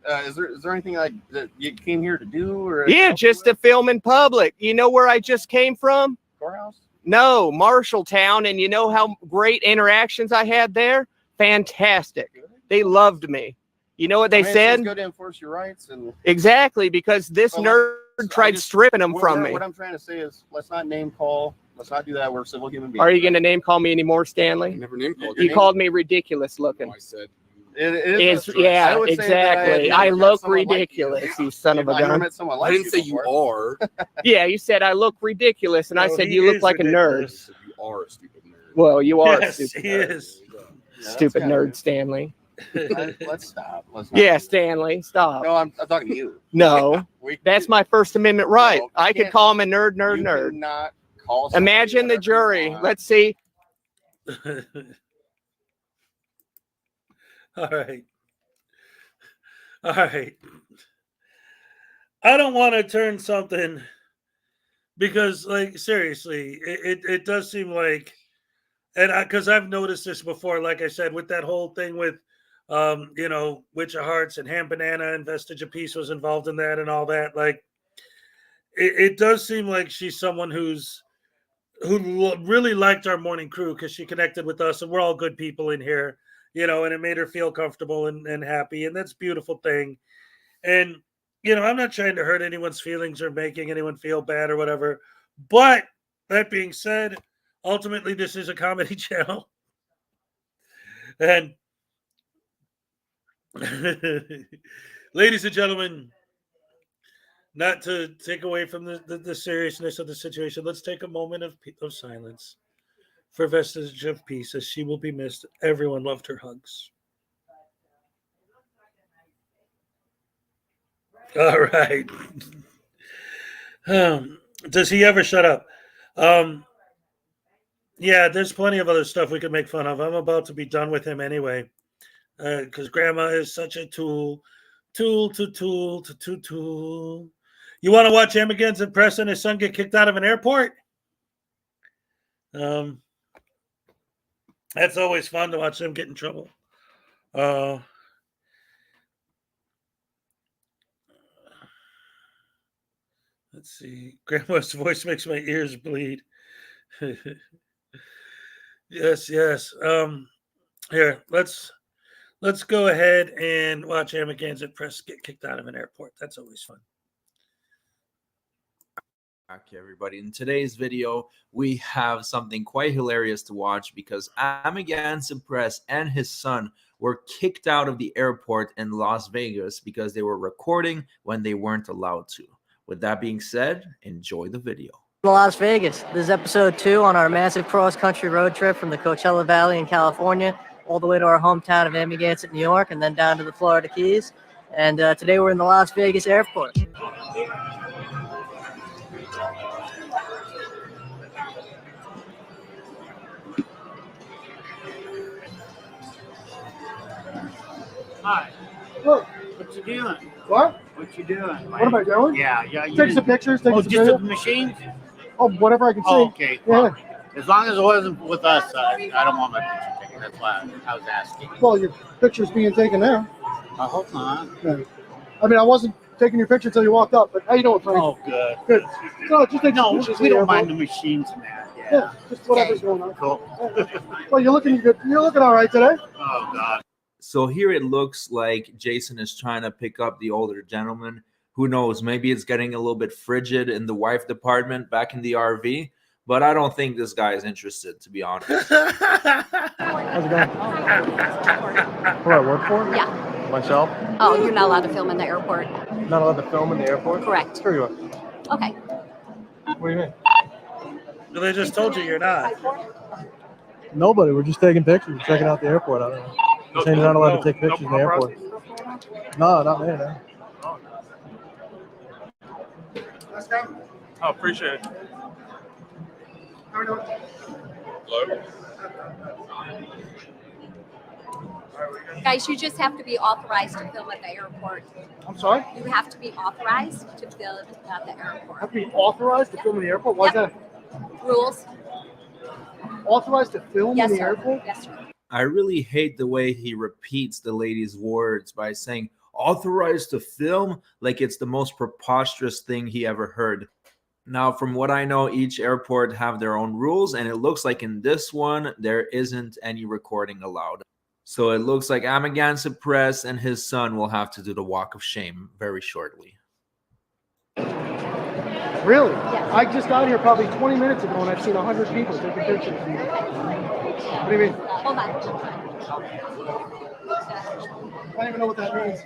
is there anything like that you came here to do, or Yeah, just to film in public. You know where I just came from? courthouse? No, Marshalltown. And you know how great interactions I had there? Fantastic. They loved me. You know what they I mean, it's said? just good to enforce your rights, and Exactly, because this Well, nerd I tried just- stripping them from me. What I'm trying to say is, let's not name call. Let's not do that. We're civil human beings. Are you going to name call me anymore, I Stanley? never name called Your You name- called me ridiculous No, looking. I said. It It's, is. yeah, I would say that exactly. I I met look someone like you. ridiculous, you son of a I've never gun. met someone I like didn't say you before. are. Yeah, you said I look ridiculous, and I No, said he you look is like a I ridiculous. said you are a stupid nerd. nerd. Well, you are a Yes, stupid, he is. Yeah, that's stupid kinda nerd, rude. Stanley. Let's stop. Let's not Yeah, do that. Stanley, stop. No, I'm talking to you. No, that's my First Amendment right. No, you I could can't- call him a nerd, You nerd. cannot call somebody Imagine the whatever you jury. want. Let's see. All right. All right. I don't want to turn something because, like, seriously, it does seem like, and because I've noticed this before, like I said, with that whole thing with You know, Witch of Hearts and Ham Banana and Vestige of Peace was involved in that and all that. Like, it does seem like she's someone who really liked our morning crew because she connected with us, and we're all good people in here, you know, and it made her feel comfortable and happy, and that's a beautiful thing. And, you know, I'm not trying to hurt anyone's feelings or making anyone feel bad or whatever, but that being said, ultimately this is a comedy channel, and ladies and gentlemen, not to take away from the seriousness of the situation, let's take a moment of silence for Vestige of Peace, as she will be missed. Everyone loved her hugs. All right. Does he ever shut up? Yeah, there's plenty of other stuff we could make fun of. I'm about to be done with him anyway, because Grandma is such a tool. You want to watch Amigens and Press and his son get kicked out of an airport? That's always fun to watch them get in trouble. Let's see. Grandma's voice makes my ears bleed. Yes. Here, let's go ahead and watch Amigens and Press get kicked out of an airport. That's always fun. Okay, everybody. In today's video, we have something quite hilarious to watch because Amigens Press and his son were kicked out of the airport in Las Vegas because they were recording when they weren't allowed to. With that being said, enjoy the video. Las Vegas. This is episode 2 on our massive cross-country road trip from the Coachella Valley in California all the way to our hometown of Amagansett, New York, and then down to the Florida Keys. And today we're in the Las Vegas airport. Hi. Look. What you doing? What? What you doing? What am I doing? Yeah. Take some pictures. Take some just video. the machines? Oh, whatever I can see. Oh, okay. Yeah. Well, as long as it wasn't with us, I don't want my picture taken. That's why I was asking. Well, your picture's being taken now. I hope not. Yeah. I mean, I wasn't taking your picture until you walked up, but how you doing, Frank? Oh, good. Good. No, just take some No, pictures. we don't mind the machines and that. Yeah, just whatever's going on. Cool. Well, you're looking good. You're looking all right today. Oh, God. So here it looks like Jason is trying to pick up the older gentleman. Who knows? Maybe it's getting a little bit frigid in the wife department back in the RV. But I don't think this guy is interested, to be honest. How's it going? Who I work for? Yeah. Myself? Oh, you're not allowed to film in the airport. Not allowed to film in the airport? Correct. Sure you are. Okay. What do you mean? Well, they just told you you're not. Nobody. We're just taking pictures. We're checking out the airport. I don't know. You're saying you're not allowed to take pictures in the airport. No, not me. No. I appreciate it. Hello? Guys, you just have to be authorized to film at the airport. I'm sorry? You have to be authorized to film at the I airport. have to be authorized to film in the airport? Why is that? Rules? Authorized to film Yes, in the sir. airport? Yes, sir. I really hate the way he repeats the lady's words by saying authorized to film like it's the most preposterous thing he ever heard. Now, from what I know, each airport have their own rules, and it looks like in this one, there isn't any recording allowed. So it looks like Amigens Press and his son will have to do the walk of shame very shortly. Really? Yes. I just got here probably 20 minutes ago, and I've seen 100 people taking pictures. What do you mean? Hold on. I don't even know what that means.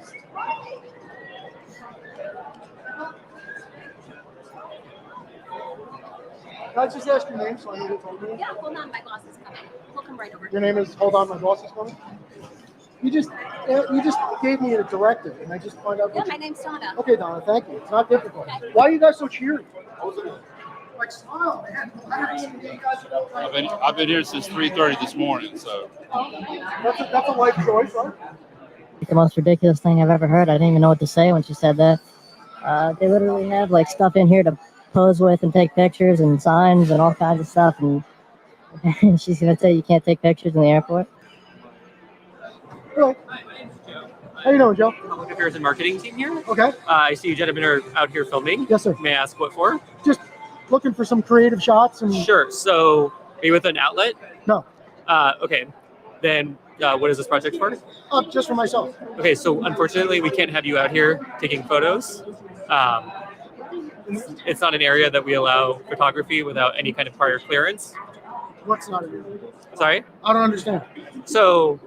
Can I just ask your name so I know what's on? Yeah, hold on. My boss is coming. He'll come right over. Your name is, hold on, my boss is coming? You just gave me a directive, and I just find out. Yeah, my name's Donna. Okay, Donna, thank you. It's not difficult. Okay. Why are you guys so cheery? Like, smile, man. I've been here since 3:30 this morning, so. That's a life choice, right? The most ridiculous thing I've ever heard. I didn't even know what to say when she said that. They literally have like stuff in here to pose with and take pictures and signs and all kinds of stuff. And she's going to say you can't take pictures in the airport. Hello. How you doing, Joe? Public Affairs and Marketing team here. Okay. I see you gentlemen are out here filming. Yes, sir. May I ask what for? Just looking for some creative shots. And Sure. So, are you with an outlet? No. Okay. Then, what is this project for? Just for myself. Okay. So, unfortunately, we can't have you out here taking photos. It's not an area that we allow photography without any kind of prior clearance. What's not a Sorry? I don't understand. So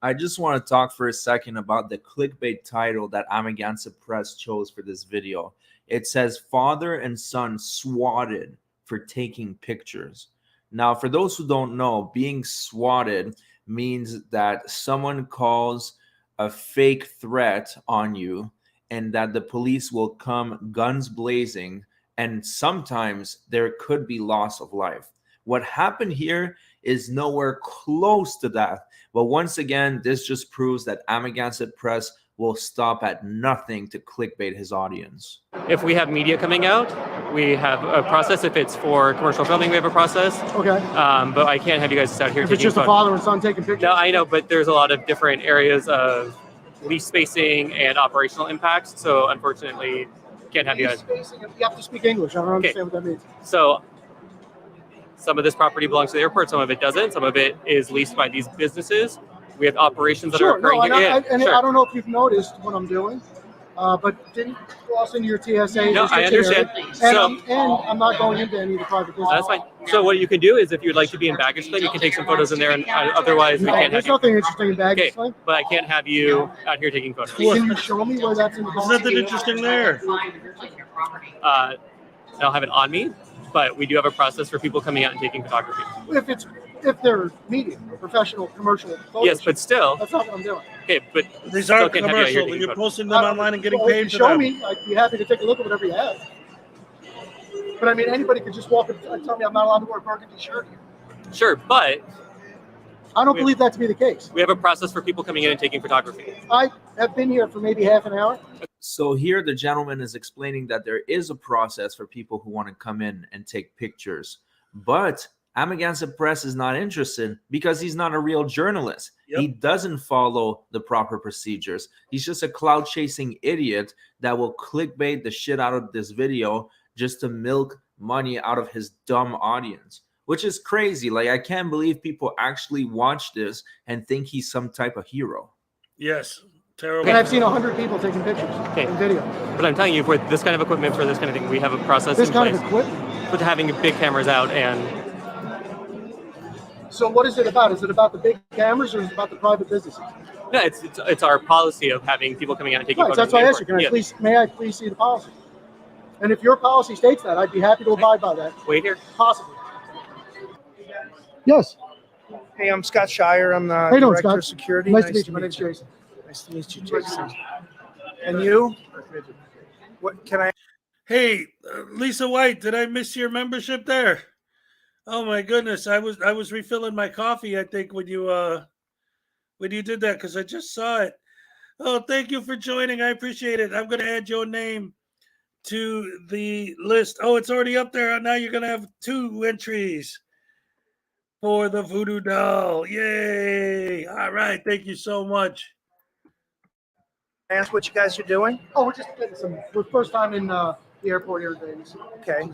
I just want to talk for a second about the clickbait title that Amendment Press chose for this video. It says father and son swatted for taking pictures. Now, for those who don't know, being swatted means that someone calls a fake threat on you and that the police will come guns blazing, and sometimes there could be loss of life. What happened here is nowhere close to that. But once again, this just proves that Amendment Press will stop at nothing to clickbait his audience. If we have media coming out, we have a process. If it's for commercial filming, we have a process. Okay. But I can't have you guys out here If taking it's just a father and son taking pictures. No, I know, but there's a lot of different areas of lease spacing and operational impacts. So unfortunately, can't have you guys. You have to speak English. I don't understand what that means. So some of this property belongs to the airport. Some of it doesn't. Some of it is leased by these businesses. We have operations that are occurring here. I don't know if you've noticed what I'm doing, but didn't cross into your TSA. No, I understand. And I'm not going into any of the private business. That's fine. So what you can do is, if you'd like to be in baggage claim, you can take some photos in there, and otherwise we can't have There's you. nothing interesting in baggage claim. But I can't have you out here taking photos. Can you show me where that's in the There's nothing interesting there. I don't have it on me, but we do have a process for people coming out and taking photography. If they're media, professional, commercial photos. Yes, but still. That's not what I'm doing. Okay, but These still aren't can't have you out here commercial. taking You're photos. posting them online and getting Well, if paid you for show them. me, I'd be happy to take a look at whatever you have. But I mean, anybody could just walk and tell me I'm not allowed to wear a burgundy shirt here. Sure, but I don't believe that to be the case. we have a process for people coming in and taking photography. I have been here for maybe half an hour. So here the gentleman is explaining that there is a process for people who want to come in and take pictures. But Amendment Press is not interested because he's not a real journalist. Yep. He doesn't follow the proper procedures. He's just a cloud-chasing idiot that will clickbait the shit out of this video just to milk money out of his dumb audience, which is crazy. Like, I can't believe people actually watch this and think he's some type of hero. Yes, terrible. And I've seen 100 people taking pictures and video. But I'm telling you, for this kind of equipment, for this kind of thing, we have a process This in kind place of equipment. with having big cameras out. And So what is it about? Is it about the big cameras or is it about the private businesses? no, it's our policy of having people coming out and taking Right, photos. that's why I in the asked you. airport. May I please see the policy? And if your policy states that, I'd be happy to abide by that. Wait here. Possibly. Yes. Hey, I'm Scott Shire. I'm the How you doing, Director Scott? of Security. Nice to meet you. My name's Jason. Nice to meet you, Jason. And you? What can I? Hey, Lisa White, did I miss your membership there? Oh my goodness, I was refilling my coffee, I think, when you did that, because I just saw it. Oh, thank you for joining. I appreciate it. I'm gonna add your name to the list. Oh, it's already up there. Now you're gonna have 2 entries for the Voodoo doll. Yay! All right, thank you so much. Ask what you guys are doing? Oh, we're just getting some. We're first time in the airport here today. Okay.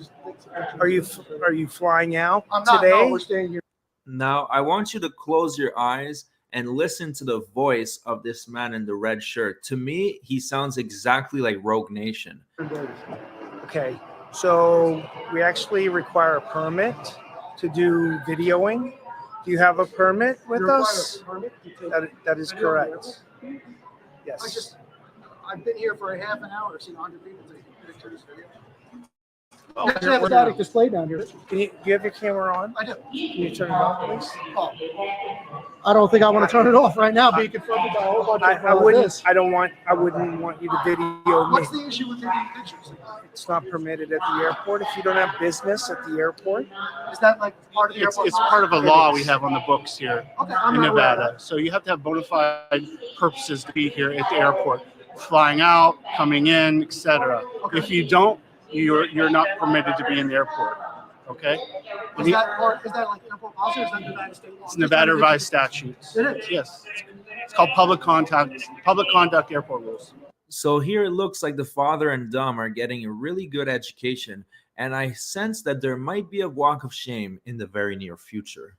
Are you flying out I'm not. today? No, we're staying here. Now, I want you to close your eyes and listen to the voice of this man in the red shirt. To me, he sounds exactly like Rogue Nation. Okay. So we actually require a permit to do videoing. Do you have a permit with You require us? a permit to take That is video at the correct. airport? Yes. I've been here for a half an hour. I've seen 100 people taking pictures. Oh, Actually, I have a static display down here. Do you have your camera on? I do. Can you turn it off, please? Oh. I don't think I want to turn it off right now. Being confronted by a whole bunch of I wouldn't. this. I wouldn't want you to video me. What's the issue with taking pictures? It's not permitted at the airport. If you don't have business at the airport, Is that like part of the airport? It's part of a law we have on the books here Okay, I'm in not aware of Nevada. So you have to have bona fide purposes to be here at the airport, flying out, coming in, etc. If you don't, you're not permitted to be in the airport. Okay? Is that like airport policy or is that Nevada state law? It's Nevada revised statutes. It is? Yes. It's called public conduct airport rules. So here it looks like the father and Dom are getting a really good education, and I sense that there might be a walk of shame in the very near future.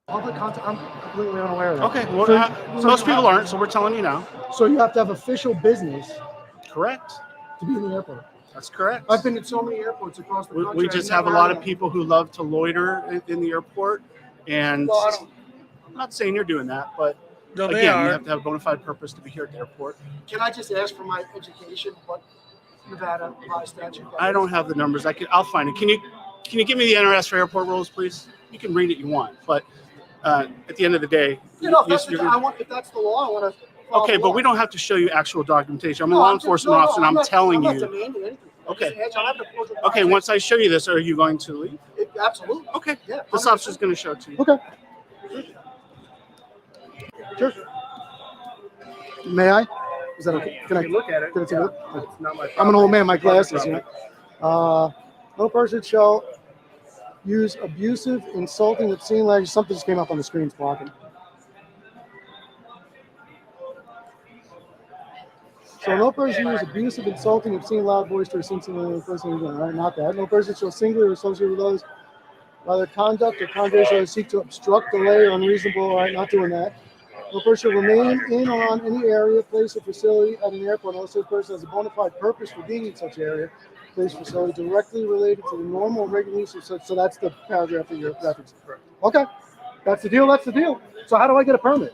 Public contact, I'm completely unaware of that. Okay, well, So most people aren't, so we're telling you now. So you have to have official business Correct. to be in the airport. That's correct. I've been at so many airports across the country. We just have a lot of people who love to loiter in the airport, and I'm not saying you're doing that, but No, they again, are. you have to have a bona fide purpose to be here at the airport. Can I just ask for my education? What Nevada law statute? I don't have the numbers. I'll find it. Can you give me the NRS for airport rules, please? You can read it you want, but at the end of the day, You know, if that's the law, I want to. okay, but we don't have to show you actual documentation. I'm a law enforcement officer, and I'm telling you. Okay. Okay, once I show you this, are you going to leave? Absolutely. Okay. Yeah, This officer's going to show it to you. Okay. Sure. May I? Is that okay? Can I look at it? Can I take a look? It's not my I'm an old man. My glasses. You know. No person shall use abusive, insulting, obscene language. Something just came up on the screen. It's blocking. So no person use abusive, insulting, obscene, loud voice to insinuate person. All right, not that. No person shall singular or associate with others by their conduct or conduct shall seek to obstruct, delay, or unreasonable. All right, not doing that. No person shall remain in or on any area, place, or facility at an airport unless such person has a bona fide purpose for being in such area, place, facility directly related to the normal regular use of such. So that's the paragraph that you're referencing. Okay, that's the deal. That's the deal. So how do I get a permit?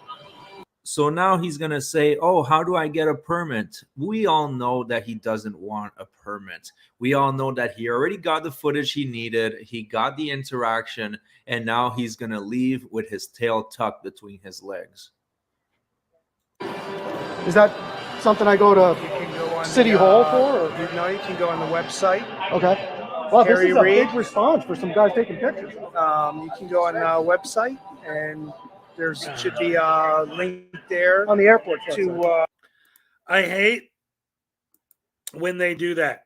So now he's going to say, oh, how do I get a permit? We all know that he doesn't want a permit. We all know that he already got the footage he needed. He got the interaction, and now he's going to leave with his tail tucked between his legs. Is that something I go to City Hall for? Or? No, you can go on the website. Okay. Well, this Harry is a Reid. big response for some guys taking pictures. You can go on the website, and there should be a link there On the airport to. I hate when they do that.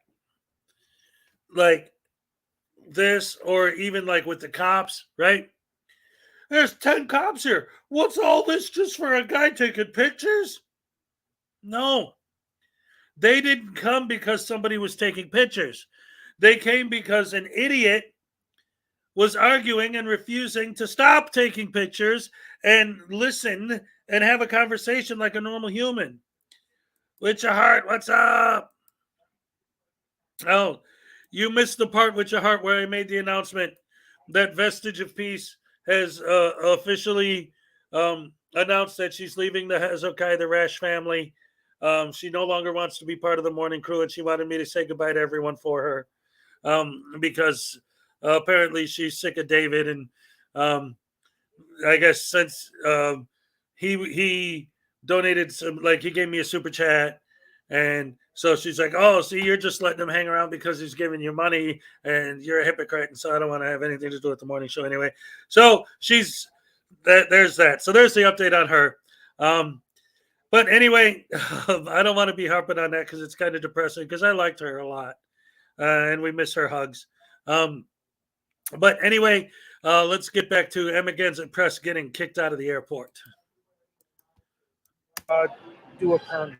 Like this, or even like with the cops, right? There's 10 cops here. What's all this just for a guy taking pictures? No. They didn't come because somebody was taking pictures. They came because an idiot was arguing and refusing to stop taking pictures and listen and have a conversation like a normal human. With your heart, what's up? Oh, you missed the part with your heart where I made the announcement that Vestige of Peace has officially announced that she's leaving the Hezokuai, the Rash family. She no longer wants to be part of the morning crew, and she wanted me to say goodbye to everyone for her because apparently she's sick of David. And I guess since he donated some, like he gave me a super chat, and so she's like, oh, see, you're just letting him hang around because he's giving you money and you're a hypocrite. And so I don't want to have anything to do with the morning show anyway. So she's there's that. So there's the update on her. But anyway, I don't want to be harping on that because it's kind of depressing because I liked her a lot and we miss her hugs. But anyway, let's get back to Emma Genz Press getting kicked out of the airport. Do a permit.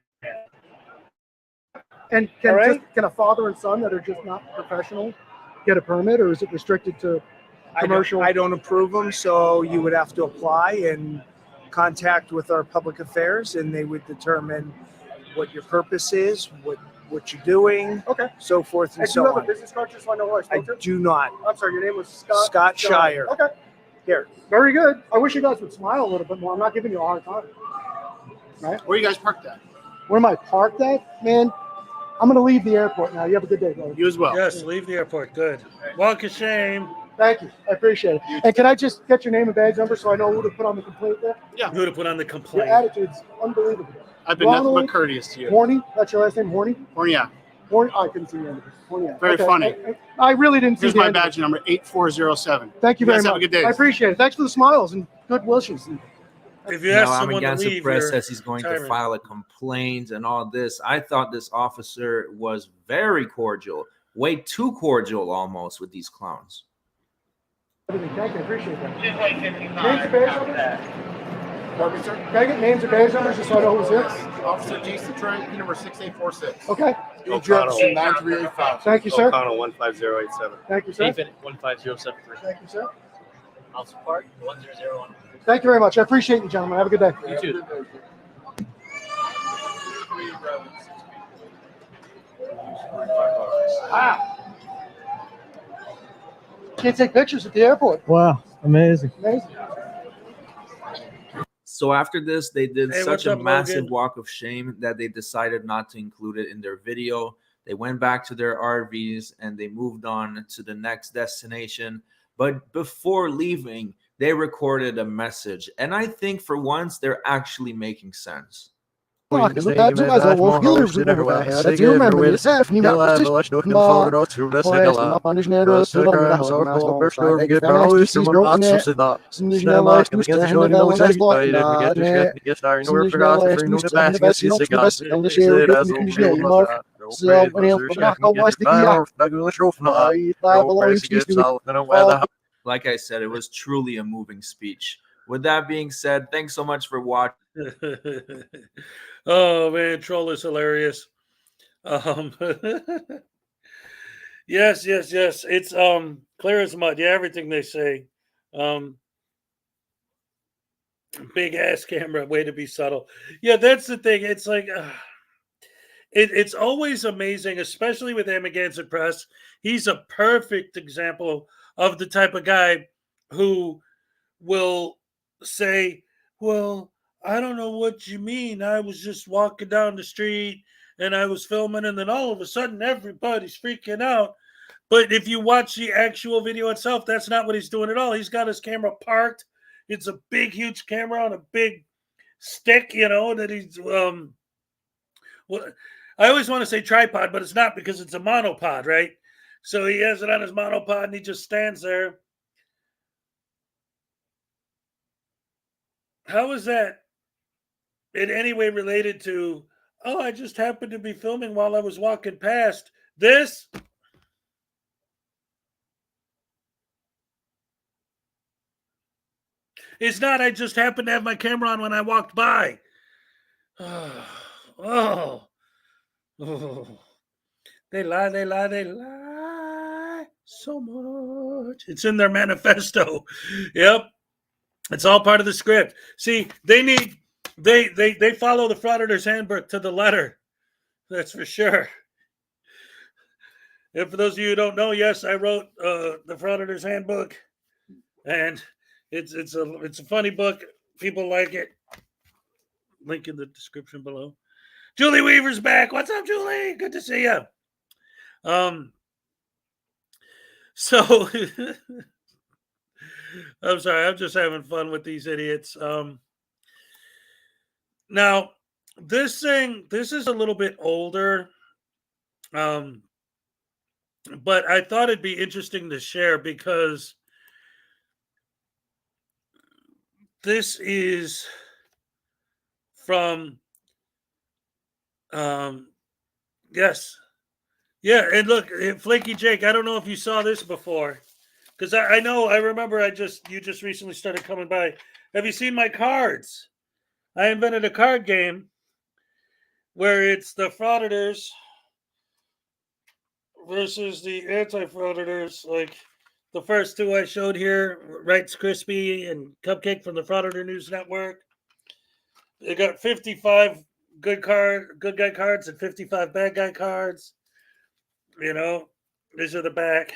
And can a father and son that are just not professional get a permit, or is it restricted to commercial? I don't approve them, so you would have to apply and contact with our public affairs, and they would determine what your purpose is, what you're doing, okay, so forth and do so you have on. a business card just so I know who I I spoke to? do not. I'm sorry, your name was Scott? Scott Shire. Okay. Here. Very good. I wish you guys would smile a little bit more. I'm not giving you a hard time. Right? Where you guys parked at? Where am I parked at? Man, I'm going to leave the airport now. You have a good day, brother. You as well. Yes, leave the airport. Good. Walk of shame. Thank you. I appreciate it. And can I just get your name and badge number so I know who to put on the complaint there? Yeah. Who to put on the Your complaint? attitude's unbelievable. I've been nothing but courteous to you. Horny? That's your last name, Horny? Horny, yeah. Horny? I couldn't see the end of it. Horny, yeah. Very funny. I really didn't see Here's the my end of it. badge number, 8407. Thank you very guys much. Have a good day. I appreciate it. Thanks for the smiles and good wishes. If you ask Now, someone to Amendment leave, Press you're says he's going to tyrant. file a complaint and all this. I thought this officer was very cordial, way too cordial almost with these clowns. Thank you. I appreciate that. Name's badge number? Pardon me, sir? Can I get names or badge numbers just so I know who's here? Officer Jason Trent, P number 6846. Okay. O'Connell 9385. Thank you, sir. O'Connell 15087. Thank you, sir. David 15073. Thank you, sir. Officer Park 1001. Thank you very much. I appreciate you, gentlemen. Have a good day. You too. Wow. Can't take pictures at the airport. Wow, amazing. Amazing. So after this, they did Hey, such what's a up, massive Logan? walk of shame that they decided not to include it in their video. They went back to their RVs and they moved on to the next destination. But before leaving, they recorded a message. And I think for once, they're actually making sense. Like I said, it was truly a moving speech. With that being said, thanks so much for watching. Oh man, troll is hilarious. Yes. It's clear as mud. Yeah, everything they say. Big ass camera, way to be subtle. Yeah, that's the thing. It's like it's always amazing, especially with Amagansett Press. He's a perfect example of the type of guy who will say, well, I don't know what you mean. I was just walking down the street and I was filming, and then all of a sudden everybody's freaking out. But if you watch the actual video itself, that's not what he's doing at all. He's got his camera parked. It's a big, huge camera on a big stick, that he's I always want to say tripod, but it's not because it's a monopod, right? So he has it on his monopod and he just stands there. How is that in any way related to, oh, I just happened to be filming while I was walking past this? It's not, I just happened to have my camera on when I walked by. Oh. They lie so much. It's in their manifesto. Yep. It's all part of the script. See, they follow the Frauditors Handbook to the letter. That's for sure. And for those of you who don't know, yes, I wrote the Frauditors Handbook, and it's a funny book. People like it. Link in the description below. Julie Weaver's back. What's up, Julie? Good to see you. So I'm sorry, I'm just having fun with these idiots. Now this is a little bit older, but I thought it'd be interesting to share because this is from yes. Yeah, and look, Flaky Jake, I don't know if you saw this before, because I remember you just recently started coming by. Have you seen my cards? I invented a card game where it's the Frauditors versus the anti-Frauditors. Like the first two I showed here, Rice Crispy and Cupcake from the Frauditor News Network. They got 55 good guy cards and 55 bad guy cards. These are the back.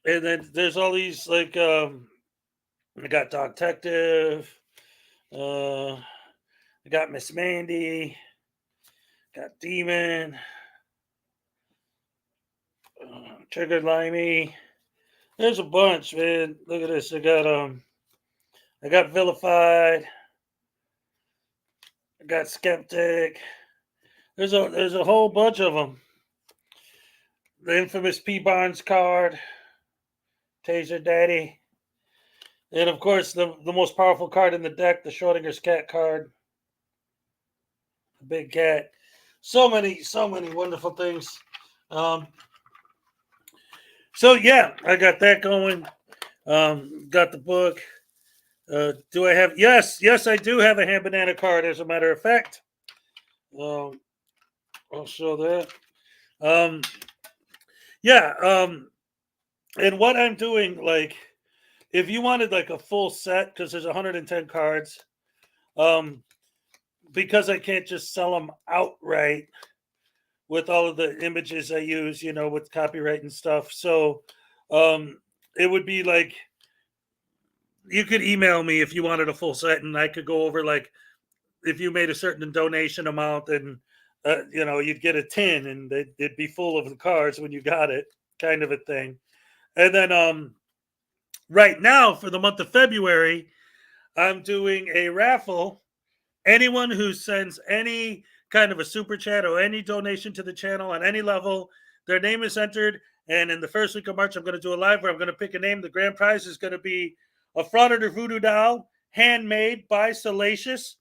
And then there's all these, like, I got Dog Detective. I got Miss Mandy. Got Demon. Triggered Limey. There's a bunch, man. Look at this. I got Vilified. I got Skeptic. There's a whole bunch of them. The infamous P. Barnes card, Taser Daddy, and of course the most powerful card in the deck, the Schrodinger's cat card, the big cat. So many wonderful things. So yeah, I got that going. Got the book. Do I have? Yes, I do have a hand banana card. As a matter of fact, I'll show that. And what I'm doing, like, if you wanted like a full set, because there's 110 cards, because I can't just sell them outright with all of the images I use, with copyright and stuff. So, it would be like, you could email me if you wanted a full set, and I could go over, like, if you made a certain donation amount, and you'd get a tin, and it'd be full of the cards when you got it, kind of a thing. And then right now for the month of February, I'm doing a raffle. Anyone who sends any kind of a super chat or any donation to the channel on any level, their name is entered. And in the first week of March, I'm going to do a live where I'm going to pick a name. The grand prize is going to be a Frauditor Voodoo doll, handmade by Salacious,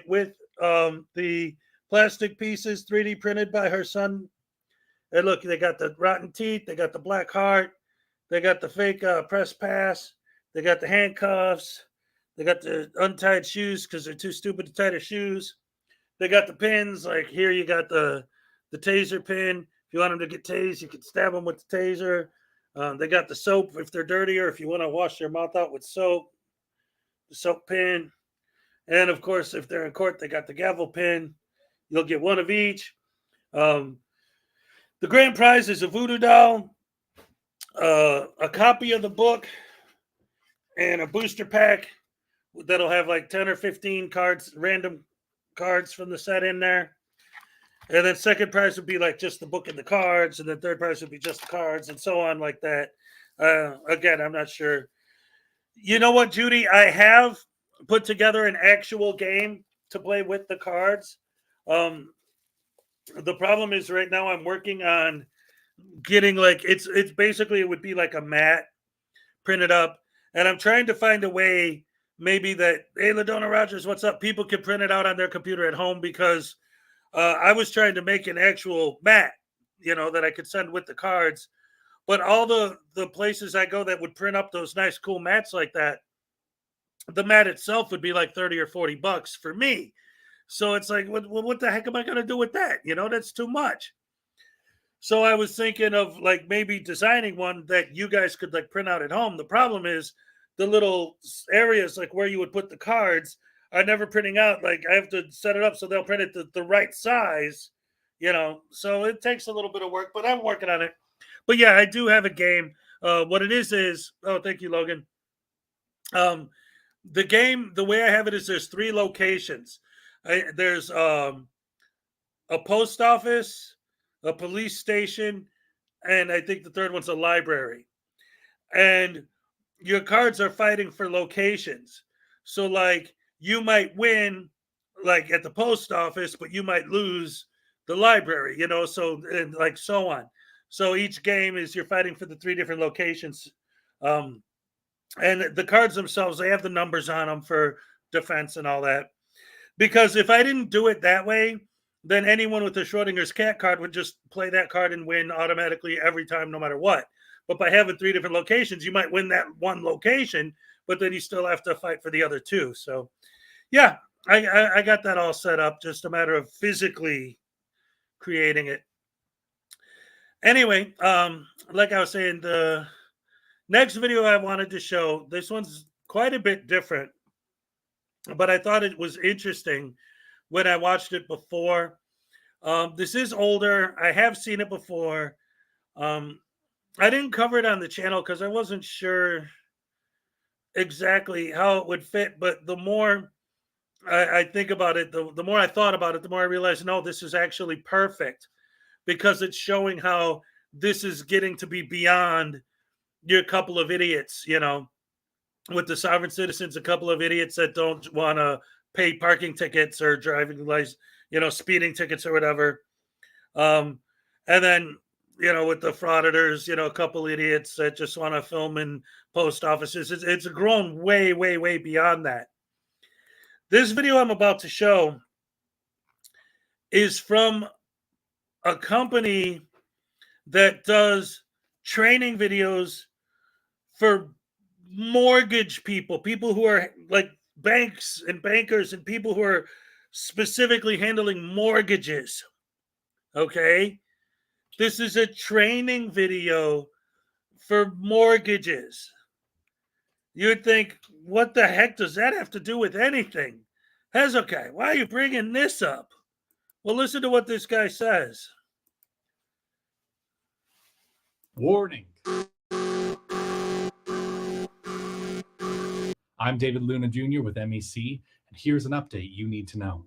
with the plastic pieces 3D printed by her son. And look, they got the rotten teeth, they got the black heart, they got the fake press pass, they got the handcuffs, they got the untied shoes because they're too stupid to tie their shoes. They got the pins. Like here, you got the taser pin. If you want them to get tased, you can stab them with the taser. They got the soap if they're dirty, or if you want to wash their mouth out with soap, the soap pin. And of course, if they're in court, they got the gavel pin. You'll get one of each. The grand prize is a voodoo doll, a copy of the book, and a booster pack that'll have like 10 or 15 cards, random cards from the set in there. And then second prize would be like just the book and the cards, and then third prize would be just the cards, and so on like that. Again, I'm not sure. You know what, Judy? I have put together an actual game to play with the cards. The problem is right now I'm working on getting like it's basically it would be like a mat printed up, and I'm trying to find a way maybe that, hey, LaDonna Rogers, what's up? People can print it out on their computer at home, because I was trying to make an actual mat, that I could send with the cards. But all the places I go that would print up those nice, cool mats like that, the mat itself would be like 30 or 40 bucks for me. So it's like, what the heck am I going to do with that? That's too much. So I was thinking of like maybe designing one that you guys could like print out at home. The problem is the little areas like where you would put the cards are never printing out. Like I have to set it up so they'll print it the right size, so it takes a little bit of work, but I'm working on it. But yeah, I do have a game. What it is, oh, thank you, Logan. The game, the way I have it is there's 3 locations. There's a post office, a police station, and I think the third one's a library. And your cards are fighting for locations. So like you might win like at the post office, but you might lose the library, so and like so on. So each game is you're fighting for the 3 different locations. And the cards themselves, they have the numbers on them for defense and all that. Because if I didn't do it that way, then anyone with a Schrodinger's cat card would just play that card and win automatically every time, no matter what. But by having 3 different locations, you might win that one location, but then you still have to fight for the other 2. So, yeah, I got that all set up. Just a matter of physically creating it. Anyway, like I was saying, the next video I wanted to show, this one's quite a bit different, but I thought it was interesting when I watched it before. This is older. I have seen it before. I didn't cover it on the channel because I wasn't sure exactly how it would fit. But the more I think about it, the more I thought about it, the more I realized, no, this is actually perfect, because it's showing how this is getting to be beyond your couple of idiots, with the sovereign citizens, a couple of idiots that don't want to pay parking tickets or driving license, speeding tickets or whatever. And then, with the frauditors, a couple idiots that just want to film in post offices. It's grown way, way, way beyond that. This video I'm about to show is from a company that does training videos for mortgage people, people who are like banks and bankers and people who are specifically handling mortgages. Okay. This is a training video for mortgages. You'd think, what the heck does that have to do with anything? Hezokuai, why are you bringing this up? Well, listen to what this guy says. Warning. I'm David Luna Jr. with MEC, and here's an update you need to know.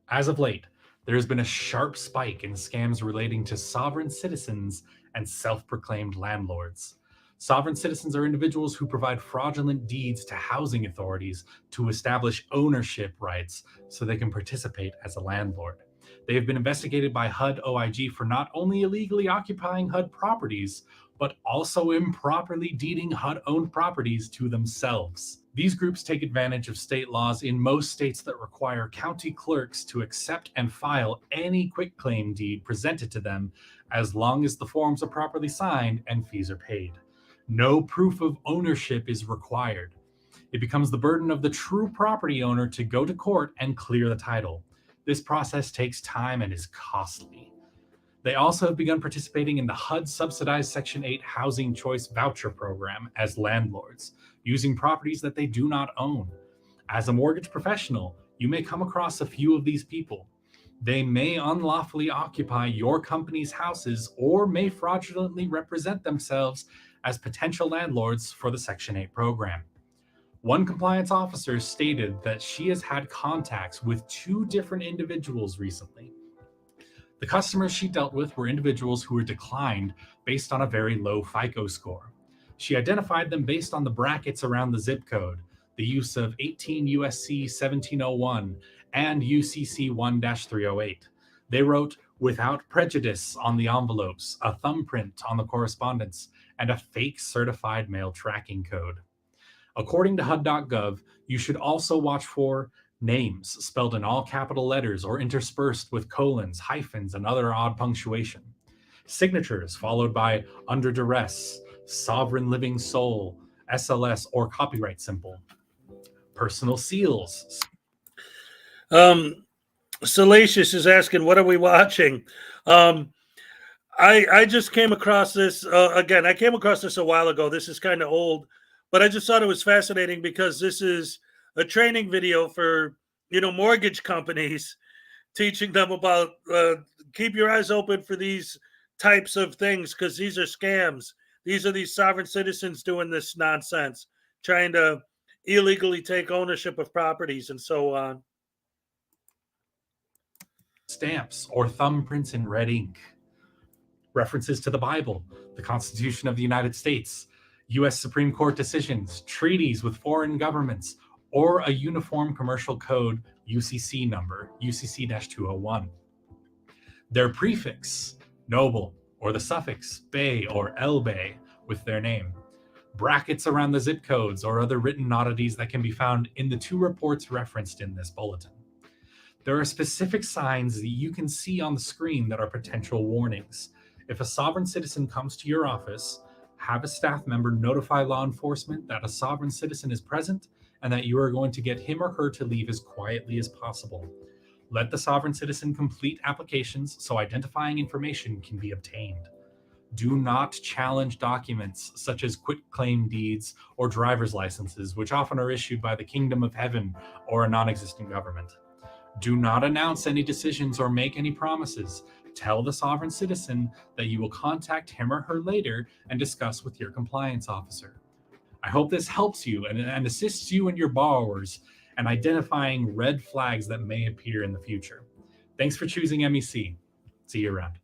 As of late, there has been a sharp spike in scams relating to sovereign citizens and self-proclaimed landlords. Sovereign citizens are individuals who provide fraudulent deeds to housing authorities to establish ownership rights so they can participate as a landlord. They have been investigated by HUD OIG for not only illegally occupying HUD properties, but also improperly deeding HUD-owned properties to themselves. These groups take advantage of state laws in most states that require county clerks to accept and file any quitclaim deed presented to them as long as the forms are properly signed and fees are paid. No proof of ownership is required. It becomes the burden of the true property owner to go to court and clear the title. This process takes time and is costly. They also have begun participating in the HUD-subsidized Section 8 Housing Choice Voucher Program as landlords, using properties that they do not own. As a mortgage professional, you may come across a few of these people. They may unlawfully occupy your company's houses or may fraudulently represent themselves as potential landlords for the Section 8 program. One compliance officer stated that she has had contacts with 2 different individuals recently. The customers she dealt with were individuals who were declined based on a very low FICO score. She identified them based on the brackets around the zip code, the use of 18 USC 1701 and UCC 1-308. They wrote "without prejudice" on the envelopes, a thumbprint on the correspondence, and a fake certified mail tracking code. According to HUD.gov, you should also watch for names spelled in all capital letters or interspersed with colons, hyphens, and other odd punctuation. Signatures followed by "under duress," "sovereign living soul," SLS, or copyright symbol. Personal seals. Salacious is asking, what are we watching? I just came across this again. I came across this a while ago. This is kind of old, but I just thought it was fascinating because this is a training video for mortgage companies, teaching them about keep your eyes open for these types of things because these are scams. These are these sovereign citizens doing this nonsense, trying to illegally take ownership of properties and so on. Stamps or thumbprints in red ink. References to the Bible, the Constitution of the United States, U.S. Supreme Court decisions, treaties with foreign governments, or a Uniform Commercial Code UCC number, UCC-201. Their prefix, noble, or the suffix bay or elbay with their name. Brackets around the zip codes or other written oddities that can be found in the 2 reports referenced in this bulletin. There are specific signs that you can see on the screen that are potential warnings. If a sovereign citizen comes to your office, have a staff member notify law enforcement that a sovereign citizen is present and that you are going to get him or her to leave as quietly as possible. Let the sovereign citizen complete applications so identifying information can be obtained. Do not challenge documents such as quitclaim deeds or driver's licenses, which often are issued by the Kingdom of Heaven or a non-existent government. Do not announce any decisions or make any promises. Tell the sovereign citizen that you will contact him or her later and discuss with your compliance officer. I hope this helps you and assists you and your borrowers in identifying red flags that may appear in the future. Thanks for choosing MEC. See you around.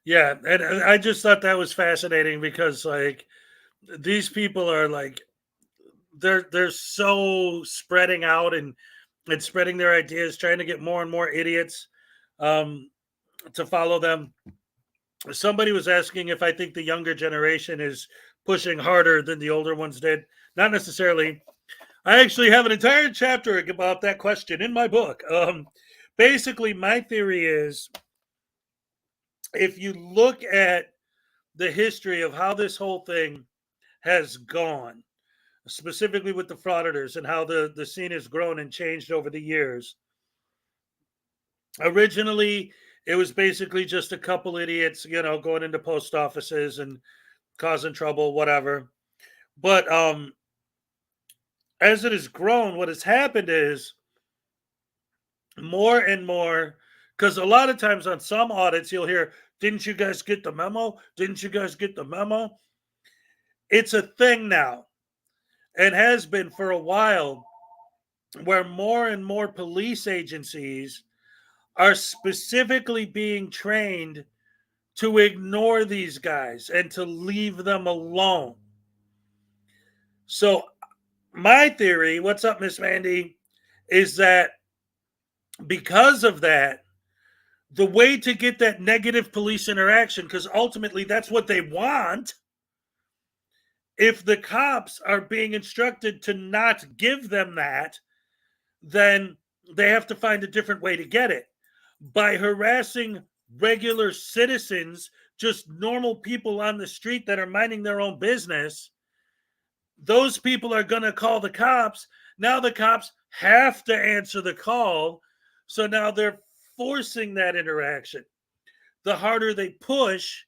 Yeah, and I just thought that was fascinating because these people are they're so spreading out and spreading their ideas, trying to get more and more idiots to follow them. Somebody was asking if I think the younger generation is pushing harder than the older ones did. Not necessarily. I actually have an entire chapter about that question in my book. Basically, my theory is if you look at the history of how this whole thing has gone, specifically with the Frauditors and how the scene has grown and changed over the years. Originally, it was basically just a couple idiots, going into post offices and causing trouble, whatever. But as it has grown, what has happened is more and more, because a lot of times on some audits, you'll hear, didn't you guys get the memo? Didn't you guys get the memo? It's a thing now, and has been for a while, where more and more police agencies are specifically being trained to ignore these guys and to leave them alone. So my theory, what's up, Miss Mandy, is that because of that, the way to get that negative police interaction, because ultimately that's what they want, if the cops are being instructed to not give them that, then they have to find a different way to get it. By harassing regular citizens, just normal people on the street that are minding their own business, those people are going to call the cops. Now the cops have to answer the call. So now they're forcing that interaction. The harder they push,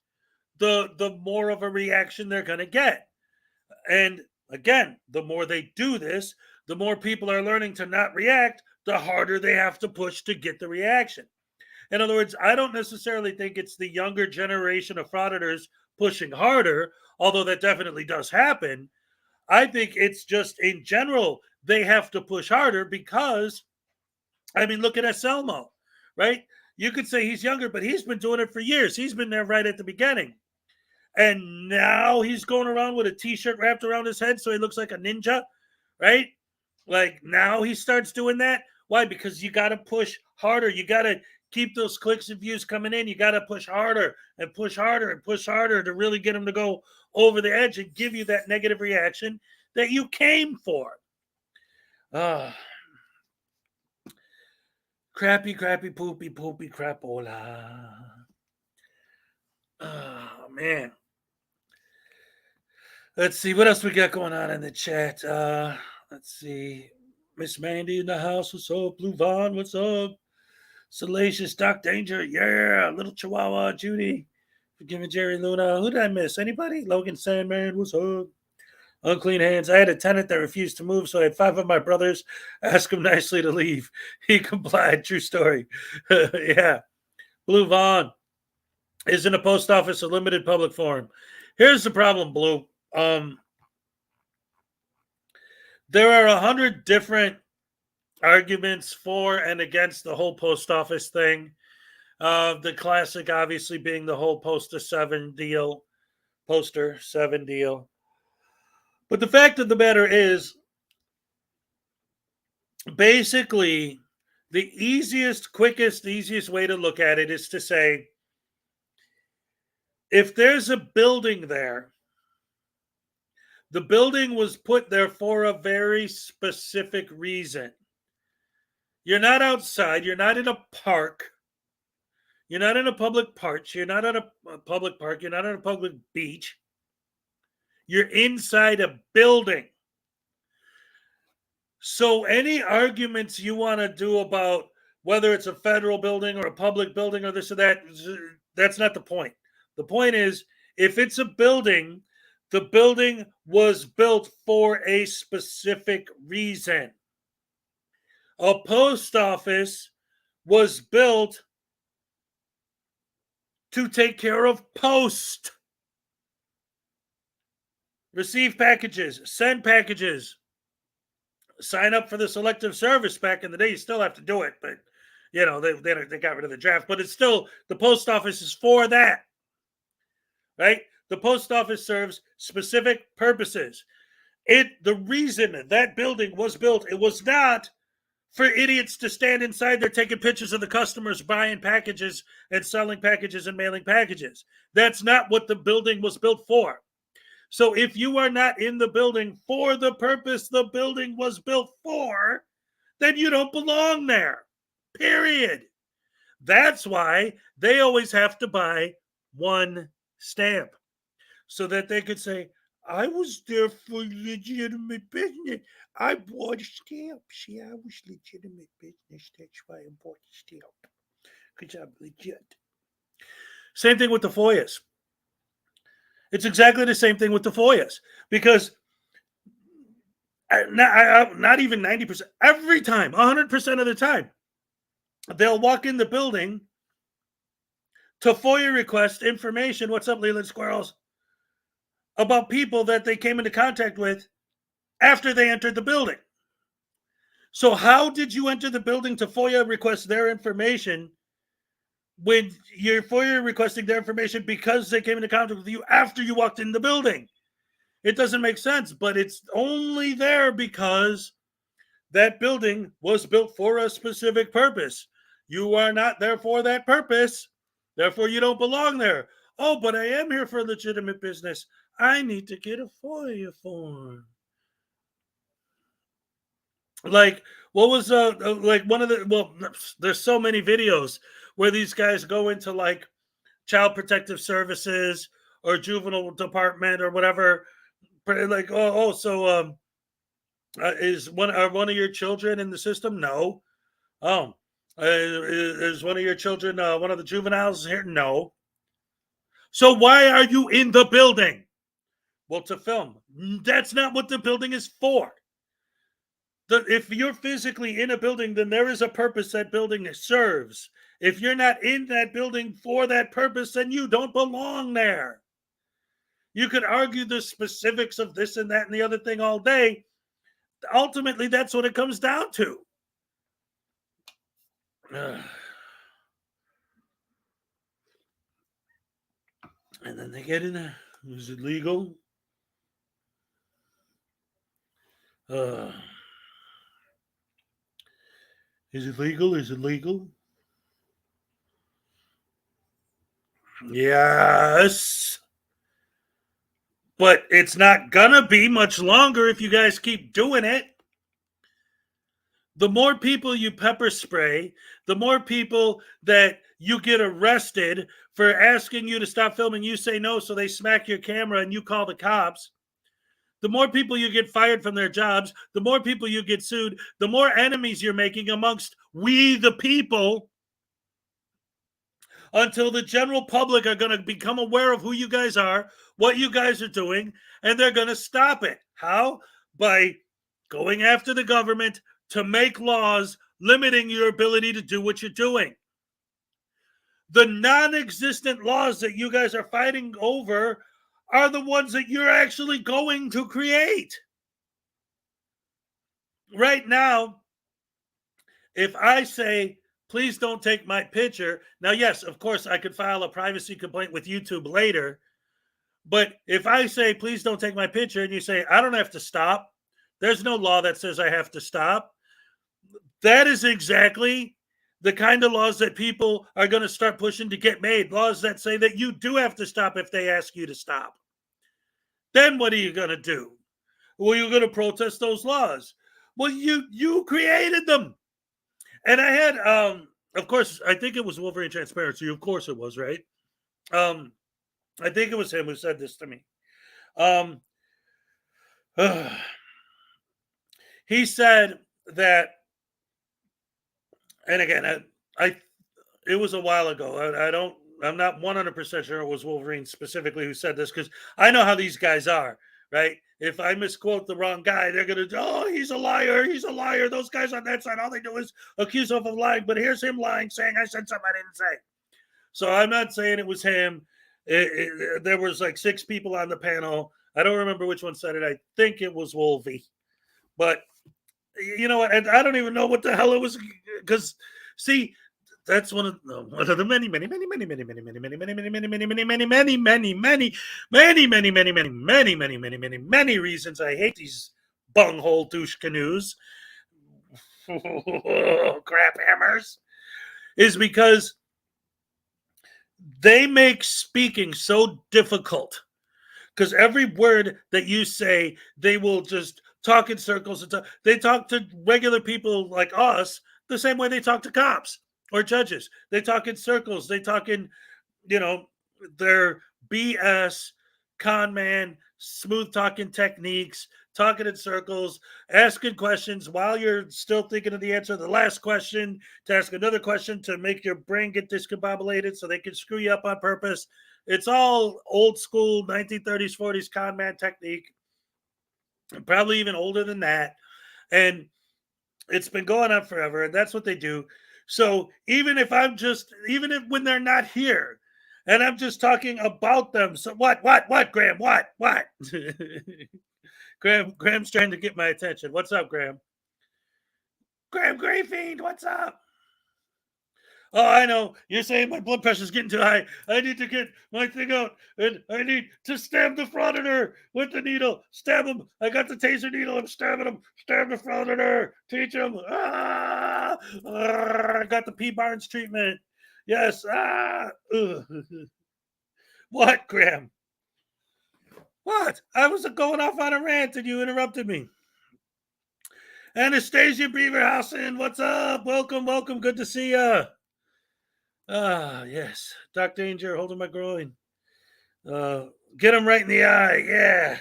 the more of a reaction they're going to get. And again, the more they do this, the more people are learning to not react, the harder they have to push to get the reaction. In other words, I don't necessarily think it's the younger generation of frauditors pushing harder, although that definitely does happen. I think it's just in general, they have to push harder because, look at Anselmo, right? You could say he's younger, but he's been doing it for years. He's been there right at the beginning. And now he's going around with a t-shirt wrapped around his head so he looks like a ninja, right? Like now he starts doing that. Why? Because you got to push harder. You got to keep those clicks and views coming in. You got to push harder and push harder and push harder to really get them to go over the edge and give you that negative reaction that you came for. Crappy, poopy, crapola. Oh, man. Let's see what else we got going on in the chat. Let's see. Miss Mandy in the house. What's up? Blue Vaughn. What's up? Salacious Doc Danger. Yeah. Little Chihuahua. Judy. Forgiving Jerry Luna. Who did I miss? Anybody? Logan Sandman. What's up? Unclean Hands. I had a tenant that refused to move, so I had 5 of my brothers ask him nicely to leave. He complied. True story. Yeah. Blue Vaughn. Isn't a post office a limited public forum? Here's the problem, Blue. There are 100 different arguments for and against the whole post office thing. The classic, obviously, being the whole poster 7 deal. But the fact of the matter is, basically, the easiest way to look at it is to say, if there's a building there, the building was put there for a very specific reason. You're not outside. You're not in a park. You're not in a public park. You're not at a public park. You're not at a public beach. You're inside a building. So any arguments you want to do about whether it's a federal building or a public building or this or that, that's not the point. The point is, if it's a building, the building was built for a specific reason. A post office was built to take care of post. Receive packages, send packages, sign up for the selective service. Back in the day, you still have to do it, but they got rid of the draft. But it's still, the post office is for that, right? The post office serves specific purposes. The reason that building was built, it was not for idiots to stand inside there taking pictures of the customers buying packages and selling packages and mailing packages. That's not what the building was built for. So if you are not in the building for the purpose the building was built for, then you don't belong there. Period. That's why they always have to buy one stamp, so that they could say, I was there for legitimate business. I bought a stamp. See, I was legitimate business. That's why I bought the stamp. Because I'm legit. Same thing with the FOIAs. It's exactly the same thing with the FOIAs. Because not even 90%, every time, 100% of the time, they'll walk in the building to FOIA request information. What's up, Leland Squirrels? About people that they came into contact with after they entered the building. So how did you enter the building to FOIA request their information when you're FOIA requesting their information because they came into contact with you after you walked in the building? It doesn't make sense, but it's only there because that building was built for a specific purpose. You are not there for that purpose. Therefore, you don't belong there. Oh, but I am here for legitimate business. I need to get a FOIA form. Like, what was like one of the, well, there's so many videos where these guys go into like child protective services or juvenile department or whatever, like, so is one of your children in the system? No. Oh, is one of your children one of the juveniles here? No. So why are you in the building? Well, to film. That's not what the building is for. If you're physically in a building, then there is a purpose that building serves. If you're not in that building for that purpose, then you don't belong there. You could argue the specifics of this and that and the other thing all day. Ultimately, that's what it comes down to. And then they get in there. Is it legal? Is it legal? Is it legal? Yes. But it's not gonna be much longer if you guys keep doing it. The more people you pepper spray, the more people that you get arrested for asking you to stop filming. You say no, so they smack your camera and you call the cops. The more people you get fired from their jobs, the more people you get sued, the more enemies you're making amongst we the people, until the general public are going to become aware of who you guys are, what you guys are doing, and they're going to stop it. How? By going after the government to make laws limiting your ability to do what you're doing. The non-existent laws that you guys are fighting over are the ones that you're actually going to create. Right now, if I say, please don't take my picture. Now, yes, of course, I could file a privacy complaint with YouTube later. But if I say, please don't take my picture, and you say, I don't have to stop. There's no law that says I have to stop. That is exactly the kind of laws that people are going to start pushing to get made. Laws that say that you do have to stop if they ask you to stop. Then what are you going to do? Well, you're going to protest those laws. Well, you created them. And I had, of course, I think it was Wolverine Transparency. Of course it was, right? I think it was him who said this to me. He said that, and again, it was a while ago. I'm not 100% sure it was Wolverine specifically who said this, because I know how these guys are, right? If I misquote the wrong guy, they're going to, oh, he's a liar. He's a liar. Those guys on that side, all they do is accuse him of lying. But here's him lying, saying I said something I didn't say. So I'm not saying it was him. There was like 6 people on the panel. I don't remember which one said it. I think it was Wolvie. But you know what? And I don't even know what the hell it was, because, see, that's one of the many reasons I hate these bunghole douche canoes, crap hammers, is because they make speaking so difficult. Because every word that you say, they will just talk in circles. They talk to regular people like us the same way they talk to cops or judges. They talk in circles. They talk in, their BS con man, smooth talking techniques, talking in circles, asking questions while you're still thinking of the answer to the last question, to ask another question to make your brain get discombobulated so they can screw you up on purpose. It's all old school 1930s, 40s con man technique, probably even older than that. And it's been going on forever, and that's what they do. So even if when they're not here, and I'm just talking about them, so what, Graham, what? Graham's trying to get my attention. What's up, Graham? Graham Greyfiend, what's up? Oh, I know. You're saying my blood pressure's getting too high. I need to get my thing out, and I need to stab the frauditor with the needle. Stab him. I got the taser needle. I'm stabbing him. Stab the frauditor. Teach him. I got the P. Barnes treatment. Yes. What, Graham? What? I was going off on a rant, and you interrupted me. Anastasia Beaverhausen, what's up? Welcome. Good to see ya. Yes. Doc Danger holding my groin. Get him right in the eye. Yeah.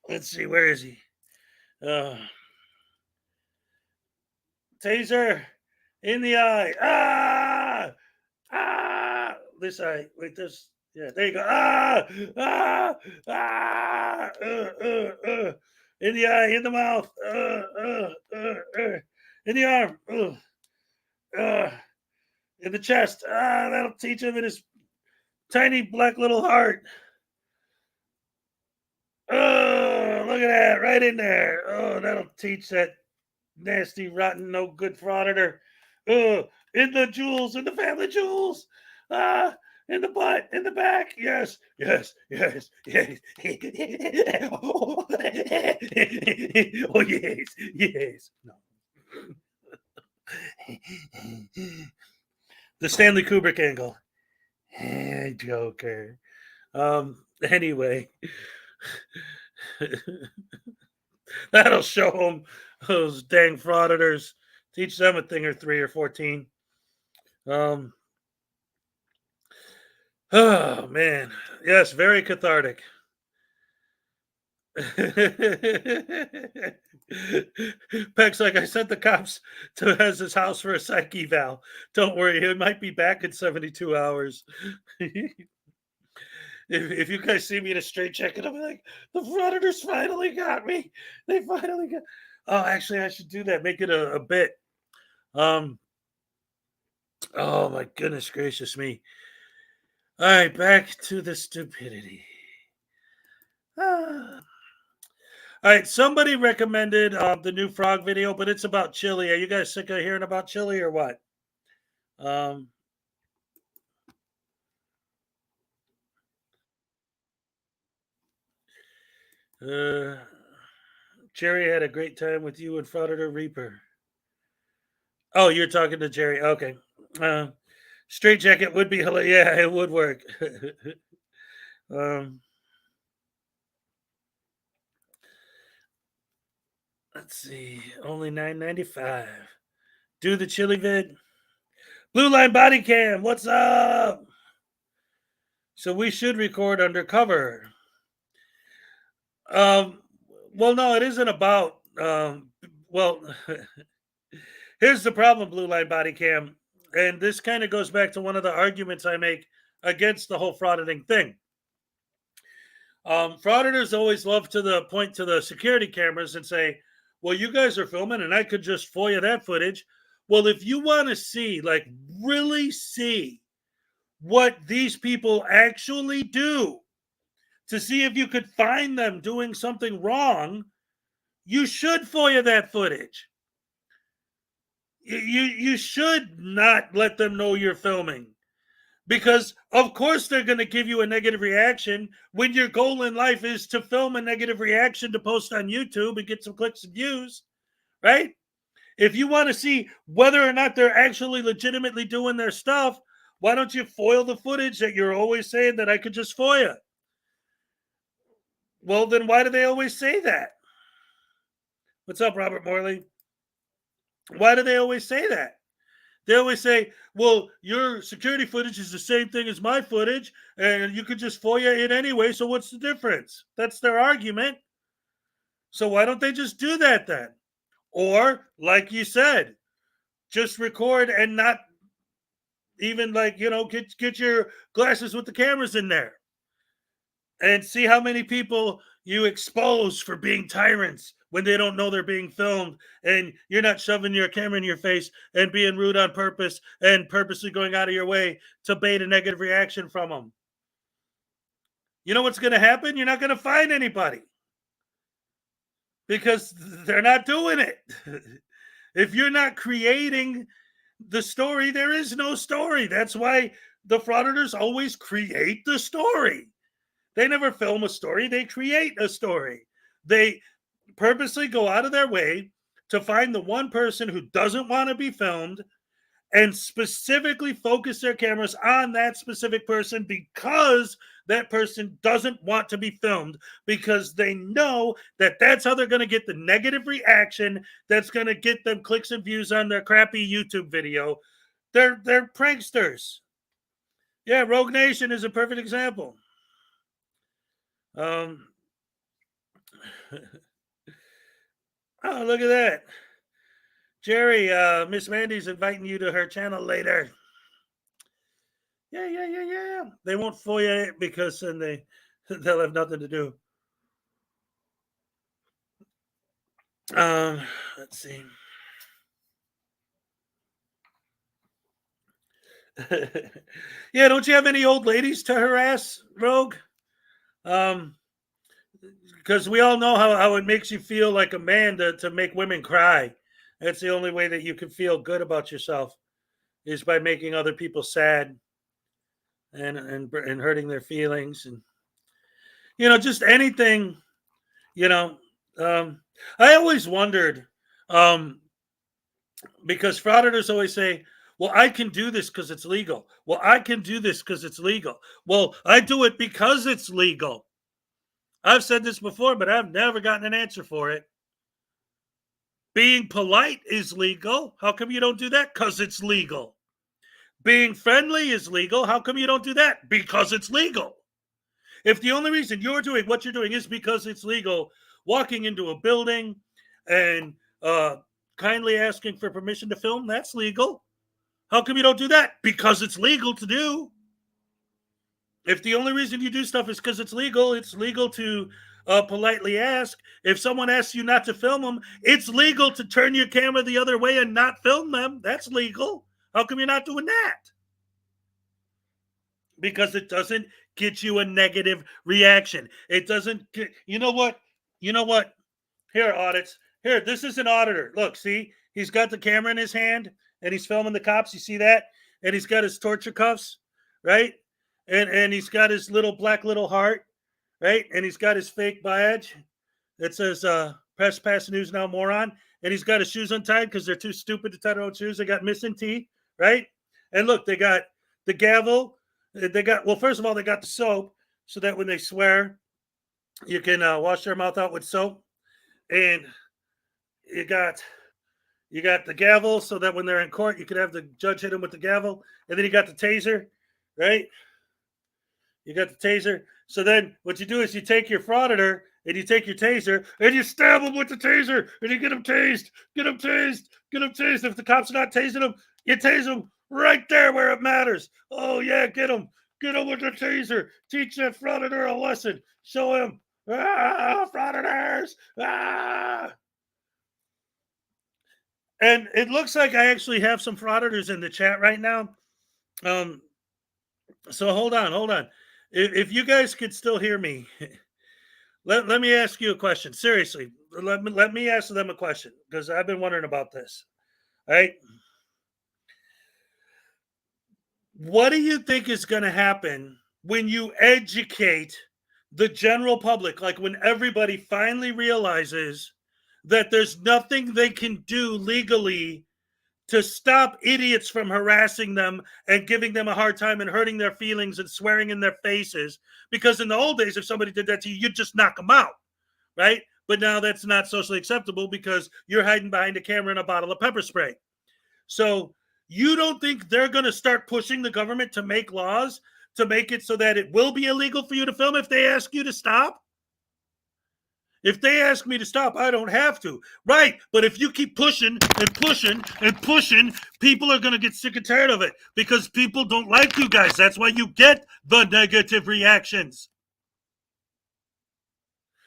Let's see. Where is he? Taser in the eye. This eye. Wait, this. Yeah, there you go. In the eye, in the mouth. In the arm. In the chest. That'll teach him in his tiny black little heart. Oh, look at that. Right in there. Oh, that'll teach that nasty, rotten, no good frauditor. In the jewels, in the family jewels. In the butt, in the back. Yes. Oh, yes. No. The Stanley Kubrick angle. Hey, Joker. Anyway. That'll show them, those dang frauditors. Teach them a thing or 3 or 14. Oh, man. Yes, very cathartic. Peck's like, I sent the cops to Hez's house for a psych eval. Don't worry, he might be back in 72 hours. If you guys see me in a straight jacket, I'll be like, the frauditors finally got me. They finally got. Oh, actually, I should do that. Make it a bit. Oh my goodness gracious me. All right, back to the stupidity. All right, somebody recommended the new frog video, but it's about chili. Are you guys sick of hearing about chili or what? Jerry had a great time with you and Frauditor Reaper. Oh, you're talking to Jerry. Okay. Straight jacket would be hilarious. Yeah, it would work. Let's see. Only $9.95. Do the chili vid. Blue Line Body Cam. What's up? So we should record undercover. Well, no, it isn't about. Well, here's the problem, Blue Line Body Cam. And this kind of goes back to one of the arguments I make against the whole frauditing thing. Frauditors always love to point to the security cameras and say, well, you guys are filming and I could just FOIA that footage. Well, if you want to see, like really see what these people actually do, to see if you could find them doing something wrong, you should FOIA that footage. You should not let them know you're filming, because of course they're going to give you a negative reaction when your goal in life is to film a negative reaction to post on YouTube and get some clicks and views, right? If you want to see whether or not they're actually legitimately doing their stuff, why don't you FOIL the footage that you're always saying that I could just FOIA? Well, then why do they always say that? What's up, Robert Morley? Why do they always say that? They always say, well, your security footage is the same thing as my footage, and you could just FOIA it anyway, so what's the difference? That's their argument. So why don't they just do that then? Or, like you said, just record and not even get your glasses with the cameras in there and see how many people you expose for being tyrants when they don't know they're being filmed, and you're not shoving your camera in your face and being rude on purpose and purposely going out of your way to bait a negative reaction from them. You know what's going to happen? You're not going to find anybody because they're not doing it. If you're not creating the story, there is no story. That's why the frauditors always create the story. They never film a story. They create a story. They purposely go out of their way to find the one person who doesn't want to be filmed and specifically focus their cameras on that specific person because that person doesn't want to be filmed, because they know that that's how they're going to get the negative reaction that's going to get them clicks and views on their crappy YouTube video. They're pranksters. Yeah, Rogue Nation is a perfect example. Oh, look at that. Jerry, Miss Mandy's inviting you to her channel later. Yeah. They won't FOIA it because then they'll have nothing to do. Let's see. Yeah, don't you have any old ladies to harass, Rogue? Because we all know how it makes you feel like a man to make women cry. That's the only way that you can feel good about yourself, is by making other people sad and hurting their feelings, and just anything. I always wondered, because frauditors always say, well, I can do this because it's legal. Well, I can do this because it's legal. Well, I do it because it's legal. I've said this before, but I've never gotten an answer for it. Being polite is legal. How come you don't do that? Because it's legal. Being friendly is legal. How come you don't do that? Because it's legal. If the only reason you're doing what you're doing is because it's legal, walking into a building and kindly asking for permission to film, that's legal. How come you don't do that? Because it's legal to do. If the only reason you do stuff is because it's legal to politely ask. If someone asks you not to film them, it's legal to turn your camera the other way and not film them. That's legal. How come you're not doing that? Because it doesn't get you a negative reaction. It doesn't get, you know what? Here, audits. Here, this is an auditor. Look, see? He's got the camera in his hand and he's filming the cops. You see that? And he's got his torture cuffs, right? And he's got his black little heart, right? And he's got his fake badge that says Press Pass News Now Moron. And he's got his shoes untied because they're too stupid to tie their own shoes. They got missing teeth, right? And look, they got the gavel. First of all, they got the soap so that when they swear, you can wash their mouth out with soap. And you got the gavel so that when they're in court, you can have the judge hit them with the gavel. And then you got the taser, right? You got the taser. So then what you do is you take your frauditor and you take your taser and you stab him with the taser and you get him tased. Get him tased. Get him tased. If the cop's not tasing him, you tase him right there where it matters. Oh, yeah, get him. Get him with the taser. Teach that frauditor a lesson. Show him. Frauditors. And it looks like I actually have some frauditors in the chat right now. So hold on. If you guys could still hear me, let me ask you a question. Seriously, let me ask them a question because I've been wondering about this. All right. What do you think is going to happen when you educate the general public? Like when everybody finally realizes that there's nothing they can do legally to stop idiots from harassing them and giving them a hard time and hurting their feelings and swearing in their faces. Because in the old days, if somebody did that to you, you'd just knock them out, right? But now that's not socially acceptable because you're hiding behind a camera and a bottle of pepper spray. So You don't think they're going to start pushing the government to make laws to make it so that it will be illegal for you to film if they ask you to stop? If they ask me to stop, I don't have to. Right. But if you keep pushing and pushing and pushing, people are going to get sick and tired of it because people don't like you guys. That's why you get the negative reactions.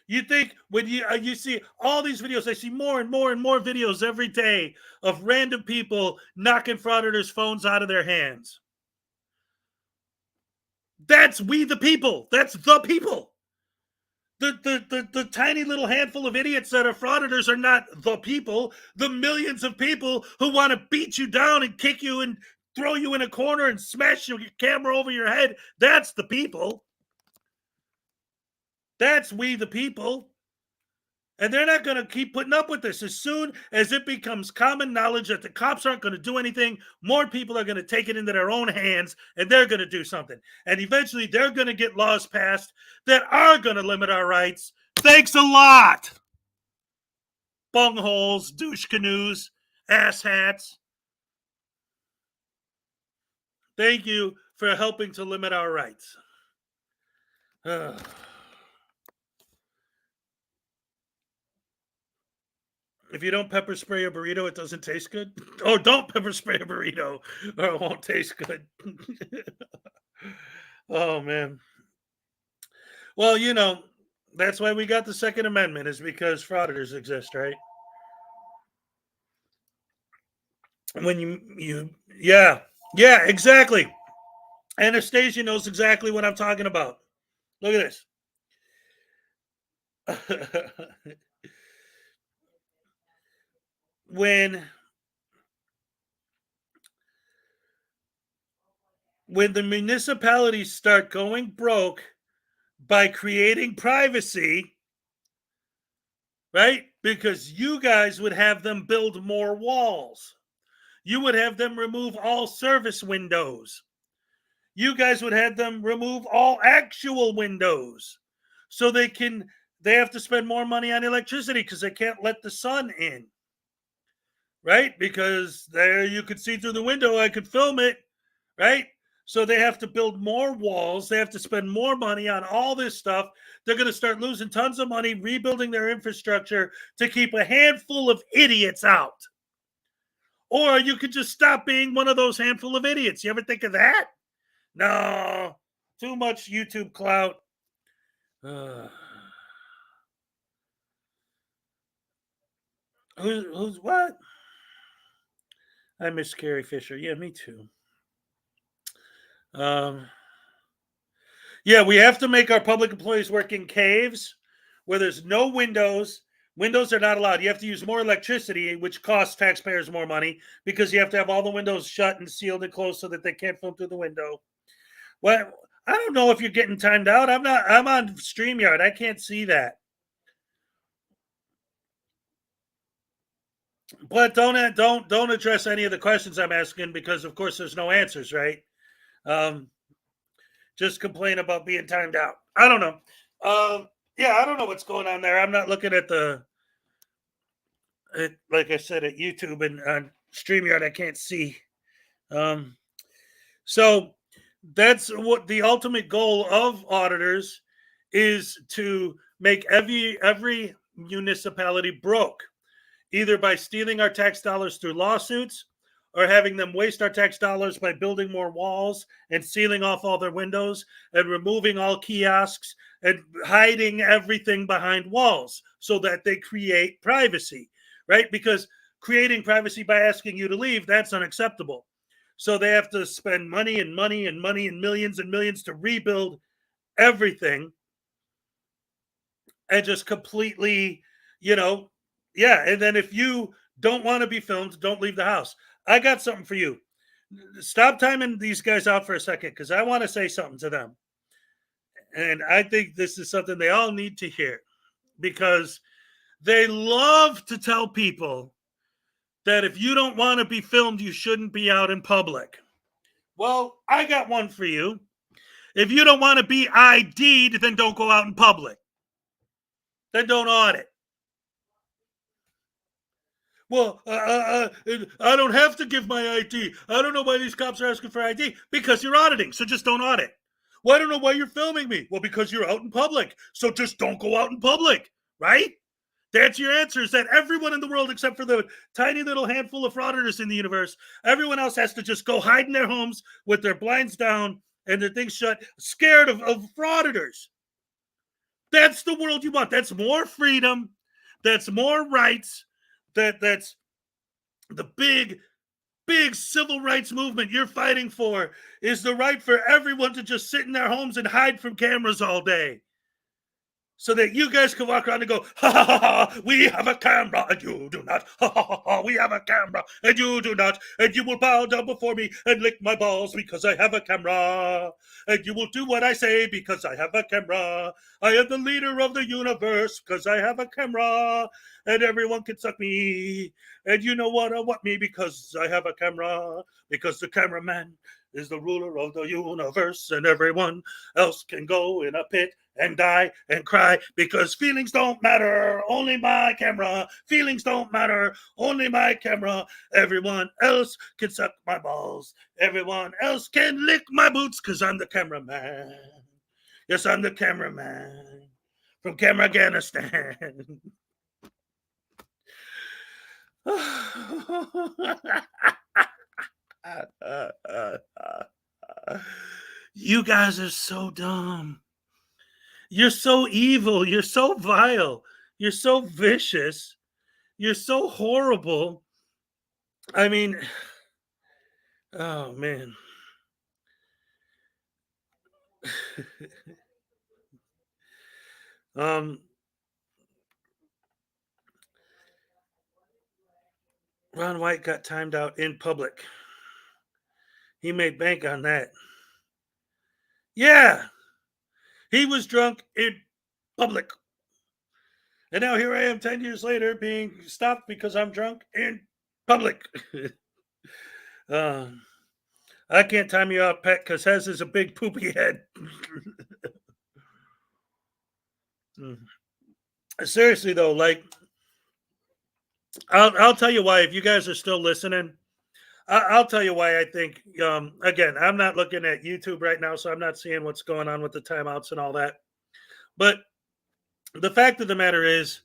You think when you see all these videos, I see more and more and more videos every day of random people knocking frauditors' phones out of their hands. That's we the people. That's the people. The tiny little handful of idiots that are frauditors are not the people. The millions of people who want to beat you down and kick you and throw you in a corner and smash your camera over your head, that's the people. That's we the people. And they're not going to keep putting up with this. As soon as it becomes common knowledge that the cops aren't going to do anything, more people are going to take it into their own hands and they're going to do something. And eventually they're going to get laws passed that are going to limit our rights. Thanks a lot. Bungholes, douche canoes, asshats. Thank you for helping to limit our rights. If you don't pepper spray a burrito, it doesn't taste good. Oh, don't pepper spray a burrito or it won't taste good. Oh, man. Well, you know, that's why we got the Second Amendment, is because frauditors exist, right? When yeah, exactly. Anastasia knows exactly what I'm talking about. Look at this. When the municipalities start going broke by creating privacy, right? Because you guys would have them build more walls. You would have them remove all service windows. You guys would have them remove all actual windows. So they have to spend more money on electricity because they can't let the sun in. Right? Because there you could see through the window, I could film it, right? So they have to build more walls. They have to spend more money on all this stuff. They're going to start losing tons of money rebuilding their infrastructure to keep a handful of idiots out. Or you could just stop being one of those handful of idiots. You ever think of that? No, too much YouTube clout. Who's what? I miss Carrie Fisher. Yeah, me too. Yeah, we have to make our public employees work in caves where there's no windows. Windows are not allowed. You have to use more electricity, which costs taxpayers more money because you have to have all the windows shut and sealed and closed so that they can't film through the window. Well, I don't know if you're getting timed out. I'm on StreamYard. I can't see that. But don't address any of the questions I'm asking because, of course, there's no answers, right? Just complain about being timed out. I don't know. Yeah, I don't know what's going on there. I'm not looking at like I said, at YouTube and on StreamYard. I can't see. So that's what the ultimate goal of auditors is, to make every municipality broke, either by stealing our tax dollars through lawsuits or having them waste our tax dollars by building more walls and sealing off all their windows and removing all kiosks and hiding everything behind walls so that they create privacy, right? Because creating privacy by asking you to leave, that's unacceptable. So they have to spend money and money and money and millions to rebuild everything and just completely, yeah. And then if you don't want to be filmed, don't leave the house. I got something for you. Stop timing these guys out for a second because I want to say something to them. And I think this is something they all need to hear because they love to tell people that if you don't want to be filmed, you shouldn't be out in public. Well, I got one for you. If you don't want to be ID'd, then don't go out in public. Then don't audit. well, I don't have to give my ID. I don't know why these cops are asking for ID. Because you're auditing, so just don't audit. Well, I don't know why you're filming me. Well, because you're out in public, so just don't go out in public, right? That's your answer, is that everyone in the world, except for the tiny little handful of frauditors in the universe, everyone else has to just go hide in their homes with their blinds down and their things shut, scared of frauditors. That's the world you want. That's more freedom. That's more rights. That's the big civil rights movement you're fighting for, is the right for everyone to just sit in their homes and hide from cameras all day. So that you guys can walk around and go, ha ha ha ha, we have a camera and you do not. Ha ha ha ha, we have a camera and you do not. And you will bow down before me and lick my balls because I have a camera. And you will do what I say because I have a camera. I am the leader of the universe because I have a camera. And everyone can suck me. And you know what? I want me because I have a camera. Because the cameraman is the ruler of the universe. And everyone else can go in a pit and die and cry because feelings don't matter, only my camera. Feelings don't matter, only my camera. Everyone else can suck my balls. Everyone else can lick my boots because I'm the cameraman. Yes, I'm the cameraman from Cameraganistan. You guys are so dumb. You're so evil. You're so vile. You're so vicious. You're so horrible. I mean, oh, man. Ron White got timed out in public. He made bank on that. Yeah. He was drunk in public. And now here I am 10 years later being stopped because I'm drunk in public. I can't time you out, Pet, because Hez is a big poopy head. Seriously, though, like, I'll tell you why. If you guys are still listening, I'll tell you why I think, again, I'm not looking at YouTube right now, so I'm not seeing what's going on with the timeouts and all that. But the fact of the matter is,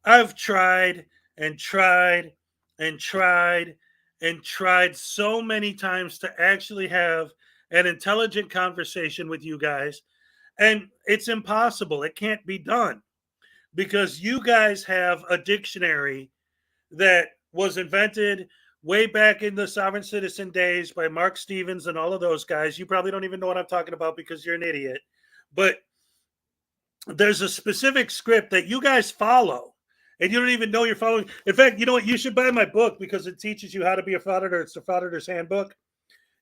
I've tried and tried and tried and tried so many times to actually have an intelligent conversation with you guys, and it's impossible. It can't be done because you guys have a dictionary that was invented way back in the sovereign citizen days by Mark Stevens and all of those guys. You probably don't even know what I'm talking about because you're an idiot. But there's a specific script that you guys follow, and you don't even know you're following. In fact, you know what? You should buy my book because it teaches you how to be a frauditor. It's the Frauditor's Handbook.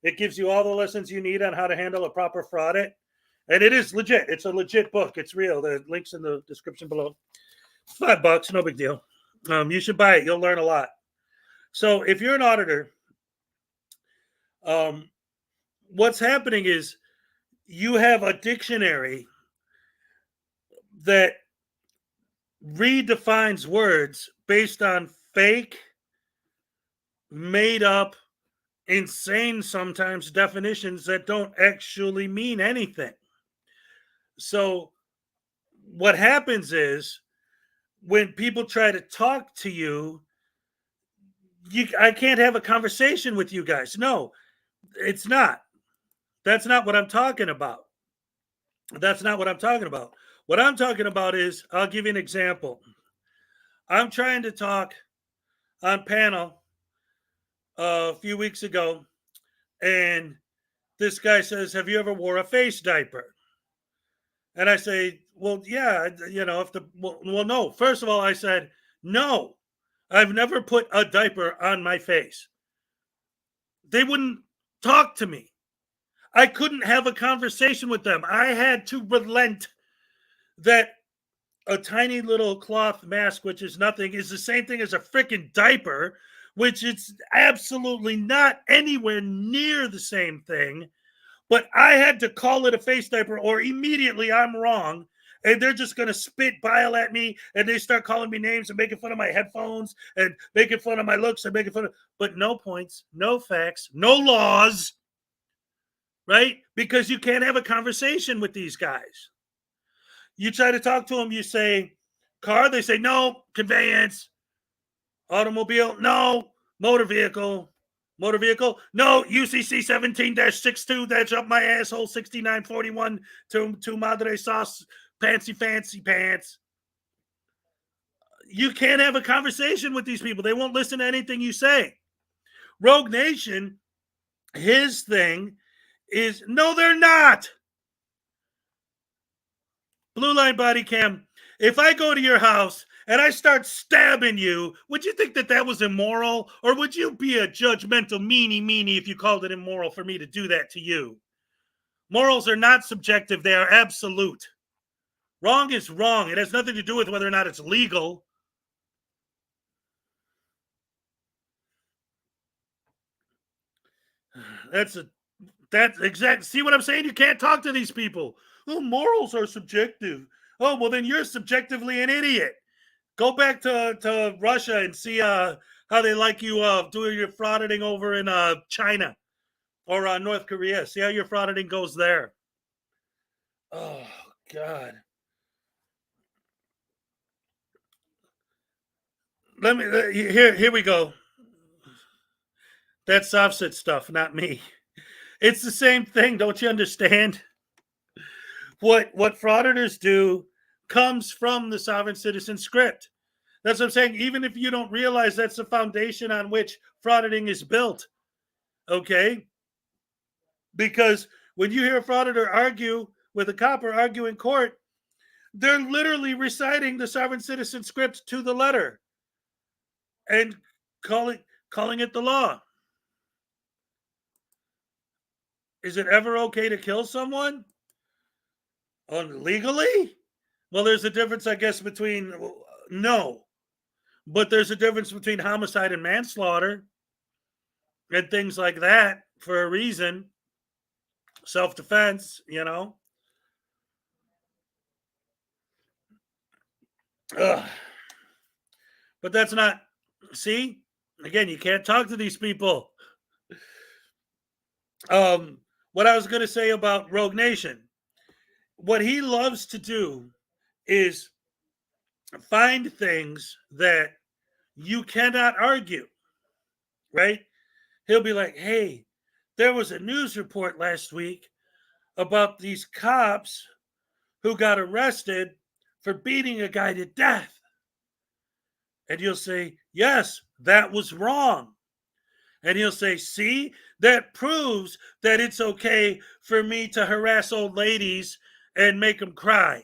It gives you all the lessons you need on how to handle a proper fraud. And it is legit. It's a legit book. It's real. The link's in the description below. $5, no big deal. You should buy it. You'll learn a lot. So if you're an auditor, what's happening is you have a dictionary that redefines words based on fake, made up, insane sometimes definitions that don't actually mean anything. So what happens is when people try to talk to you, I can't have a conversation with you guys. No, it's not. That's not what I'm talking about. That's not what I'm talking about. What I'm talking about is, I'll give you an example. I'm trying to talk on panel a few weeks ago, and this guy says, have you ever wore a face diaper? And I say, well, yeah, well, no. First of all, I said, no, I've never put a diaper on my face. They wouldn't talk to me. I couldn't have a conversation with them. I had to relent that a tiny little cloth mask, which is nothing, is the same thing as a freaking diaper, which it's absolutely not anywhere near the same thing. But I had to call it a face diaper or immediately I'm wrong. and they're just going to spit bile at me, and they start calling me names and making fun of my headphones and making fun of my looks and making fun of, but no points, no facts, no laws, right? Because you can't have a conversation with these guys. You try to talk to them, you say car, they say no. Conveyance. Automobile, no. Motor vehicle, no. UCC 17-62, that's up my asshole. 6941 to Madre Sauce, fancy pants. You can't have a conversation with these people. They won't listen to anything you say. Rogue Nation, his thing is, no, they're not. Blue Line Body Cam, if I go to your house and I start stabbing you, would you think that was immoral? Or would you be a judgmental meanie if you called it immoral for me to do that to you? Morals are not subjective. They are absolute. Wrong is wrong. It has nothing to do with whether or not it's legal. That's exact. See what I'm saying? You can't talk to these people. Oh, morals are subjective. Oh, well, then you're subjectively an idiot. Go back to Russia and see how they like you doing your frauditing over in China or North Korea. See how your frauditing goes there. Oh, God. Let me here we go. That's offset stuff, not me. It's the same thing. Don't you understand? What frauditors do comes from the sovereign citizen script. That's what I'm saying. Even if you don't realize that's the foundation on which frauditing is built. Okay? Because when you hear a frauditor argue with a cop or argue in court, they're literally reciting the sovereign citizen script to the letter and calling it the law. Is it ever okay to kill someone? Legally? Well, there's a difference, I guess, between no. But there's a difference between homicide and manslaughter and things like that for a reason. Self-defense, you know. Ugh. But that's not, see? Again, you can't talk to these people. What I was going to say about Rogue Nation, what he loves to do is find things that you cannot argue, right? He'll be like, hey, there was a news report last week about these cops who got arrested for beating a guy to death. And you'll say, yes, that was wrong. And he'll say, see, that proves that it's okay for me to harass old ladies and make them cry.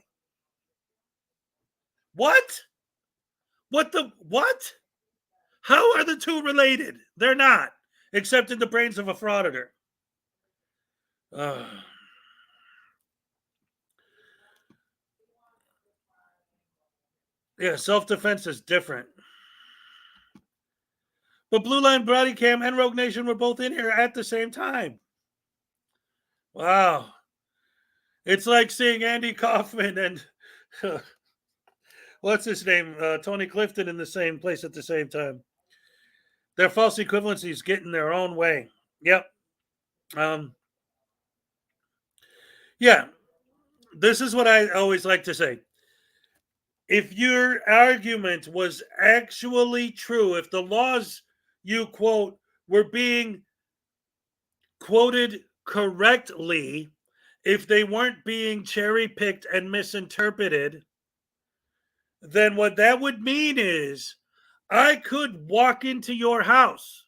What? What? How are the two related? They're not, except in the brains of a frauditor. Yeah, self-defense is different. But Blue Line Body Cam and Rogue Nation were both in here at the same time. Wow. It's like seeing Andy Kaufman and what's his name? Tony Clifton in the same place at the same time. Their false equivalencies get in their own way. Yep. Yeah. This is what I always like to say. If your argument was actually true, if the laws you quote were being quoted correctly, if they weren't being cherry-picked and misinterpreted, then what that would mean is I could walk into your house.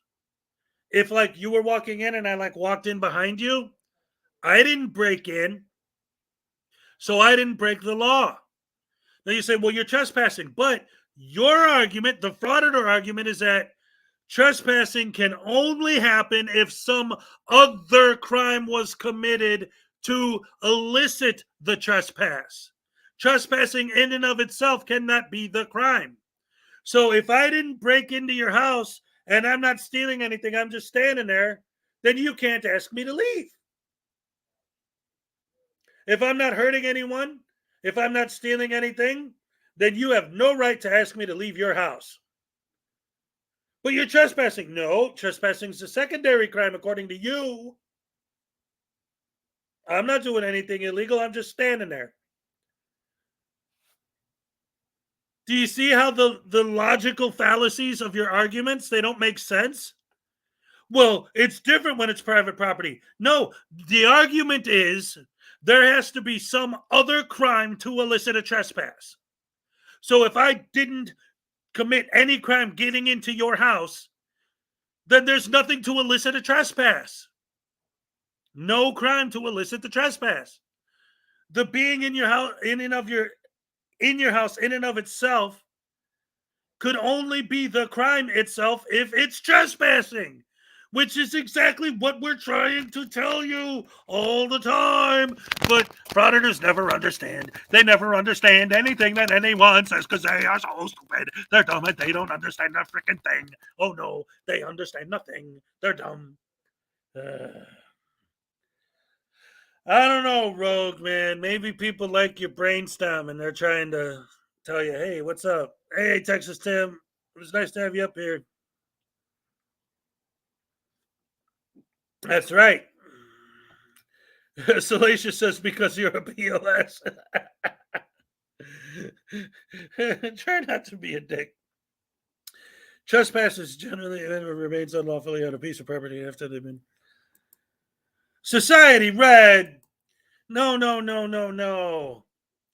If like you were walking in and I like walked in behind you, I didn't break in, so I didn't break the law. Now you say, well, you're trespassing. But your argument, the frauditor argument, is that trespassing can only happen if some other crime was committed to elicit the trespass. Trespassing in and of itself cannot be the crime. So if I didn't break into your house and I'm not stealing anything, I'm just standing there, then you can't ask me to leave. If I'm not hurting anyone, if I'm not stealing anything, then you have no right to ask me to leave your house. But you're trespassing. No, trespassing is a secondary crime according to you. I'm not doing anything illegal. I'm just standing there. Do you see how the logical fallacies of your arguments, they don't make sense? Well, it's different when it's private property. No, the argument is there has to be some other crime to elicit a trespass. So if I didn't commit any crime getting into your house, then there's nothing to elicit a trespass. No crime to elicit the trespass. The being in your house, in and of itself, could only be the crime itself if it's trespassing, which is exactly what we're trying to tell you all the time. But frauditors never understand. They never understand anything that anyone says because they are so stupid. They're dumb and they don't understand a freaking thing. Oh no, they understand nothing. They're dumb. I don't know, Rogue, man. Maybe people like your brainstorm and they're trying to tell you, hey, what's up? Hey, Texas Tim. It was nice to have you up here. That's right. Salacious says because you're a PLS. Try not to be a dick. Trespassers generally remains unlawfully on a piece of property after they've been. Society Red. No.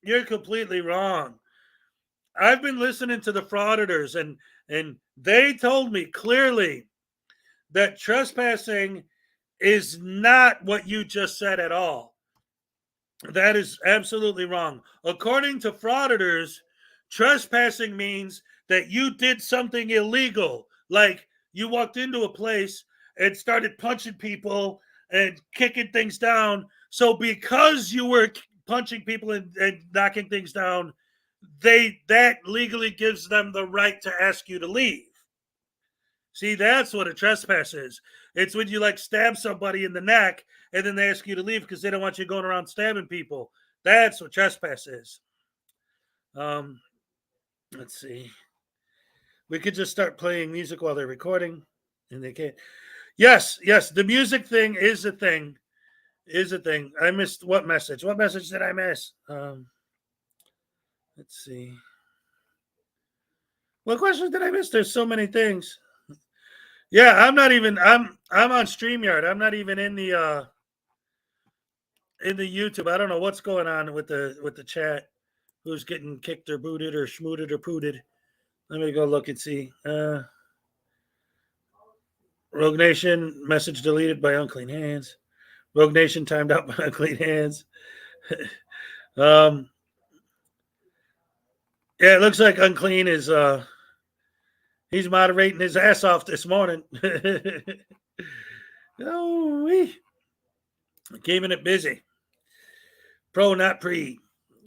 You're completely wrong. I've been listening to the Frauditors, and they told me clearly that trespassing is not what you just said at all. That is absolutely wrong. According to Frauditors, trespassing means that you did something illegal, like you walked into a place and started punching people and kicking things down. So because you were punching people and knocking things down, that legally gives them the right to ask you to leave. See, that's what a trespass is. It's when you like stab somebody in the neck and then they ask you to leave because they don't want you going around stabbing people. That's what trespass is. Let's see. We could just start playing music while they're recording, and they can't. Yes, the music thing is a thing. I missed what message? What message did I miss? Let's see. What questions did I miss? There's so many things. Yeah, I'm on StreamYard. I'm not even in the YouTube. I don't know what's going on with the chat. Who's getting kicked or booted or schmooted or pooted? Let me go look and see. Rogue Nation message deleted by unclean hands. Rogue Nation timed out by unclean hands. Yeah, it looks like unclean is he's moderating his ass off this morning. Oh, keeping it busy. Pro, not pre.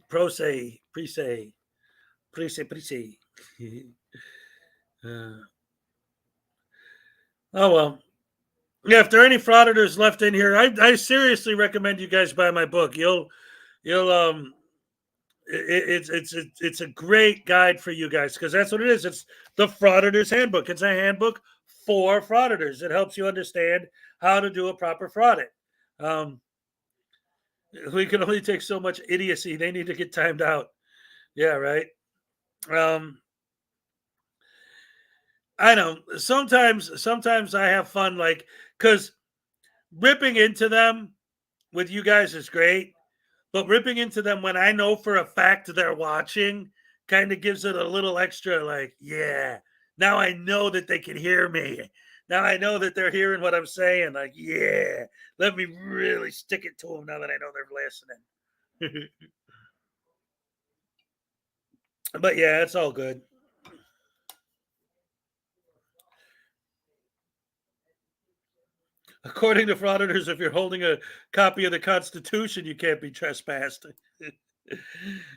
Pro say, pre say. Pre say. Oh well. Yeah, if there are any frauditors left in here, I seriously recommend you guys buy my book. It's a great guide for you guys because that's what it is. It's the Frauditor's Handbook. It's a handbook for frauditors. It helps you understand how to do a proper fraudit. We can only take so much idiocy. They need to get timed out. Yeah, right. I know. Sometimes I have fun, like, because ripping into them with you guys is great, but ripping into them when I know for a fact they're watching kind of gives it a little extra, like, yeah, now I know that they can hear me. Now I know that they're hearing what I'm saying. Like, yeah, let me really stick it to them now that I know they're listening. But yeah, it's all good. According to Frauditors, if you're holding a copy of the Constitution, you can't be trespassed.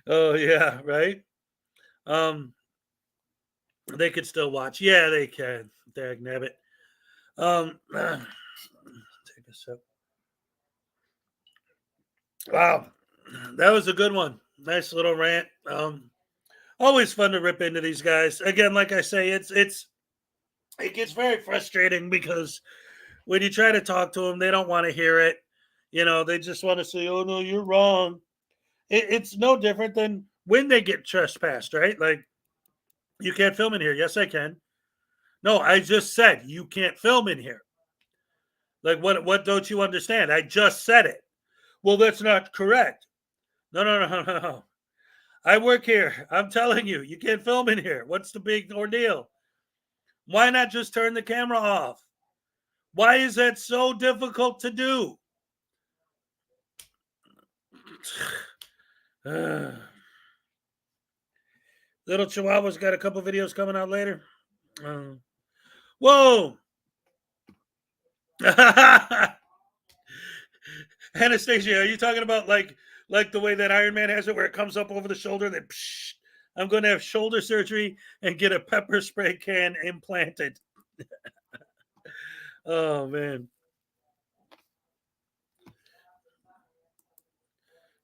Oh, yeah, right? They could still watch. Yeah, they can. Dag nabbit. Take a sip. Wow. That was a good one. Nice little rant. Always fun to rip into these guys. Again, like I say, it gets very frustrating because when you try to talk to them, they don't want to hear it. They just want to say, "Oh no, you're wrong." It's no different than when they get trespassed, right? Like, you can't film in here. Yes, I can. No, I just said you can't film in here. Like, what don't you understand? I just said it. Well, that's not correct. No, no, no, no, no. I work here. I'm telling you, you can't film in here. What's the big ordeal? Why not just turn the camera off? Why is that so difficult to do? Little Chihuahua's got a couple videos coming out later. Whoa! Anastasia, are you talking about like the way that Iron Man has it, where it comes up over the shoulder? Then I'm going to have shoulder surgery and get a pepper spray can implanted. Oh man.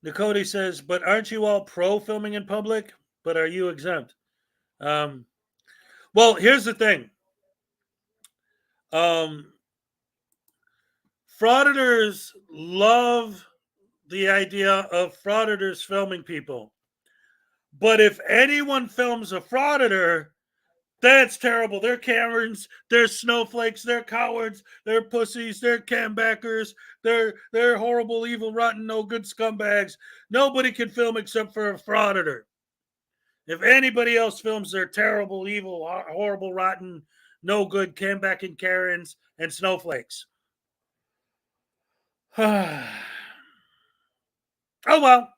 Nicody says, but aren't you all pro filming in public? But are you exempt? Well, here's the thing. Frauditors love the idea of frauditors filming people. But if anyone films a frauditor, that's terrible. They're Karens, they're snowflakes, they're cowards, they're pussies, they're cambackers, they're horrible, evil, rotten, no good scumbags. Nobody can film except for a frauditor. If anybody else films, they're terrible, evil, horrible, rotten, no good, cambacking Karens and snowflakes. Oh well.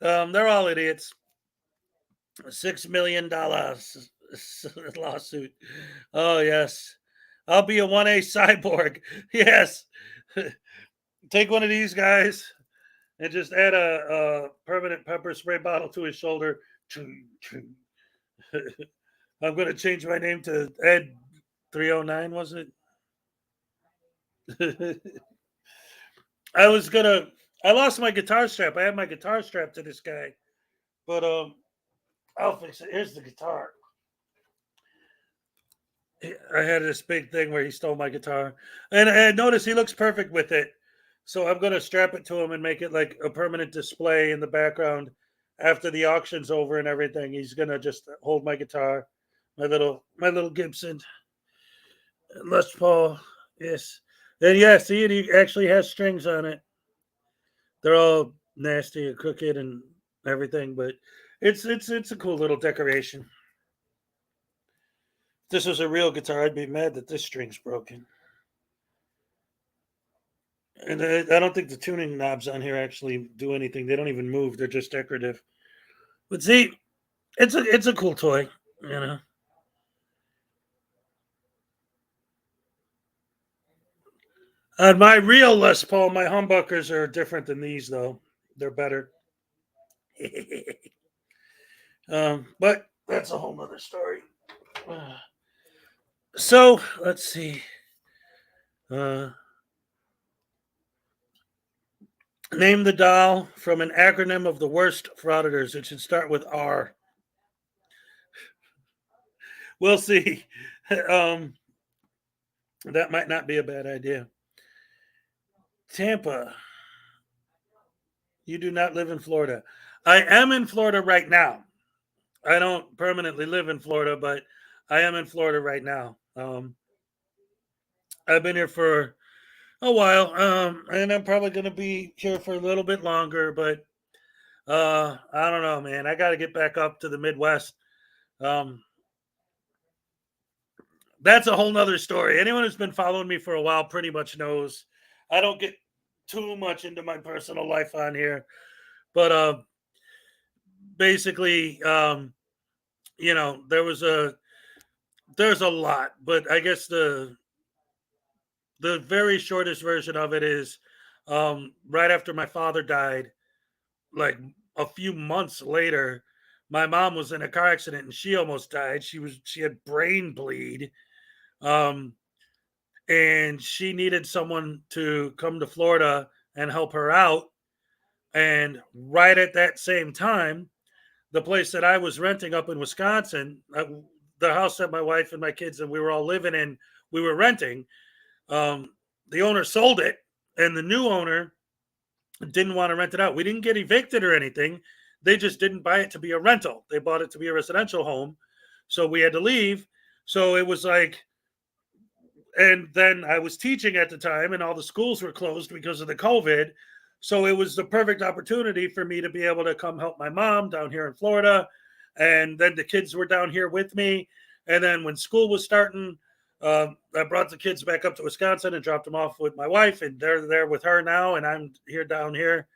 They're all idiots. $6 million lawsuit. Oh yes, I'll be a 1A cyborg. Yes, take one of these guys and just add a permanent pepper spray bottle to his shoulder. I'm going to change my name to Ed 309. Was it? I lost my guitar strap. I had my guitar strap to this guy, but I'll fix it. Here's the guitar. I had this big thing where he stole my guitar, and I noticed he looks perfect with it. So I'm going to strap it to him and make it like a permanent display in the background. After the auction's over and everything, he's going to just hold my guitar, my little Gibson Les Paul. Yes, and yeah, see it. He actually has strings on it. They're all nasty and crooked and everything, but it's a cool little decoration. If this was a real guitar, I'd be mad that this string's broken. And I don't think the tuning knobs on here actually do anything. They don't even move. They're just decorative. But see, it's a cool toy, you know. On my real Les Paul, my humbuckers are different than these, though. They're better. But that's a whole nother story. So let's see. Name the doll from an acronym of the worst frauditors. It should start with R. We'll see. That might not be a bad idea. Tampa. You do not live in Florida. I am in Florida right now. I don't permanently live in Florida, but I am in Florida right now. I've been here for a while, and I'm probably going to be here for a little bit longer, but I don't know, man. I got to get back up to the Midwest. That's a whole nother story. Anyone who's been following me for a while pretty much knows I don't get too much into my personal life on here, but basically, there's a lot, but I guess the very shortest version of it is right after my father died, like a few months later, my mom was in a car accident and she almost died. She had brain bleed. And she needed someone to come to Florida and help her out. And right at that same time, the place that I was renting up in Wisconsin, the house that my wife and my kids and we were all living in, we were renting. The owner sold it, and the new owner didn't want to rent it out. We didn't get evicted or anything. They just didn't buy it to be a rental. They bought it to be a residential home. So we had to leave. So it was like, and then I was teaching at the time, and all the schools were closed because of the COVID. So it was the perfect opportunity for me to be able to come help my mom down here in Florida. And then the kids were down here with me. And then when school was starting, I brought the kids back up to Wisconsin and dropped them off with my wife, and they're there with her now. And I'm here down here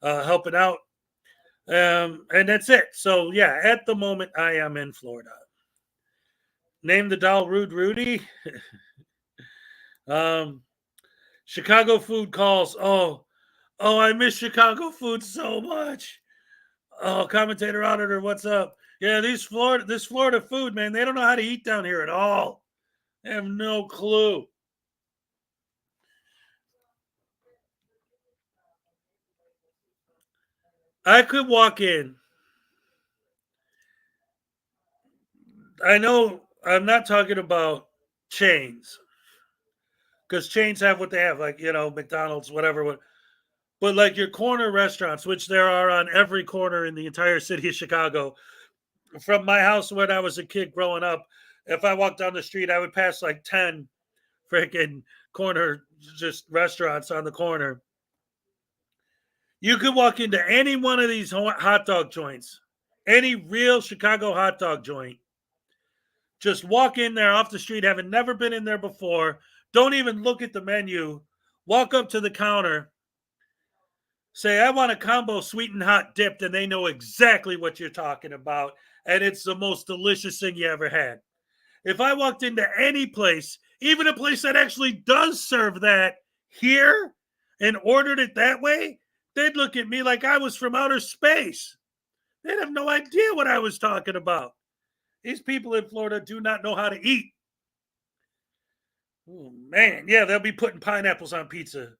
helping out. And that's it. So, yeah, at the moment, I am in Florida. Name the doll Rude Rudy. Chicago food calls. Oh, I miss Chicago food so much. Oh, commentator auditor, what's up? Yeah, this Florida food, man, they don't know how to eat down here at all. They have no clue. I could walk in. I know I'm not talking about chains, because chains have what they have, like, McDonald's, whatever. But like your corner restaurants, which there are on every corner in the entire city of Chicago. From my house when I was a kid growing up, if I walked down the street, I would pass like 10 freaking corner just restaurants on the corner. You could walk into any one of these hot dog joints, any real Chicago hot dog joint. Just walk in there off the street, having never been in there before. Don't even look at the menu. Walk up to the counter. Say, I want a combo sweet and hot dipped, and they know exactly what you're talking about. And it's the most delicious thing you ever had. If I walked into any place, even a place that actually does serve that here, and ordered it that way, they'd look at me like I was from outer space. They'd have no idea what I was talking about. These people in Florida do not know how to eat. Oh, man. Yeah, they'll be putting pineapples on pizza.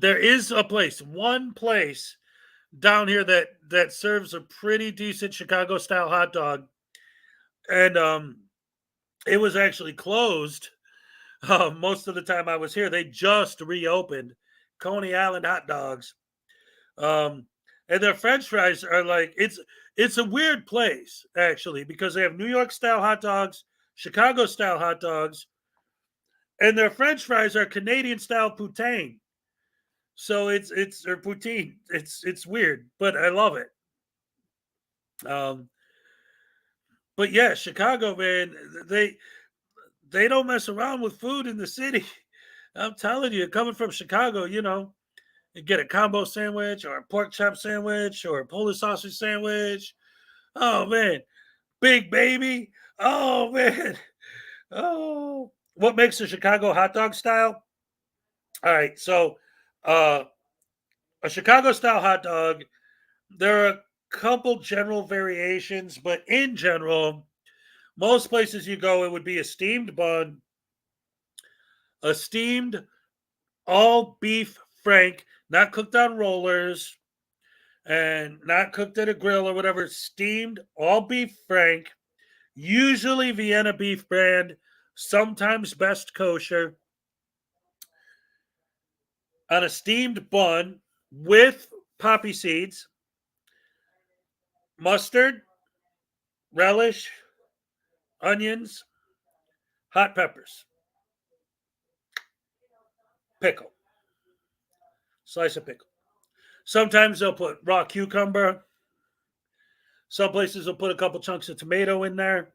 There is one place down here that serves a pretty decent Chicago style hot dog, and it was actually closed most of the time I was here. They just reopened. Coney Island hot dogs, and their French fries are like, it's a weird place actually, because they have New York style hot dogs, Chicago style hot dogs, and their French fries are Canadian style poutine. So it's or poutine. It's weird, but I love it. But yeah, Chicago, man, they don't mess around with food in the city. I'm telling you, coming from Chicago, you get a combo sandwich or a pork chop sandwich or a Polish sausage sandwich. Oh man, Big Baby. Oh man. Oh, what makes a Chicago hot dog style? All right, so a Chicago style hot dog, there are a couple general variations, but in general, most places you go, it would be a steamed bun, a steamed all beef frank, not cooked on rollers and not cooked at a grill or whatever, steamed all beef frank, usually Vienna beef brand, sometimes best kosher, on a steamed bun with poppy seeds, mustard, relish, onions, hot peppers, pickle, slice of pickle. Sometimes they'll put raw cucumber. Some places will put a couple chunks of tomato in there.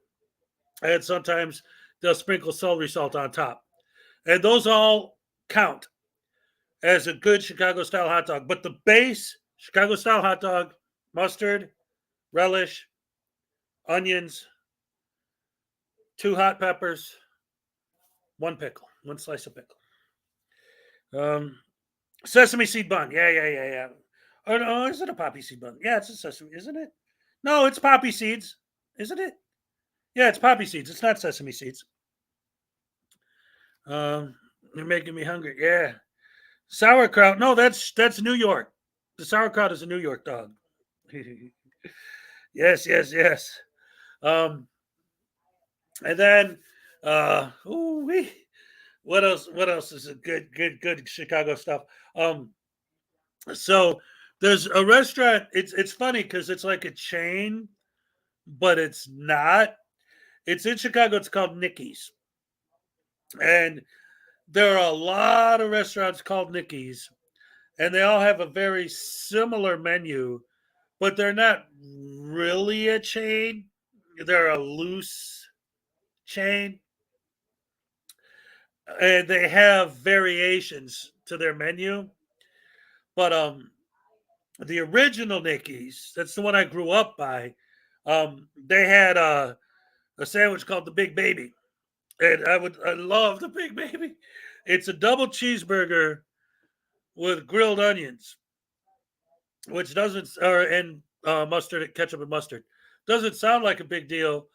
And sometimes they'll sprinkle celery salt on top. And those all count as a good Chicago style hot dog. But the base Chicago style hot dog, mustard, relish, onions, 2 hot peppers, 1 pickle, 1 slice of pickle. Sesame seed bun. Yeah. Oh, no, is it a poppy seed bun? Yeah, it's a sesame, isn't it? No, it's poppy seeds. Isn't it? Yeah, it's poppy seeds. It's not sesame seeds. You're making me hungry. Yeah. Sauerkraut. No, that's New York. The sauerkraut is a New York dog. Yes, yes, yes. And then, what else? What else is a good Chicago stuff? So there's a restaurant. It's funny because it's like a chain, but it's not. It's in Chicago. It's called Nicky's, and there are a lot of restaurants called Nicky's, and they all have a very similar menu, but they're not really a chain. They're a loose chain, and they have variations to their menu. But the original Nicky's, that's the one I grew up by. They had a sandwich called the Big Baby, and I love the Big Baby. It's a double cheeseburger with grilled onions, which doesn't and mustard, ketchup, and mustard. Doesn't sound like a big deal,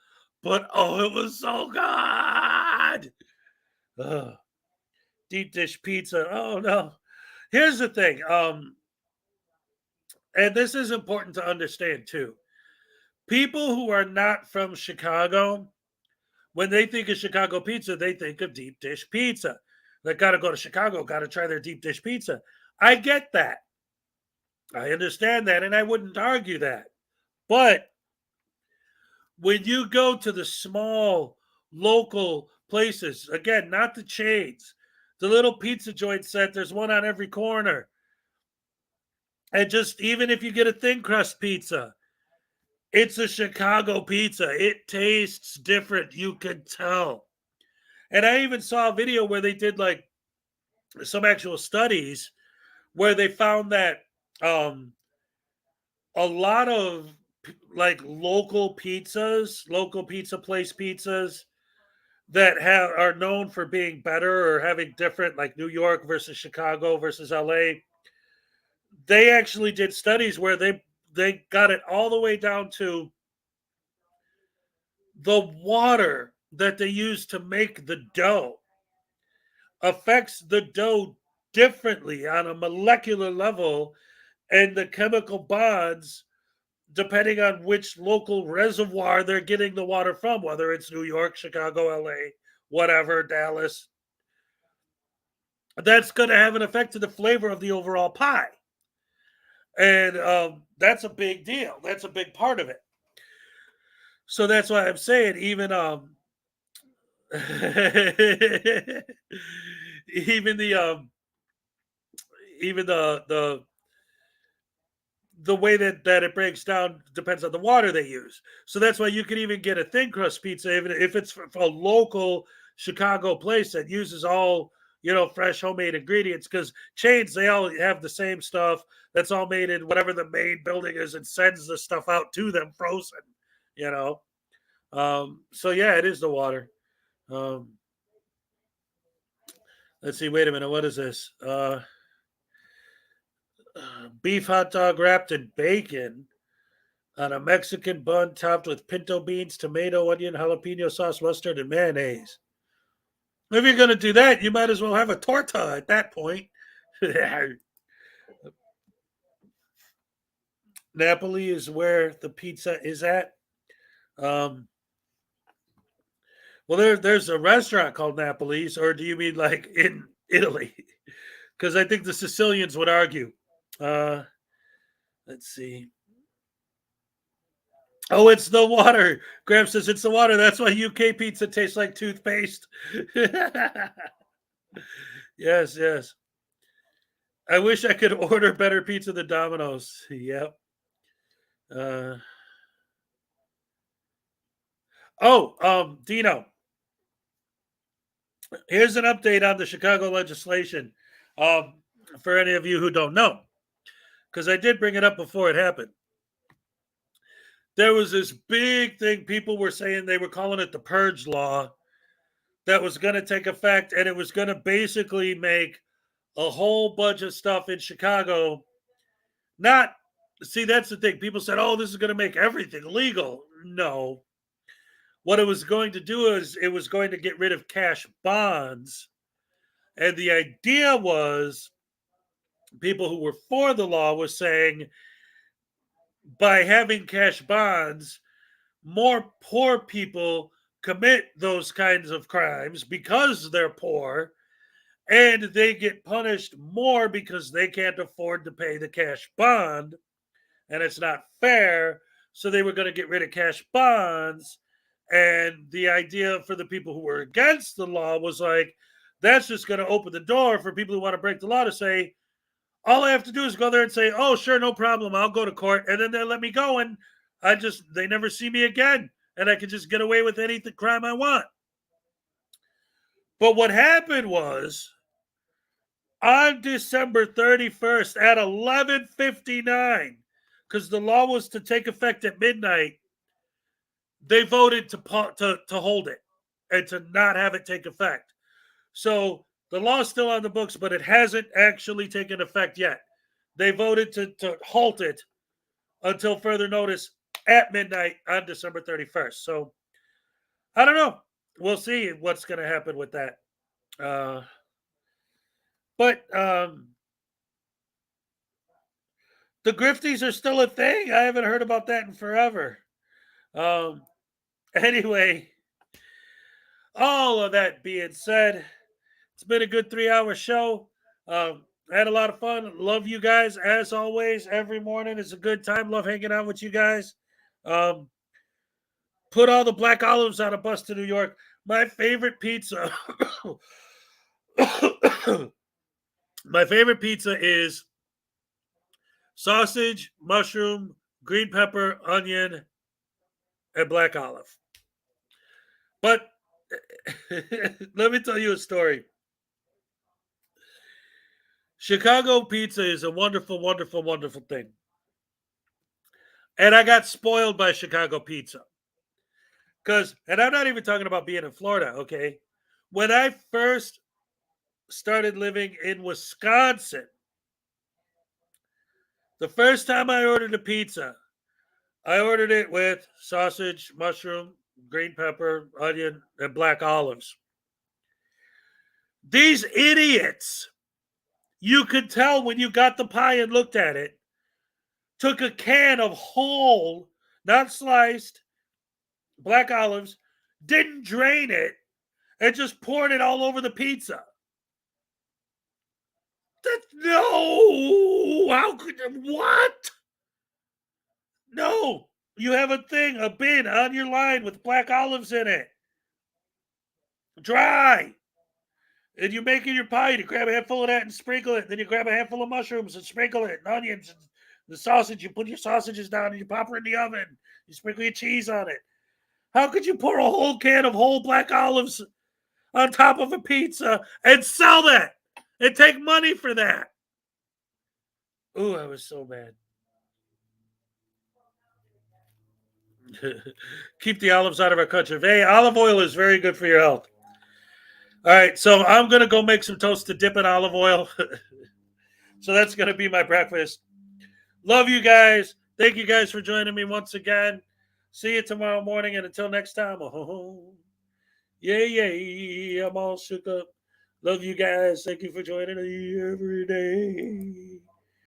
but oh, it was so good. Deep dish pizza. Oh no. Here's the thing. And this is important to understand too. People who are not from Chicago, when they think of Chicago pizza, they think of deep dish pizza. They got to go to Chicago, got to try their deep dish pizza. I get that. I understand that, and I wouldn't argue that. But when you go to the small local places, again, not the chains, the little pizza joints that there's one on every corner. And just even if you get a thin crust pizza, it's a Chicago pizza. It tastes different. You can tell. And I even saw a video where they did like some actual studies where they found that a lot of like local pizzas, local pizza place pizzas that are known for being better or having different, like New York versus Chicago versus LA. They actually did studies where they got it all the way down to the water that they use to make the dough affects the dough differently on a molecular level, and the chemical bonds depending on which local reservoir they're getting the water from, whether it's New York, Chicago, LA, whatever, Dallas. That's going to have an effect to the flavor of the overall pie. And that's a big deal. That's a big part of it. So that's why I'm saying even even the way that it breaks down depends on the water they use. So that's why you can even get a thin crust pizza, even if it's from a local Chicago place that uses all, fresh homemade ingredients, because chains, they all have the same stuff that's all made in whatever the main building is and sends the stuff out to them frozen, So yeah, it is the water. Let's see. Wait a minute. What is this? Beef hot dog wrapped in bacon on a Mexican bun topped with pinto beans, tomato, onion, jalapeno sauce, mustard, and mayonnaise. If you're going to do that, you might as well have a torta at that point. Napoli is where the pizza is at. Well, there's a restaurant called Napoli's, or do you mean like in Italy? Because I think the Sicilians would argue. Let's see. Oh, it's the water. Graham says it's the water. That's why UK pizza tastes like toothpaste. Yes, yes. I wish I could order better pizza than Domino's. Yep. Dino. Here's an update on the Chicago legislation for any of you who don't know, because I did bring it up before it happened. There was this big thing. People were saying they were calling it the Purge Law that was going to take effect, and it was going to basically make a whole bunch of stuff in Chicago. See, that's the thing. People said, oh, this is going to make everything legal. No. What it was going to do is it was going to get rid of cash bonds. And the idea was people who were for the law were saying by having cash bonds, more poor people commit those kinds of crimes because they're poor, and they get punished more because they can't afford to pay the cash bond, and it's not fair. So they were going to get rid of cash bonds. And the idea for the people who were against the law was like, that's just going to open the door for people who want to break the law to say, all I have to do is go there and say, oh, sure, no problem, I'll go to court. And then they'll let me go, and they never see me again. And I can just get away with any crime I want. But what happened was, on December 31st at 11:59, because the law was to take effect at midnight, they voted to hold it and to not have it take effect. So the law's still on the books, but it hasn't actually taken effect yet. They voted to halt it until further notice at midnight on December 31st. So I don't know. We'll see what's going to happen with that. But the grifties are still a thing. I haven't heard about that in forever. Anyway, all of that being said, it's been a good 3-hour show. I had a lot of fun. Love you guys as always. Every morning is a good time. Love hanging out with you guys. Put all the black olives on a bus to New York. My favorite pizza. My favorite pizza is sausage, mushroom, green pepper, onion, and black olive. But let me tell you a story. Chicago pizza is a wonderful, wonderful, wonderful thing. And I got spoiled by Chicago pizza. And I'm not even talking about being in Florida, okay? When I first started living in Wisconsin, the first time I ordered a pizza, I ordered it with sausage, mushroom, green pepper, onion, and black olives. These idiots, you could tell when you got the pie and looked at it, took a can of whole, not sliced, black olives, didn't drain it, and just poured it all over the pizza. No! How could what? No! You have a bin on your line with black olives in it. Dry. And you're making your pie, you grab a handful of that and sprinkle it. Then you grab a handful of mushrooms and sprinkle it, and onions, and the sausage. You put your sausages down and you pop her in the oven. You sprinkle your cheese on it. How could you pour a whole can of whole black olives on top of a pizza and sell that and take money for that? Ooh, I was so mad. Keep the olives out of our country. Hey, olive oil is very good for your health. All right, so I'm going to go make some toast to dip in olive oil. So that's going to be my breakfast. Love you guys. Thank you guys for joining me once again. See you tomorrow morning, and until next time. Oh, yeah, I'm all shook up. Love you guys. Thank you for joining me every day.